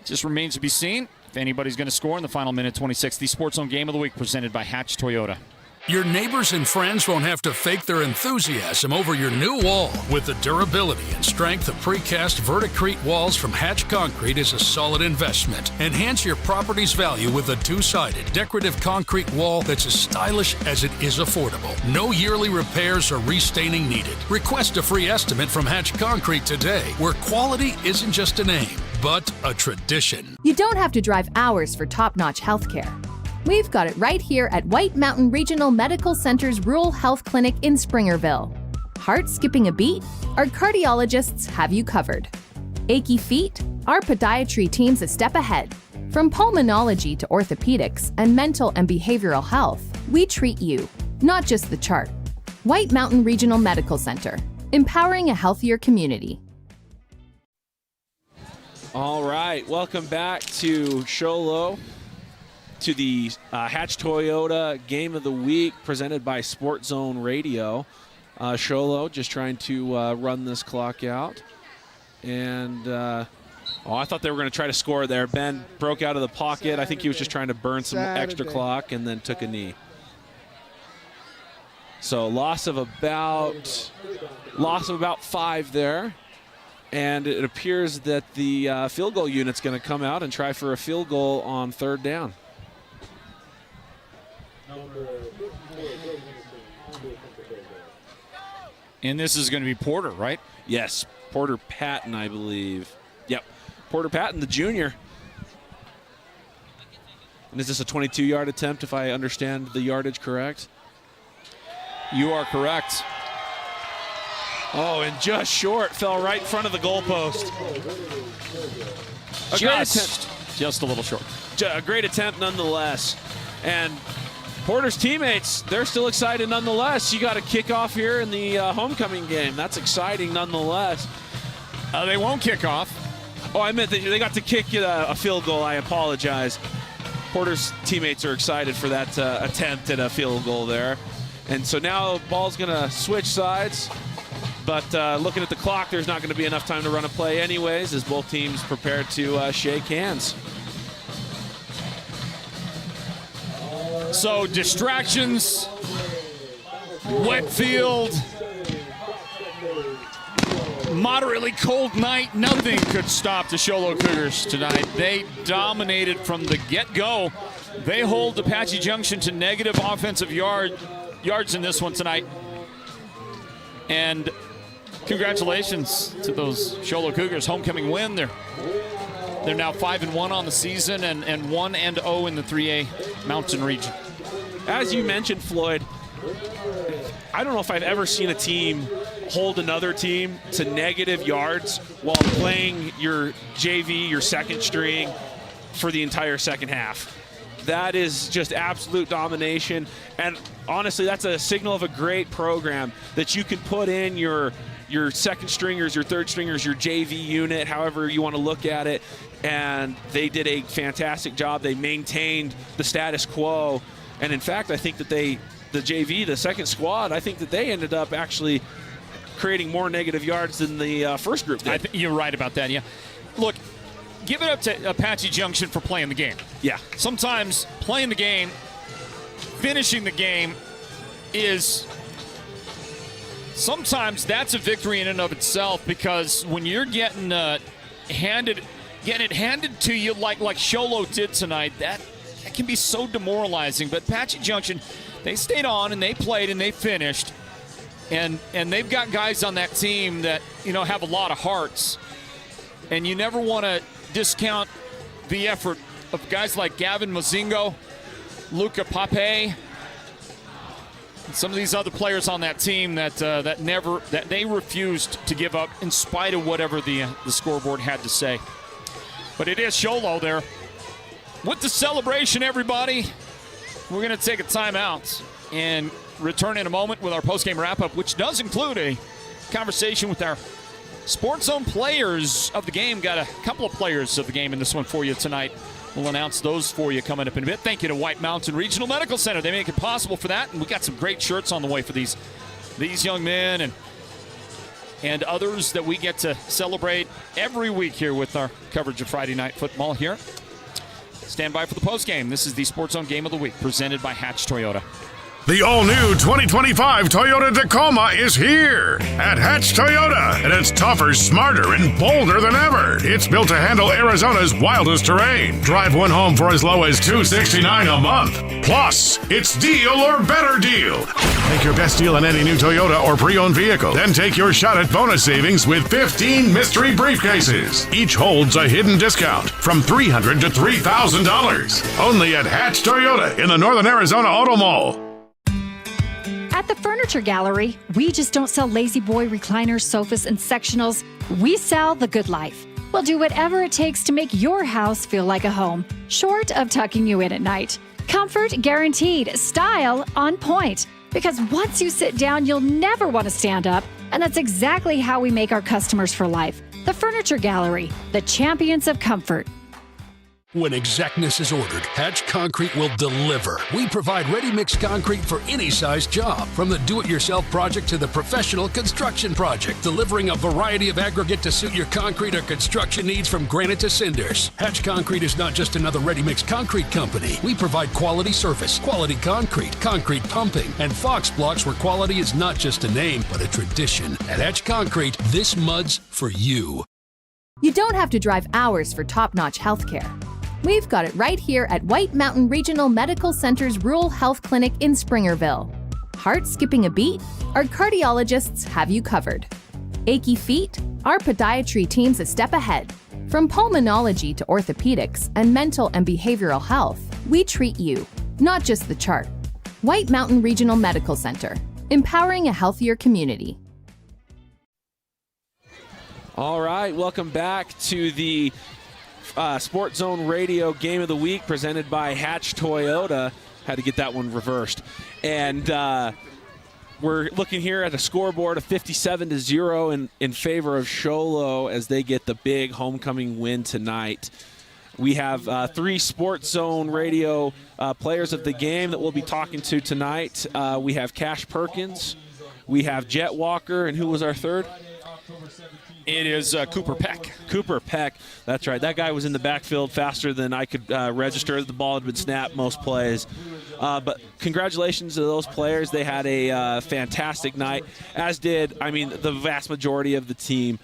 Just remains to be seen if anybody's going to score in the final minute 26. The Sports Zone Game of the Week presented by Hatch Toyota. Your neighbors and friends won't have to fake their enthusiasm over your new wall. With the durability and strength of precast Verticrete walls from Hatch Concrete is a solid investment. Enhance your property's value with a 2-sided decorative concrete wall that's as stylish as it is affordable. No yearly repairs or restaining needed. Request a free estimate from Hatch Concrete today, where quality isn't just a name, but a tradition. You don't have to drive hours for top-notch healthcare. We've got it right here at White Mountain Regional Medical Center's Rural Health Clinic in Springerville. Heart skipping a beat? Our cardiologists have you covered. Achy feet? Our podiatry team's a step ahead. From pulmonology to orthopedics and mental and behavioral health, we treat you, not just the chart. White Mountain Regional Medical Center, empowering a healthier community. All right, welcome back to Show Low, to the Hatch Toyota Game of the Week presented by Sports Zone Radio. Show Low just trying to run this clock out. And, I thought they were going to try to score there. Ben broke out of the pocket. I think he was just trying to burn some extra clock and then took a knee. So loss of about 5 there. And it appears that the field goal unit's going to come out and try for a field goal on 3rd down. And this is going to be Porter, right? Yes, Porter Patton, I believe. Yep, Porter Patton, the junior. And is this a 22-yard attempt, if I understand the yardage correct? You are correct. Oh, and just short, fell right in front of the goalpost. Just a little short. A great attempt nonetheless. And Porter's teammates, they're still excited nonetheless. You got a kickoff here in the homecoming game. That's exciting nonetheless. They won't kick off. Oh, I meant they got to kick a field goal. I apologize. Porter's teammates are excited for that attempt at a field goal there. And so now ball's going to switch sides. But looking at the clock, there's not going to be enough time to run a play anyways, as both teams prepare to shake hands. So distractions, wet field, moderately cold night. Nothing could stop the Show Low Cougars tonight. They dominated from the get-go. They hold Apache Junction to negative offensive yards in this one tonight. And congratulations to those Show Low Cougars homecoming win. They're now 5-1 on the season and 1-0 in the 3A Mountain region. As you mentioned, Floyd, I don't know if I've ever seen a team hold another team to negative yards while playing your JV, your second string, for the entire second half. That is just absolute domination. And honestly, that's a signal of a great program that you can put in your second stringers, your third stringers, your JV unit, however you want to look at it. And they did a fantastic job. They maintained the status quo. And in fact, I think that the JV, the second squad, I think that they ended up actually creating more negative yards than the first group did. You're right about that, yeah. Look, give it up to Apache Junction for playing the game. Yeah. Sometimes playing the game, finishing the game is... Sometimes that's a victory in and of itself, because when you're getting it handed to you like Show Low did tonight, that can be so demoralizing. But Apache Junction, they stayed on and they played and they finished, and they've got guys on that team that have a lot of hearts, and you never want to discount the effort of guys like Gavin Mozingo, Luca Pape, some of these other players on that team that they refused to give up in spite of whatever the scoreboard had to say. But it is Show Low there. With the celebration, everybody, we're going to take a timeout and return in a moment with our postgame wrap-up, which does include a conversation with our Sports Zone players of the game. Got a couple of players of the game in this one for you tonight. We'll announce those for you coming up in a bit. Thank you to White Mountain Regional Medical Center. They make it possible for that, and we got some great shirts on the way for these young men and others that we get to celebrate every week here with our coverage of Friday Night Football here. Stand by for the postgame. This is the Sports Zone Game of the Week, presented by Hatch Toyota. The all-new 2025 Toyota Tacoma is here at Hatch Toyota, and it's tougher, smarter, and bolder than ever. It's built to handle Arizona's wildest terrain. Drive one home for as low as $269 a month. Plus, it's deal or better deal. Make your best deal on any new Toyota or pre-owned vehicle. Then take your shot at bonus savings with 15 mystery briefcases. Each holds a hidden discount from $300 to $3,000. Only at Hatch Toyota in the Northern Arizona Auto Mall. At the Furniture Gallery, we just don't sell lazy boy recliners, sofas, and sectionals. We sell the good life. We'll do whatever it takes to make your house feel like a home, short of tucking you in at night. Comfort guaranteed, style on point. Because once you sit down, you'll never want to stand up. And that's exactly how we make our customers for life. The Furniture Gallery, the champions of comfort. When exactness is ordered, Hatch Concrete will deliver. We provide ready-mix concrete for any size job, from the do-it-yourself project to the professional construction project, delivering a variety of aggregate to suit your concrete or construction needs from granite to cinders. Hatch Concrete is not just another ready-mix concrete company. We provide quality service, quality concrete, concrete pumping, and Fox blocks where quality is not just a name, but a tradition. At Hatch Concrete, this mud's for you. You don't have to drive hours for top-notch healthcare. We've got it right here at White Mountain Regional Medical Center's Rural Health Clinic in Springerville. Heart skipping a beat? Our cardiologists have you covered. Achy feet? Our podiatry team's a step ahead. From pulmonology to orthopedics and mental and behavioral health, we treat you, not just the chart. White Mountain Regional Medical Center, empowering a healthier community. All right, welcome back to the Sports Zone Radio Game of the Week presented by Hatch Toyota. Had to get that one reversed. And we're looking here at a scoreboard of 57-0 in favor of Show Low as they get the big homecoming win tonight. We have three Sports Zone Radio players of the game that we'll be talking to tonight. We have Cash Perkins, we have Jet Walker, and who was our third? It is Cooper Peck. Cooper Peck, that's right. That guy was in the backfield faster than I could register. The ball had been snapped most plays. But congratulations to those players. They had a fantastic night, as did, the vast majority of the team.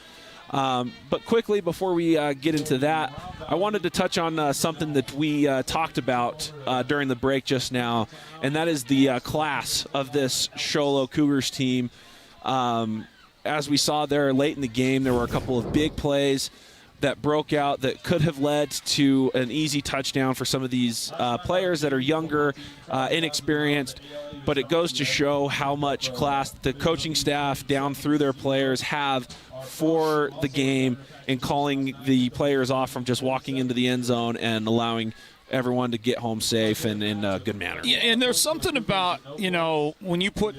But quickly, before we get into that, I wanted to touch on something that we talked about during the break just now, and that is the class of this Show Low Cougars team. As we saw there late in the game, there were a couple of big plays that broke out that could have led to an easy touchdown for some of these players that are younger, inexperienced. But it goes to show how much class the coaching staff down through their players have for the game in calling the players off from just walking into the end zone and allowing everyone to get home safe and in a good manner. Yeah, and there's something about, when you put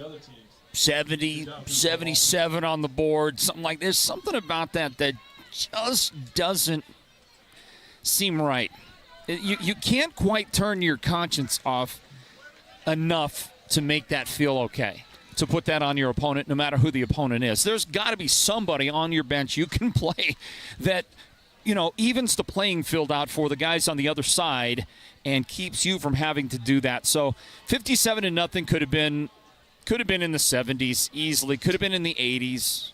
70, 77 on the board, something like there's something about that just doesn't seem right. You can't quite turn your conscience off enough to make that feel okay, to put that on your opponent, no matter who the opponent is. There's got to be somebody on your bench you can play that, evens the playing field out for the guys on the other side and keeps you from having to do that. So 57-0 could have been in the 70s easily, could have been in the 80s.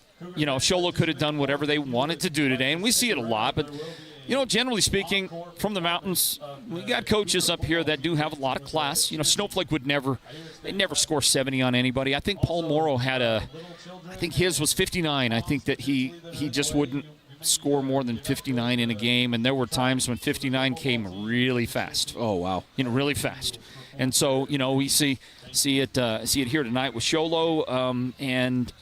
Show Low could have done whatever they wanted to do today, and we see it a lot. But, generally speaking, from the mountains, we got coaches up here that do have a lot of class. Snowflake would never score 70 on anybody. I think Paul Morrow I think his was 59. I think that he just wouldn't score more than 59 in a game, and there were times when 59 came really fast. Oh, wow. Really fast. And so, we see it here tonight with Show Low, and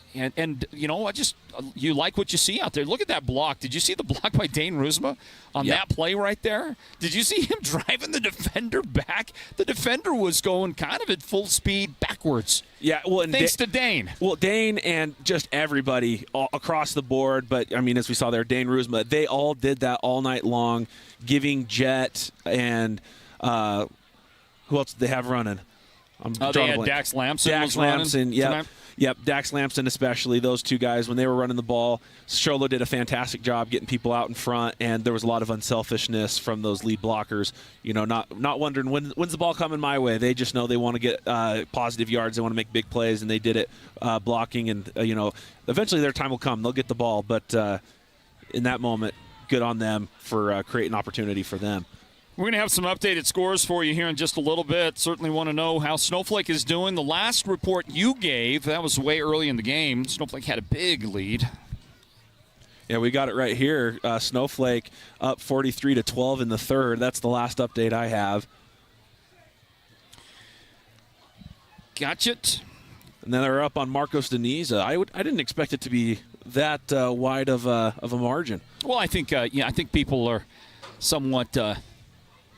you like what you see out there. Look at that block. Did you see the block by Dane Rusma on that play right there? Did you see him driving the defender back? The defender was going kind of at full speed backwards. Yeah, well, and thanks to Dane. Well, Dane and just everybody across the board, but as we saw there, Dane Rusma, they all did that all night long, giving Jet and who else did they have running? They had Dax Lamson. Dax Lamson, yep, Dax Lamson especially. Those two guys, when they were running the ball, Xolo did a fantastic job getting people out in front, and there was a lot of unselfishness from those lead blockers. Not wondering when's the ball coming my way. They just know they want to get positive yards. They want to make big plays, and they did it blocking. And eventually their time will come. They'll get the ball, but in that moment, good on them for creating opportunity for them. We're going to have some updated scores for you here in just a little bit. Certainly want to know how Snowflake is doing. The last report you gave, that was way early in the game. Snowflake had a big lead. Yeah, we got it right here. Snowflake up 43-12 in the third. That's the last update I have. Gotcha. And then they're up on Marcos Deniza. I didn't expect it to be that wide of a margin. Well, I think people are somewhat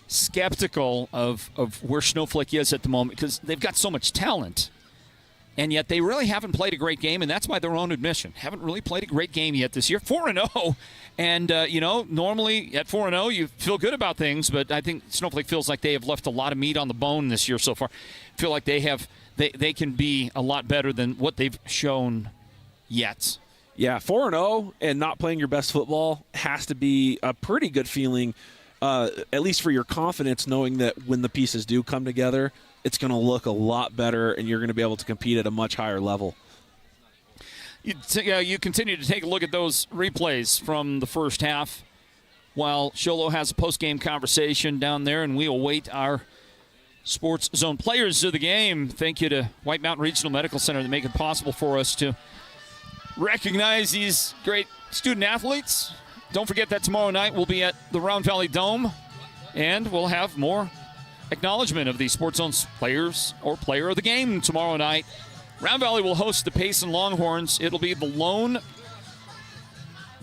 skeptical of where Snowflake is at the moment because they've got so much talent, and yet they really haven't played a great game, and that's by their own admission. Haven't really played a great game yet this year. 4-0, and normally at 4-0 you feel good about things, but I think Snowflake feels like they have left a lot of meat on the bone this year so far. Feel like they can be a lot better than what they've shown yet. Yeah, 4-0 and not playing your best football has to be a pretty good feeling. At least for your confidence, knowing that when the pieces do come together, it's going to look a lot better and you're going to be able to compete at a much higher level. You continue to take a look at those replays from the first half while Xolo has a post-game conversation down there, and we await our Sports Zone players of the game. Thank you to White Mountain Regional Medical Center that make it possible for us to recognize these great student-athletes. Don't forget that tomorrow night we'll be at the Round Valley Dome, and we'll have more acknowledgement of the Sports Zone's players or player of the game tomorrow night. Round Valley will host the Payson Longhorns. It'll be the lone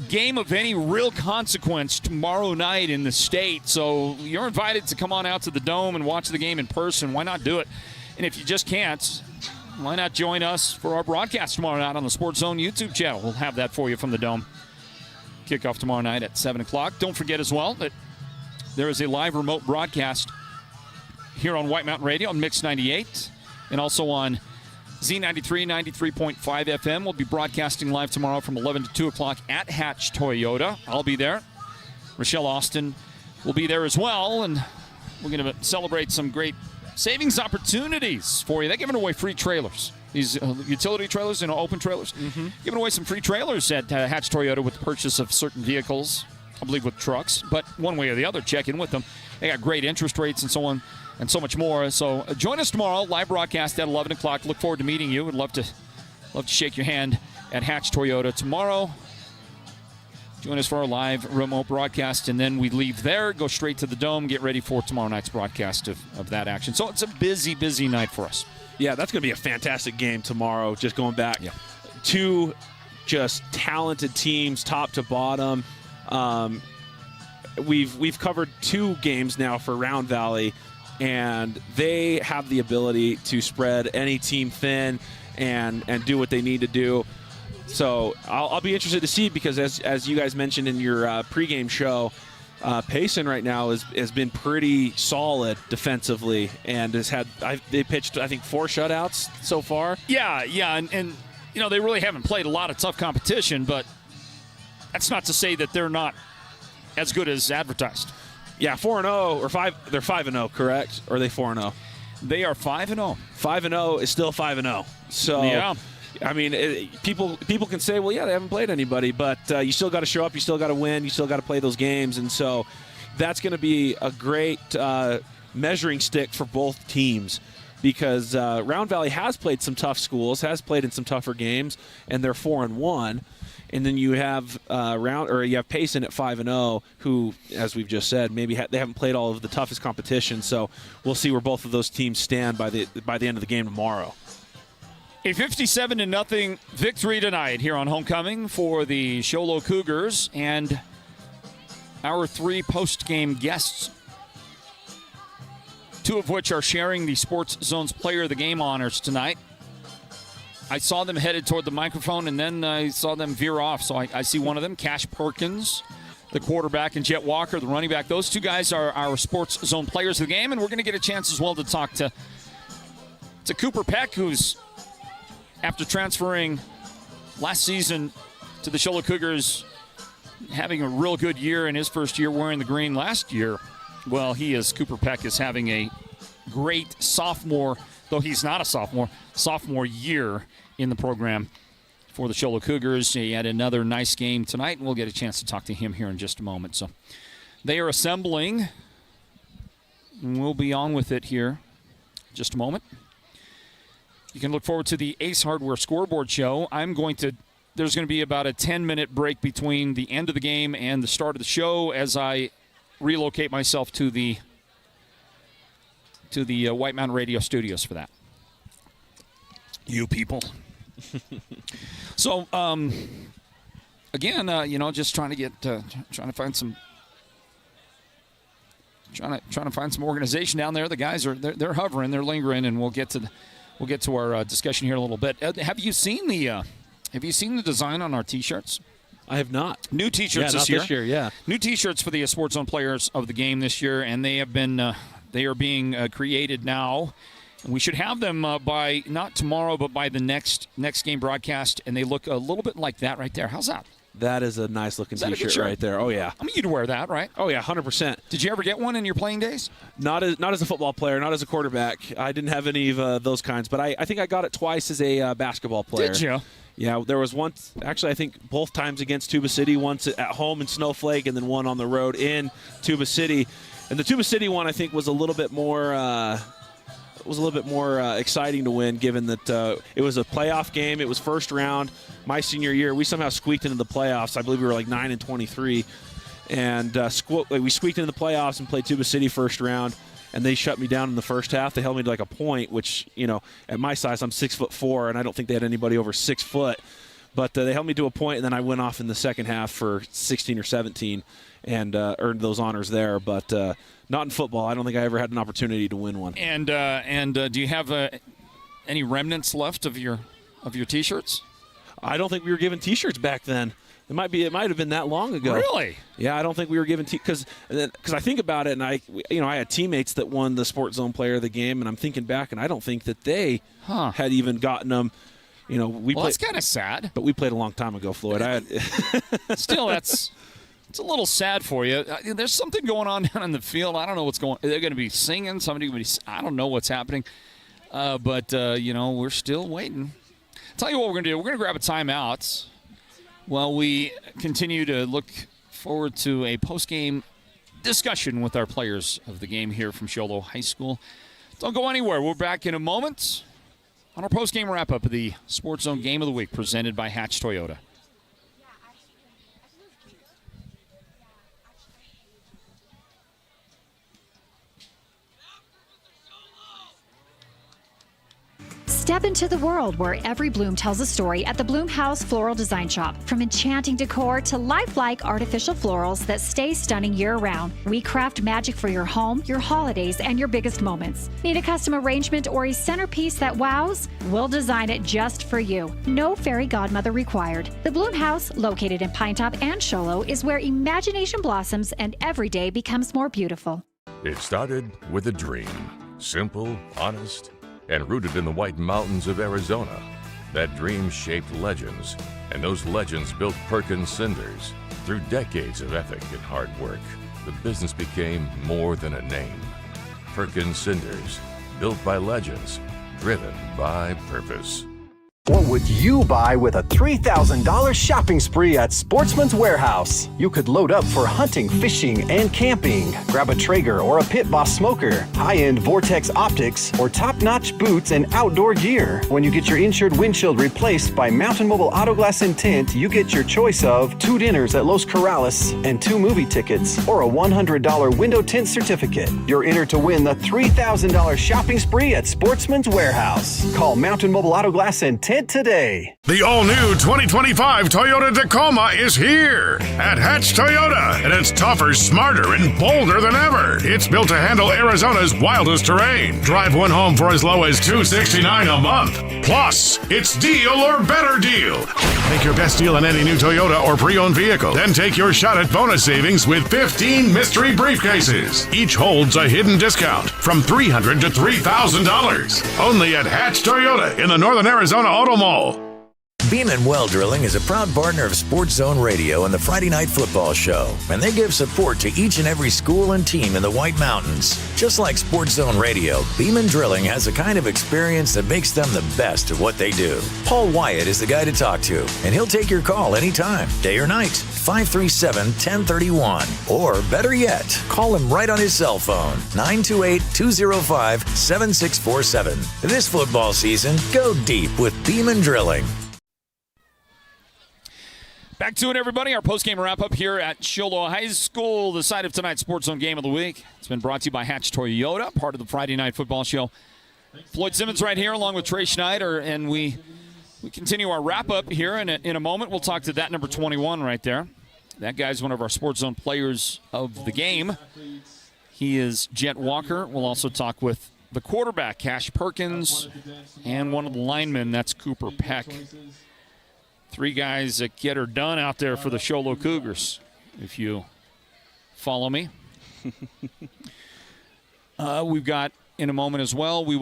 game of any real consequence tomorrow night in the state, so you're invited to come on out to the Dome and watch the game in person. Why not do it? And if you just can't, why not join us for our broadcast tomorrow night on the Sports Zone YouTube channel? We'll have that for you from the Dome. Kickoff tomorrow night at 7 o'clock. Don't forget as well that there is a live remote broadcast here on White Mountain Radio on Mix 98 and also on Z93, 93.5 FM. We'll be broadcasting live tomorrow from 11 to 2 o'clock at Hatch Toyota. I'll be there. Rochelle Austin will be there as well, and we're going to celebrate some great savings opportunities for you. They're giving away free trailers. These utility trailers, open trailers. Mm-hmm. Giving away some free trailers at Hatch Toyota with the purchase of certain vehicles, I believe with trucks. But one way or the other, check in with them. They got great interest rates and so on and so much more. So join us tomorrow, live broadcast at 11 o'clock. Look forward to meeting you. Would love to shake your hand at Hatch Toyota tomorrow. Join us for our live remote broadcast, and then we leave there, go straight to the Dome, get ready for tomorrow night's broadcast of that action. So it's a busy, busy night for us. Yeah, that's going to be a fantastic game tomorrow. Just going back, two just talented teams, top to bottom. We've covered two games now for Round Valley, and they have the ability to spread any team thin and do what they need to do. So I'll be interested to see, because as you guys mentioned in your pregame show, Payson right now has been pretty solid defensively and they pitched, I think, 4 shutouts so far. Yeah, and they really haven't played a lot of tough competition, but that's not to say that they're not as good as advertised. Yeah, 4-0 or 5. They're 5-0, correct? Or are they 4-0? They are 5-0. 5-0 is still 5-0. So yeah. I mean, people can say, well, yeah, they haven't played anybody, but you still got to show up, you still got to win, you still got to play those games, and so that's going to be a great measuring stick for both teams, because Round Valley has played some tough schools, has played in some tougher games, and they're 4-1, and then you have Payson at 5-0, who, as we've just said, maybe they haven't played all of the toughest competition, so we'll see where both of those teams stand by the end of the game tomorrow. A 57-0 victory tonight here on Homecoming for the Show Low Cougars, and our 3 post-game guests, 2 of which are sharing the Sports Zone's Player of the Game honors tonight. I saw them headed toward the microphone, and then I saw them veer off. So I see one of them, Cash Perkins, the quarterback, and Jet Walker, the running back. Those 2 guys are our Sports Zone Players of the Game, and we're going to get a chance as well to talk to to Cooper Peck, who's, after transferring last season to the Show Low Cougars, having a real good year in his first year wearing the green last year. Well, Cooper Peck is having a great sophomore, though he's not a sophomore year in the program for the Show Low Cougars. He had another nice game tonight, and we'll get a chance to talk to him here in just a moment. So they are assembling, and we'll be on with it here in just a moment. You can look forward to the Ace Hardware Scoreboard Show. There's going to be about a 10-minute break between the end of the game and the start of the show as I relocate myself to the White Mountain Radio studios for that. You people. So, again, just trying to find some organization down there. The guys they're hovering, they're lingering, and we'll get to our discussion here in a little bit. Have you seen the design on our T-shirts? I have not. New T-shirts this year. Yeah. New T-shirts for the Sports Zone players of the game this year, and they are being created now. And we should have them by not tomorrow, but by the next game broadcast. And they look a little bit like that right there. How's that? That is a nice looking T-shirt right there. Oh yeah. I mean, you'd wear that, right? Oh yeah, 100%. Did you ever get one in your playing days? Not as a football player, not as a quarterback. I didn't have any of those kinds, but I think I got it twice as a basketball player. Did you? Yeah, there was once, actually I think both times against Tuba City, once at home in Snowflake and then one on the road in Tuba City. And the Tuba City one I think was a little bit more exciting to win, given that it was a playoff game. It was first round. My senior year, we somehow squeaked into the playoffs. I believe we were like 9-23, and we squeaked into the playoffs and played Tuba City first round. And they shut me down in the first half. They held me to like a point, which, at my size, I'm 6'4", and I don't think they had anybody over 6 foot. But they held me to a point, and then I went off in the second half for 16 or 17 and earned those honors there. But not in football. I don't think I ever had an opportunity to win one. And do you have any remnants left of your T-shirts? I don't think we were given T-shirts back then. It might have been that long ago. Really? Yeah, I don't think we were given because I think about it, and I had teammates that won the Sports Zone Player of the Game, and I'm thinking back, and I don't think that they had even gotten them. That's kind of sad. But we played a long time ago, Floyd. Still, it's a little sad for you. There's something going on down in the field. I don't know what's going on. They're going to be singing. I don't know what's happening. But we're still waiting. Tell you what we're going to do. We're going to grab a timeout while we continue to look forward to a post-game discussion with our players of the game here from Show Low High School. Don't go anywhere. We're back in a moment on our post-game wrap-up of the Sports Zone Game of the Week presented by Hatch Toyota. Step into the world where every bloom tells a story at the Bloom House Floral Design Shop. From enchanting decor to lifelike artificial florals that stay stunning year-round, we craft magic for your home, your holidays, and your biggest moments. Need a custom arrangement or a centerpiece that wows? We'll design it just for you. No fairy godmother required. The Bloom House, located in Pinetop and Show Low, is where imagination blossoms and every day becomes more beautiful. It started with a dream. Simple, honest, and rooted in the White Mountains of Arizona. That dream shaped legends, and those legends built Perkins Cinders. Through decades of ethic and hard work, the business became more than a name. Perkins Cinders, built by legends, driven by purpose. What would you buy with a $3,000 shopping spree at Sportsman's Warehouse? You could load up for hunting, fishing, and camping. Grab a Traeger or a Pit Boss smoker, high-end Vortex optics, or top-notch boots and outdoor gear. When you get your insured windshield replaced by Mountain Mobile Auto Glass and Tint, you get your choice of 2 dinners at Los Corrales and 2 movie tickets, or a $100 window tint certificate. You're entered to win the $3,000 shopping spree at Sportsman's Warehouse. Call Mountain Mobile Auto Glass and Tint today. The all-new 2025 Toyota Tacoma is here at Hatch Toyota, and it's tougher, smarter, and bolder than ever. It's built to handle Arizona's wildest terrain. Drive one home for as low as $269 a month. Plus, it's deal or better deal. Make your best deal on any new Toyota or pre-owned vehicle. Then take your shot at bonus savings with 15 mystery briefcases. Each holds a hidden discount from $300 to $3,000. Only at Hatch Toyota in the Northern Arizona Auto Mall. Beam & Well Drilling is a proud partner of Sports Zone Radio and the Friday Night Football Show, and they give support to each and every school and team in the White Mountains. Just like Sports Zone Radio, Beam & Drilling has the kind of experience that makes them the best at what they do. Paul Wyatt is the guy to talk to, and he'll take your call anytime, day or night, 537-1031. Or better yet, call him right on his cell phone, 928-205-7647. This football season, go deep with Beam & Drilling. Back to it, everybody. Our postgame wrap-up here at Show Low High School, the site of tonight's Sports Zone Game of the Week. It's been brought to you by Hatch Toyota, part of the Friday Night Football Show. Floyd Simmons right here along with Trey Schneider, and we continue our wrap-up here. And in a moment, we'll talk to that number 21 right there. That guy's one of our Sports Zone players of the game. He is Jet Walker. We'll also talk with the quarterback, Cash Perkins, and one of the linemen, that's Cooper Peck. Three guys that get her done out there for the Show Low Cougars, if you follow me. We've got, in a moment as well, in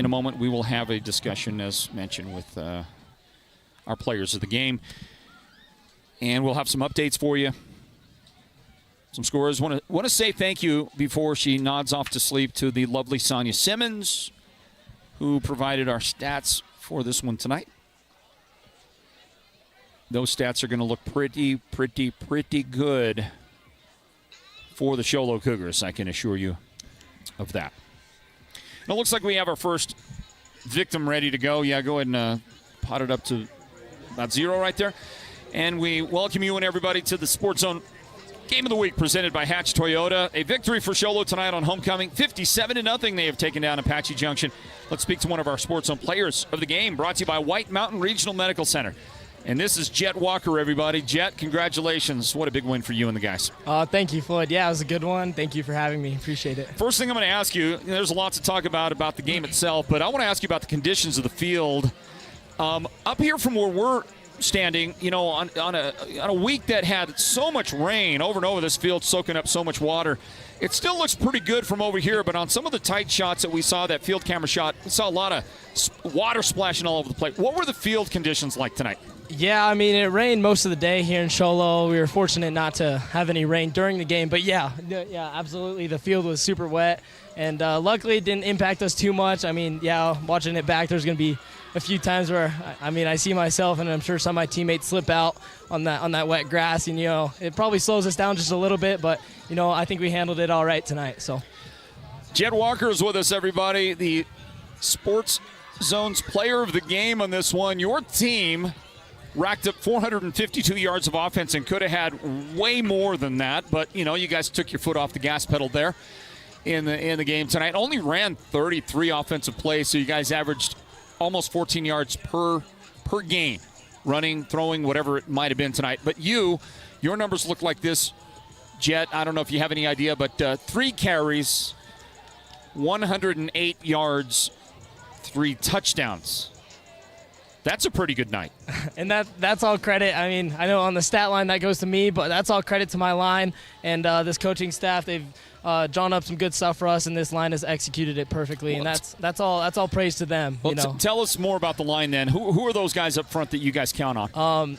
a moment, we will have a discussion, as mentioned, with our players of the game. And we'll have some updates for you. Some scores. Want to say thank you before she nods off to sleep to the lovely Sonia Simmons, who provided our stats for this one tonight. Those stats are going to look pretty good for the Show Low Cougars, I can assure you of that. Now, it looks like we have our first victim ready to go. Yeah, go ahead and pot it up to about 0 right there. And we welcome you and everybody to the Sports Zone Game of the Week presented by Hatch Toyota. A victory for Show Low tonight on homecoming. 57-0 they have taken down Apache Junction. Let's speak to one of our Sports Zone players of the game, brought to you by White Mountain Regional Medical Center. And this is Jet Walker, everybody. Jet, congratulations. What a big win for you and the guys. Thank you, Floyd. Yeah, it was a good one. Thank you for having me. Appreciate it. First thing I'm going to ask you, there's a lot to talk about the game itself, but I want to ask you about the conditions of the field. Up here from where we're standing, on a week that had so much rain over and over, this field soaking up so much water, it still looks pretty good from over here, but on some of the tight shots that we saw, that field camera shot, we saw a lot of water splashing all over the place. What were the field conditions like tonight? Yeah, I mean, it rained most of the day here in Show Low. We were fortunate not to have any rain during the game, but yeah, absolutely. The field was super wet, and luckily it didn't impact us too much. I mean, yeah, watching it back, there's going to be a few times where, I see myself, and I'm sure some of my teammates slip out on that wet grass, and, it probably slows us down just a little bit, but, I think we handled it all right tonight. So, Jet Walker is with us, everybody, the Sports Zone's player of the game on this one. Your team racked up 452 yards of offense and could have had way more than that, but, you guys took your foot off the gas pedal there in the game tonight. Only ran 33 offensive plays, so you guys averaged almost 14 yards per game, running, throwing, whatever it might have been tonight. But your numbers look like this, Jet. I don't know if you have any idea, but 3 carries, 108 yards, 3 touchdowns. That's a pretty good night. And that's all credit. I mean, I know on the stat line that goes to me, but that's all credit to my line and this coaching staff. They've drawn up some good stuff for us, and this line has executed it perfectly. And that's all praise to them. Well, tell us more about the line then. Who are those guys up front that you guys count on?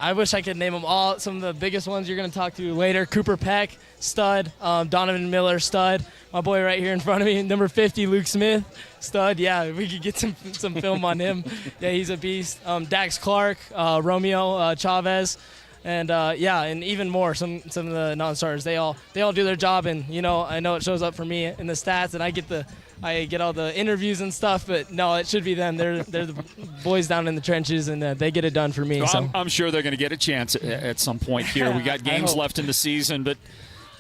I wish I could name them all. Some of the biggest ones you're going to talk to later. Cooper Peck, stud. Donovan Miller, stud. My boy right here in front of me, number 50, Luke Smith, stud. Yeah, we could get some film on him. Yeah, he's a beast. Dax Clark, Romeo Chavez. And and even more, some of the non-starters, they all do their job, and I know it shows up for me in the stats, and I get all the interviews and stuff, but no, it should be them. They're the boys down in the trenches, and they get it done for me. Well, so I'm sure they're going to get a chance at some point here. We got games left in the season, but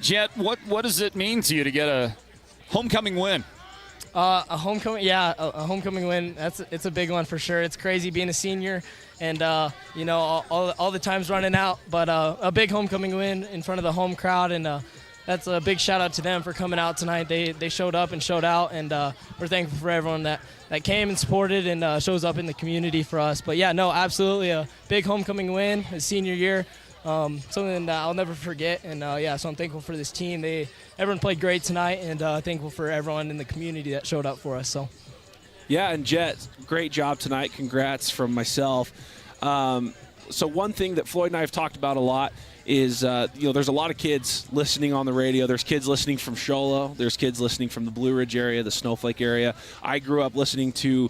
Jet, what does it mean to you to get a homecoming win? A homecoming win. It's a big one for sure. It's crazy being a senior, and all the times running out. But a big homecoming win in front of the home crowd, and that's a big shout out to them for coming out tonight. They showed up and showed out, and we're thankful for everyone that came and supported and shows up in the community for us. But yeah, no, absolutely a big homecoming win, his senior year. Something that I'll never forget, and so I'm thankful for this team. Everyone played great tonight, and thankful for everyone in the community that showed up for us. So, yeah, and Jet, great job tonight. Congrats from myself. So one thing that Floyd and I have talked about a lot is, there's a lot of kids listening on the radio. There's kids listening from Show Low. There's kids listening from the Blue Ridge area, the Snowflake area. I grew up listening to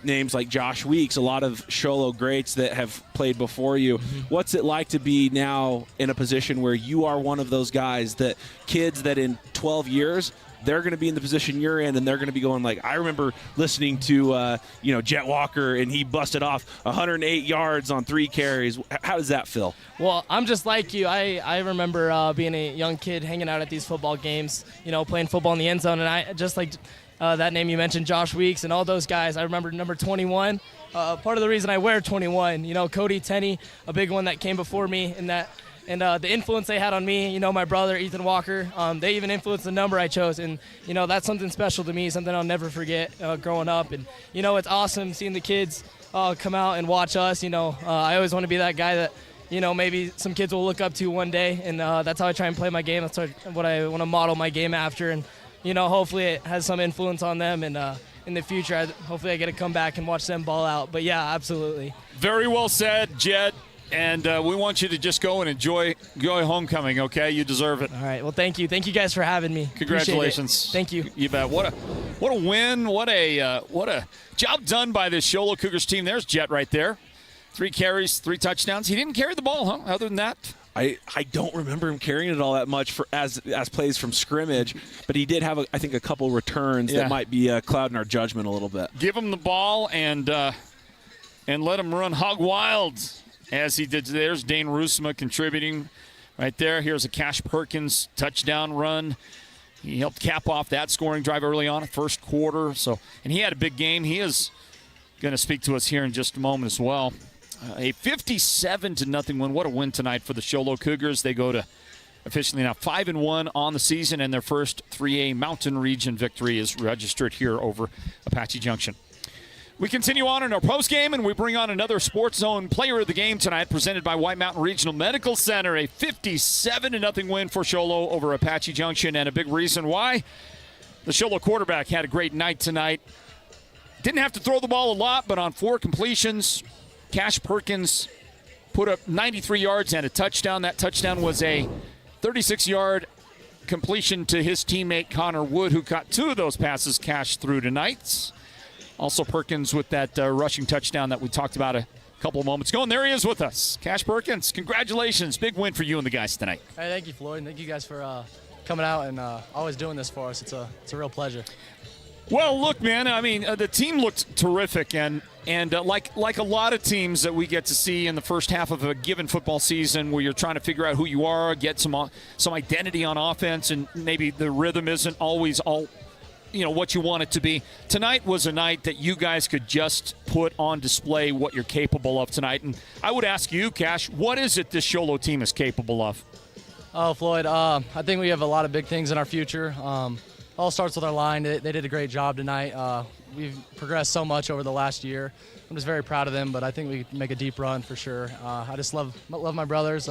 names like Josh Weeks, a lot of Show Low greats that have played before you. What's it like to be now in a position where you are one of those guys that kids that in 12 years, they're going to be in the position you're in, and they're going to be going like, I remember listening to, Jet Walker, and he busted off 108 yards on 3 carries. How does that feel? Well, I'm just like you. I remember being a young kid hanging out at these football games, playing football in the end zone, and I just like that name you mentioned, Josh Weeks, and all those guys. I remember number 21. Part of the reason I wear 21, Cody Tenney, a big one that came before me, and the influence they had on me, my brother, Ethan Walker, they even influenced the number I chose. And, that's something special to me, something I'll never forget growing up. And, it's awesome seeing the kids come out and watch us. I always want to be that guy that, maybe some kids will look up to one day. And that's how I try and play my game. That's what I want to model my game after. And, hopefully it has some influence on them. And in the future, hopefully I get to come back and watch them ball out. But, yeah, absolutely. Very well said, Jed. And we want you to just go and enjoy homecoming, okay? You deserve it. All right. Well, thank you. Thank you guys for having me. Congratulations. Thank you. You bet. What a win. What a job done by this Show Low Cougars team. There's Jet right there. 3 carries, 3 touchdowns. He didn't carry the ball, huh? Other than that? I don't remember him carrying it all that much as plays from scrimmage, but he did have, I think, a couple returns that might be clouding our judgment a little bit. Give him the ball and let him run hog wild. As he did, there's Dane Rusma contributing right there. Here's a Cash Perkins touchdown run. He helped cap off that scoring drive early on, first quarter. And he had a big game. He is going to speak to us here in just a moment as well. A 57-0 win. What a win tonight for the Show Low Cougars. They go to officially now 5-1 on the season, and their first 3A Mountain Region victory is registered here over Apache Junction. We continue on in our postgame, and we bring on another Sports Zone player of the game tonight, presented by White Mountain Regional Medical Center. A 57-0 win for Show Low over Apache Junction, and a big reason why. The Show Low quarterback had a great night tonight. Didn't have to throw the ball a lot, but on 4 completions, Cash Perkins put up 93 yards and a touchdown. That touchdown was a 36-yard completion to his teammate Connor Wood, who caught 2 of those passes Cash threw tonight. Also Perkins with that rushing touchdown that we talked about a couple of moments ago. And there he is with us. Cash Perkins, congratulations. Big win for you and the guys tonight. Hey, thank you, Floyd. And thank you guys for coming out and always doing this for us. It's a real pleasure. Well, look, man, I mean, the team looked terrific. And like a lot of teams that we get to see in the first half of a given football season where you're trying to figure out who you are, get some identity on offense, and maybe the rhythm isn't always all what you want it to be. Tonight was a night that you guys could just put on display what you're capable of tonight. And I would ask you, Cash, what is it this Show Low team is capable of? Oh, Floyd, I think we have a lot of big things in our future. All starts with our line. They did a great job tonight. We've progressed so much over the last year. I'm just very proud of them, but I think we can make a deep run for sure. I just love my brothers.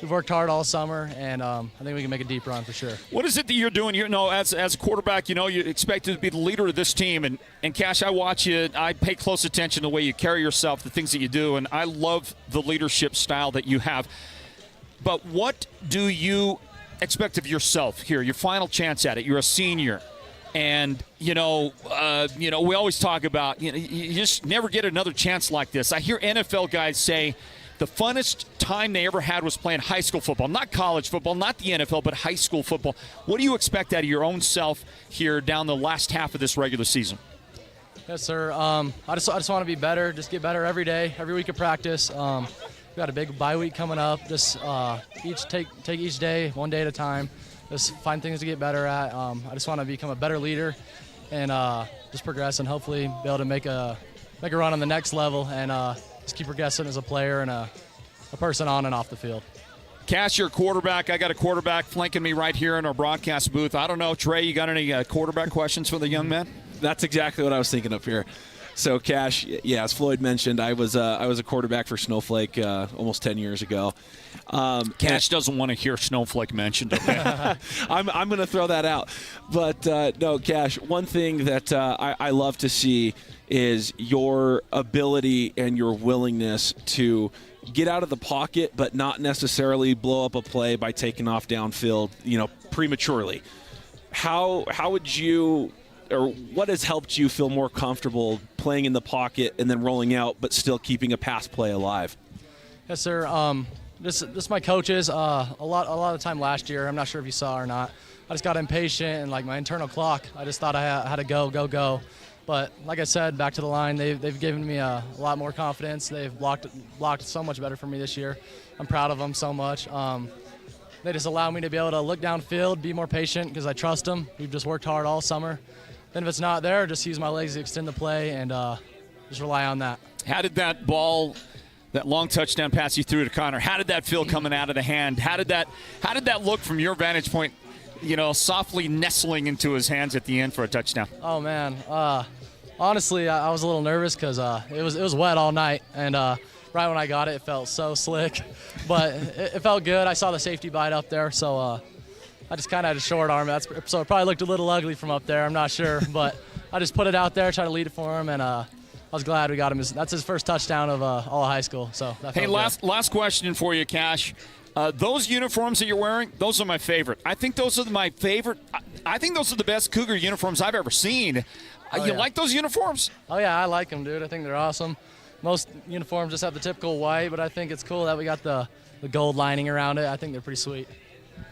We've worked hard all summer, and I think we can make a deep run for sure. What is it that you're doing? As a quarterback, you expected to be the leader of this team. And Cash, I watch you. I pay close attention to the way you carry yourself, the things that you do, and I love the leadership style that you have. But what do you expect of yourself here? Your final chance at it. You're a senior. And, we always talk about, you just never get another chance like this. I hear NFL guys say the funnest time they ever had was playing high school football, not college football, not the NFL, but high school football. What do you expect out of your own self here down the last half of this regular season? Yes, sir. I just want to be better, just get better every day, every week of practice. We got a big bye week coming up. Just take each day, one day at a time. Just find things to get better at. I just want to become a better leader and just progress and hopefully be able to make a run on the next level and just keep progressing as a player and a person on and off the field. Cash, your quarterback. I got a quarterback flanking me right here in our broadcast booth. I don't know, Trey, you got any quarterback questions for the young man? That's exactly what I was thinking up here. So, Cash, yeah, as Floyd mentioned, I was a quarterback for Snowflake almost 10 years ago. Cash doesn't want to hear Snowflake mentioned. Okay? I'm going to throw that out. But, no, Cash, one thing that I love to see is your ability and your willingness to get out of the pocket but not necessarily blow up a play by taking off downfield, prematurely. How would you – or what has helped you feel more comfortable playing in the pocket and then rolling out but still keeping a pass play alive? Yes, sir. This my coaches. A lot of the time last year, I'm not sure if you saw or not, I just got impatient and like my internal clock, I just thought I had to go. But like I said, back to the line, they've given me a lot more confidence. They've blocked so much better for me this year. I'm proud of them so much. They just allow me to be able to look downfield, be more patient because I trust them. We've just worked hard all summer. Then if it's not there, just use my legs to extend the play and just rely on that. How did that ball, that long touchdown pass you threw to Connor, how did that feel coming out of the hand? How did that look from your vantage point, softly nestling into his hands at the end for a touchdown? Oh, man. Honestly, I was a little nervous because it was wet all night. And right when I got it, it felt so slick. But it felt good. I saw the safety bite up there, so I just kind of had a short arm. So it probably looked a little ugly from up there. I'm not sure. But I just put it out there, tried to lead it for him, and I was glad we got him. That's his first touchdown of all of high school. So that hey, felt good. last question for you, Cash. Those uniforms that you're wearing, those are my favorite. I think those are my favorite. I think those are the best Cougar uniforms I've ever seen. You like those uniforms? Oh, yeah, I like them, dude. I think they're awesome. Most uniforms just have the typical white, but I think it's cool that we got the gold lining around it. I think they're pretty sweet.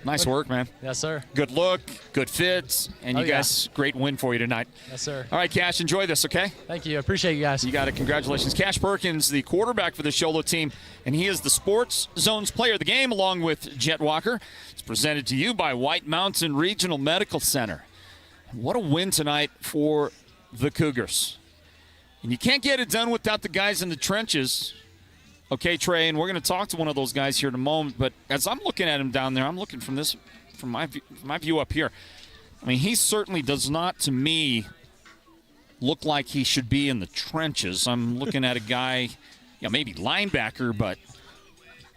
Nice work, man. Yes, sir. Good look, good fits, and you guys, great win for you tonight. Yes, sir. All right, Cash, enjoy this, okay? Thank you. I appreciate you guys. You got it. Congratulations. Cash Perkins, the quarterback for the Show Low team, and he is the Sports Zone's player of the game along with Jet Walker. It's presented to you by White Mountain Regional Medical Center. What a win tonight for the Cougars. And you can't get it done without the guys in the trenches. Okay, Trey, and we're going to talk to one of those guys here in a moment, but as I'm looking at him down there, I'm looking from my view up here. I mean, he certainly does not, to me, look like he should be in the trenches. I'm looking at a guy, maybe linebacker, but,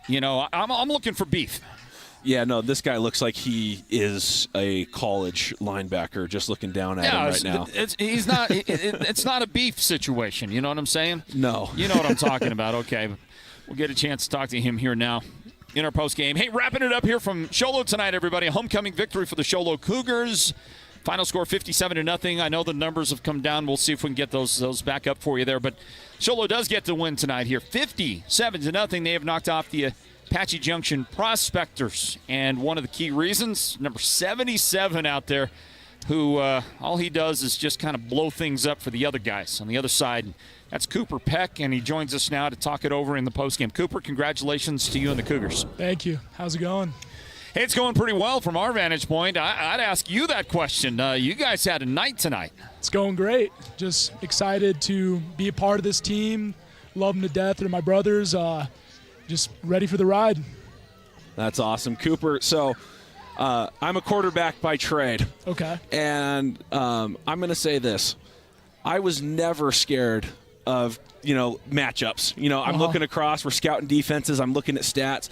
I'm looking for beef. Yeah, no, this guy looks like he is a college linebacker just looking down at him right now. It's not a beef situation, you know what I'm saying? No. You know what I'm talking about, okay. We'll get a chance to talk to him here now in our postgame. Hey, wrapping it up here from Show Low tonight, everybody. A homecoming victory for the Show Low Cougars. Final score 57-0. I know the numbers have come down. We'll see if we can get those back up for you there. But Show Low does get the win tonight here. 57-0. They have knocked off the Apache Junction Prospectors. And one of the key reasons, number 77 out there, who all he does is just kind of blow things up for the other guys on the other side. That's Cooper Peck, and he joins us now to talk it over in the postgame. Cooper, congratulations to you and the Cougars. Thank you. How's it going? Hey, it's going pretty well from our vantage point. I'd ask you that question. You guys had a night tonight. It's going great. Just excited to be a part of this team. Love them to death. They're my brothers. Just ready for the ride. That's awesome. Cooper, so I'm a quarterback by trade. Okay. And I'm going to say this. I was never scared of, matchups. I'm looking across. We're scouting defenses. I'm looking at stats.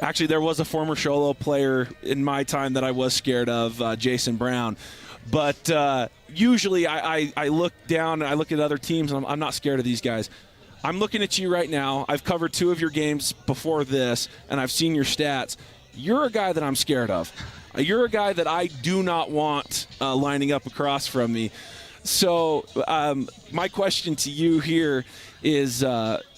Actually, there was a former Show Low player in my time that I was scared of, Jason Brown. But usually I look down and I look at other teams, and I'm not scared of these guys. I'm looking at you right now. I've covered 2 of your games before this, and I've seen your stats. You're a guy that I'm scared of. You're a guy that I do not want lining up across from me. So my question to you here is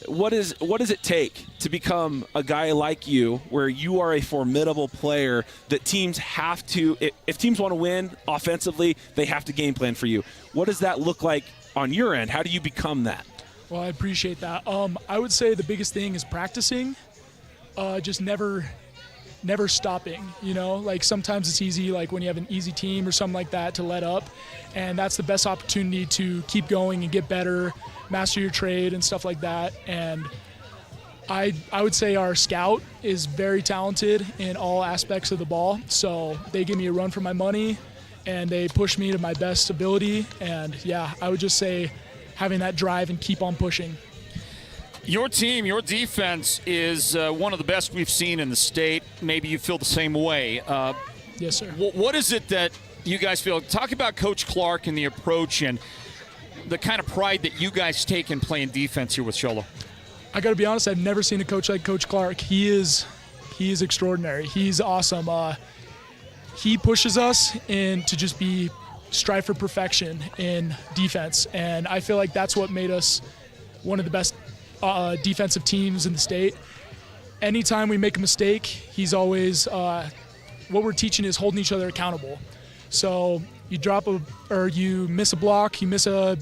what does it take to become a guy like you, where you are a formidable player that teams have to, if teams want to win offensively, they have to game plan for you. What does that look like on your end? How do you become that? Well, I appreciate that. I would say the biggest thing is practicing, just never stopping, like sometimes it's easy, like when you have an easy team or something like that, to let up, and that's the best opportunity to keep going and get better, master your trade and stuff like that. And I would say our scout is very talented in all aspects of the ball. So they give me a run for my money, and they push me to my best ability. And, yeah, I would just say having that drive and keep on pushing. Your team, your defense is one of the best we've seen in the state. Maybe you feel the same way. Yes, sir. What is it that you guys feel? Talk about Coach Clark and the approach and the kind of pride that you guys take in playing defense here with Xolo. I got to be honest, I've never seen a coach like Coach Clark. He is extraordinary. He's awesome. He pushes us in to just strive for perfection in defense, and I feel like that's what made us one of the best defensive teams in the state. Anytime we make a mistake, he's always what we're teaching is holding each other accountable. So you miss a block, you miss a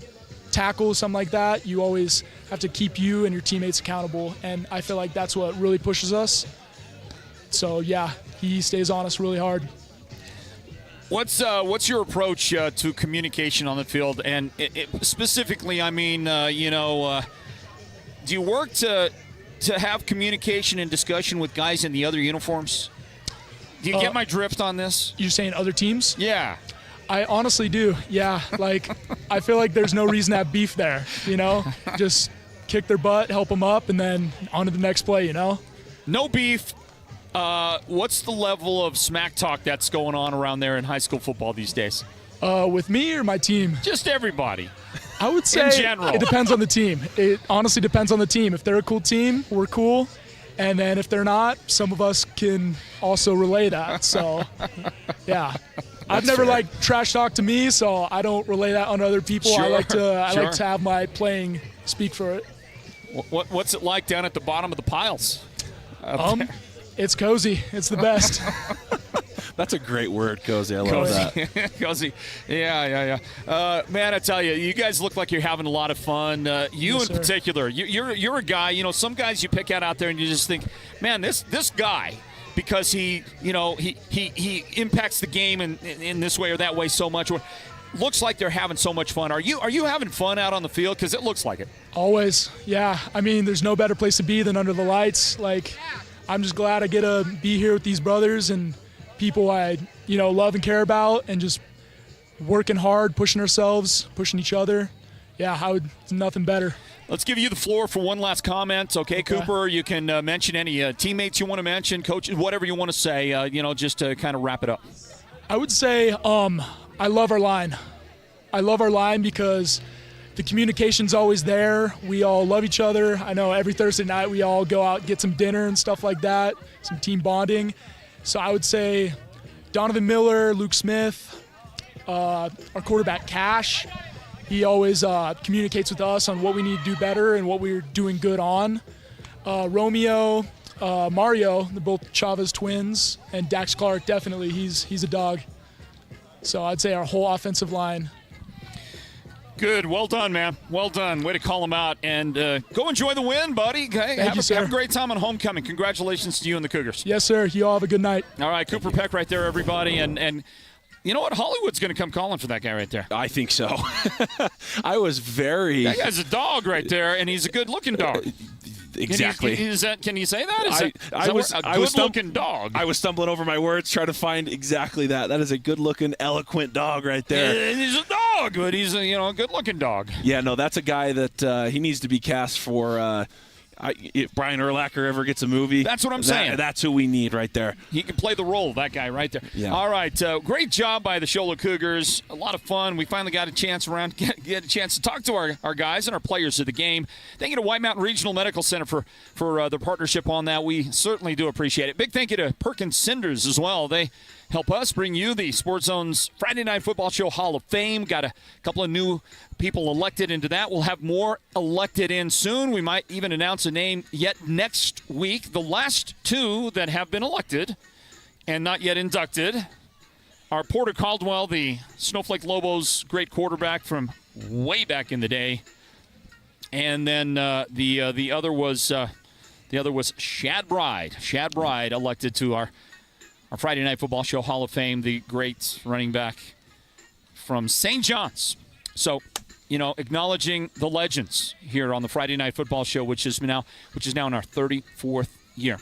tackle, something like that, you always have to keep you and your teammates accountable, and I feel like that's what really pushes us. So yeah, he stays on us really hard. What's your approach to communication on the field, and specifically, I mean, do you work to have communication and discussion with guys in the other uniforms? Do you get my drift on this? You're saying other teams? Yeah. I honestly do, yeah. Like, I feel like there's no reason to have beef there, Just kick their butt, help them up, and then on to the next play, No beef. What's the level of smack talk that's going on around there in high school football these days? With me or my team? Just everybody. I would say in general. It depends on the team. It honestly depends on the team. If they're a cool team, we're cool. And then if they're not, some of us can also relay that. So, yeah. I've never trash talk to me, so I don't relay that on other people. Sure, I like to have my playing speak for it. What's it like down at the bottom of the piles? It's cozy. It's the best. That's a great word, cozy. I love that. Cozy. Yeah. Man, I tell you, you guys look like you're having a lot of fun. You Yes, in sir. particular, you're a guy. Some guys you pick out there and you just think, man, this guy, because he impacts the game in this way or that way so much. Looks like they're having so much fun. Are you having fun out on the field? Because it looks like it. Always, yeah. I mean, there's no better place to be than under the lights. Like, I'm just glad I get to be here with these brothers and people I, love and care about, and just working hard, pushing ourselves, pushing each other. Yeah, nothing better. Let's give you the floor for one last comment. Okay, Cooper, you can mention any teammates you want to mention, coaches, whatever you want to say, just to kind of wrap it up. I would say I love our line. I love our line because the communication's always there. We all love each other. I know every Thursday night we all go out, get some dinner and stuff like that, some team bonding. So I would say Donovan Miller, Luke Smith, our quarterback Cash. He always communicates with us on what we need to do better and what we're doing good on. Romeo, Mario, they're both Chavez twins, and Dax Clark, definitely, he's a dog. So I'd say our whole offensive line. Good. Well done, man. Well done. Way to call him out. And go enjoy the win, buddy. Okay? Thank you, sir. Have a great time on homecoming. Congratulations to you and the Cougars. Yes, sir. You all have a good night. All right, Cooper Peck right there, everybody. And you know what? Hollywood's going to come calling for that guy right there. I think so. I was very... That guy's a dog right there, and he's a good-looking dog. Exactly. Can you say that? I was a good-looking dog. I was stumbling over my words trying to find exactly that. That is a good-looking, eloquent dog right there. And he's a dog, but he's a good-looking dog. Yeah, no, that's a guy that he needs to be cast for. If Brian Urlacher ever gets a movie, that's what I'm saying. That's who we need right there. He can play the role of that guy right there. Yeah. All right, great job by the Show Low Cougars. A lot of fun. We finally got a chance get a chance to talk to our guys and our players of the game. Thank you to White Mountain Regional Medical Center for their partnership on that. We certainly do appreciate it. Big thank you to Perkins Cinders as well. They help us bring you the Sports Zone's Friday Night Football Show Hall of Fame. Got a couple of new people elected into that. We'll have more elected in soon. We might even announce a name yet next week. The last two that have been elected and not yet inducted are Porter Caldwell, the Snowflake Lobos great quarterback from way back in the day, and then the other was Shad Bride. Shad Bride elected to our Friday Night Football Show Hall of Fame, the great running back from St. John's. So acknowledging the legends here on the Friday Night Football Show, which is now in our 34th year.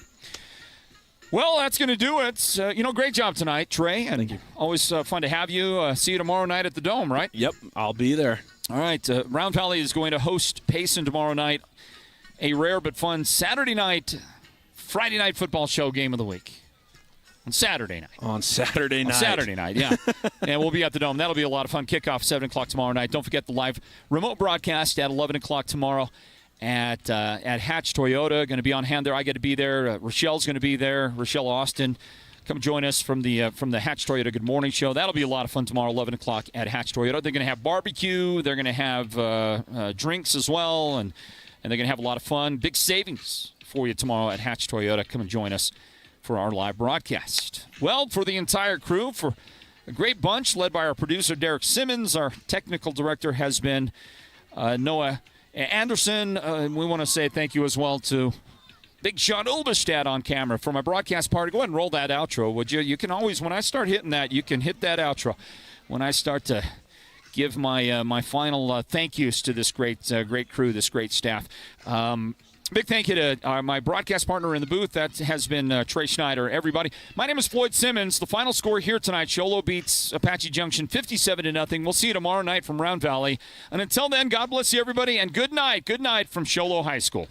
Well, that's going to do it. Great job tonight, Trey. And thank you. Always fun to have you. See you tomorrow night at the Dome, right? Yep, I'll be there. All right. Round Valley is going to host Payson tomorrow night. A rare but fun Saturday night, Friday Night Football Show game of the week. On Saturday night, yeah. And we'll be at the Dome. That'll be a lot of fun. Kickoff 7 o'clock tomorrow night. Don't forget the live remote broadcast at 11 o'clock tomorrow at Hatch Toyota. Going to be on hand there. I get to be there. Rochelle's going to be there. Rochelle Austin, come join us from the Hatch Toyota Good Morning Show. That'll be a lot of fun tomorrow, 11 o'clock at Hatch Toyota. They're going to have barbecue. They're going to have drinks as well, and they're going to have a lot of fun. Big savings for you tomorrow at Hatch Toyota. Come and join us for our live broadcast. Well, for the entire crew, for a great bunch led by our producer, Derek Simmons. Our technical director has been Noah Anderson. We want to say thank you as well to Big Sean Ulbestad on camera for my broadcast party. Go ahead and roll that outro, would you? You can always, when I start hitting that, you can hit that outro. When I start to give my final thank yous to this great crew, this great staff. Big thank you to my broadcast partner in the booth. That has been Trey Schneider. Everybody, my name is Floyd Simmons. The final score here tonight, Xolo beats Apache Junction 57-0. We'll see you tomorrow night from Round Valley. And until then, God bless you, everybody, and good night. Good night from Show Low High School.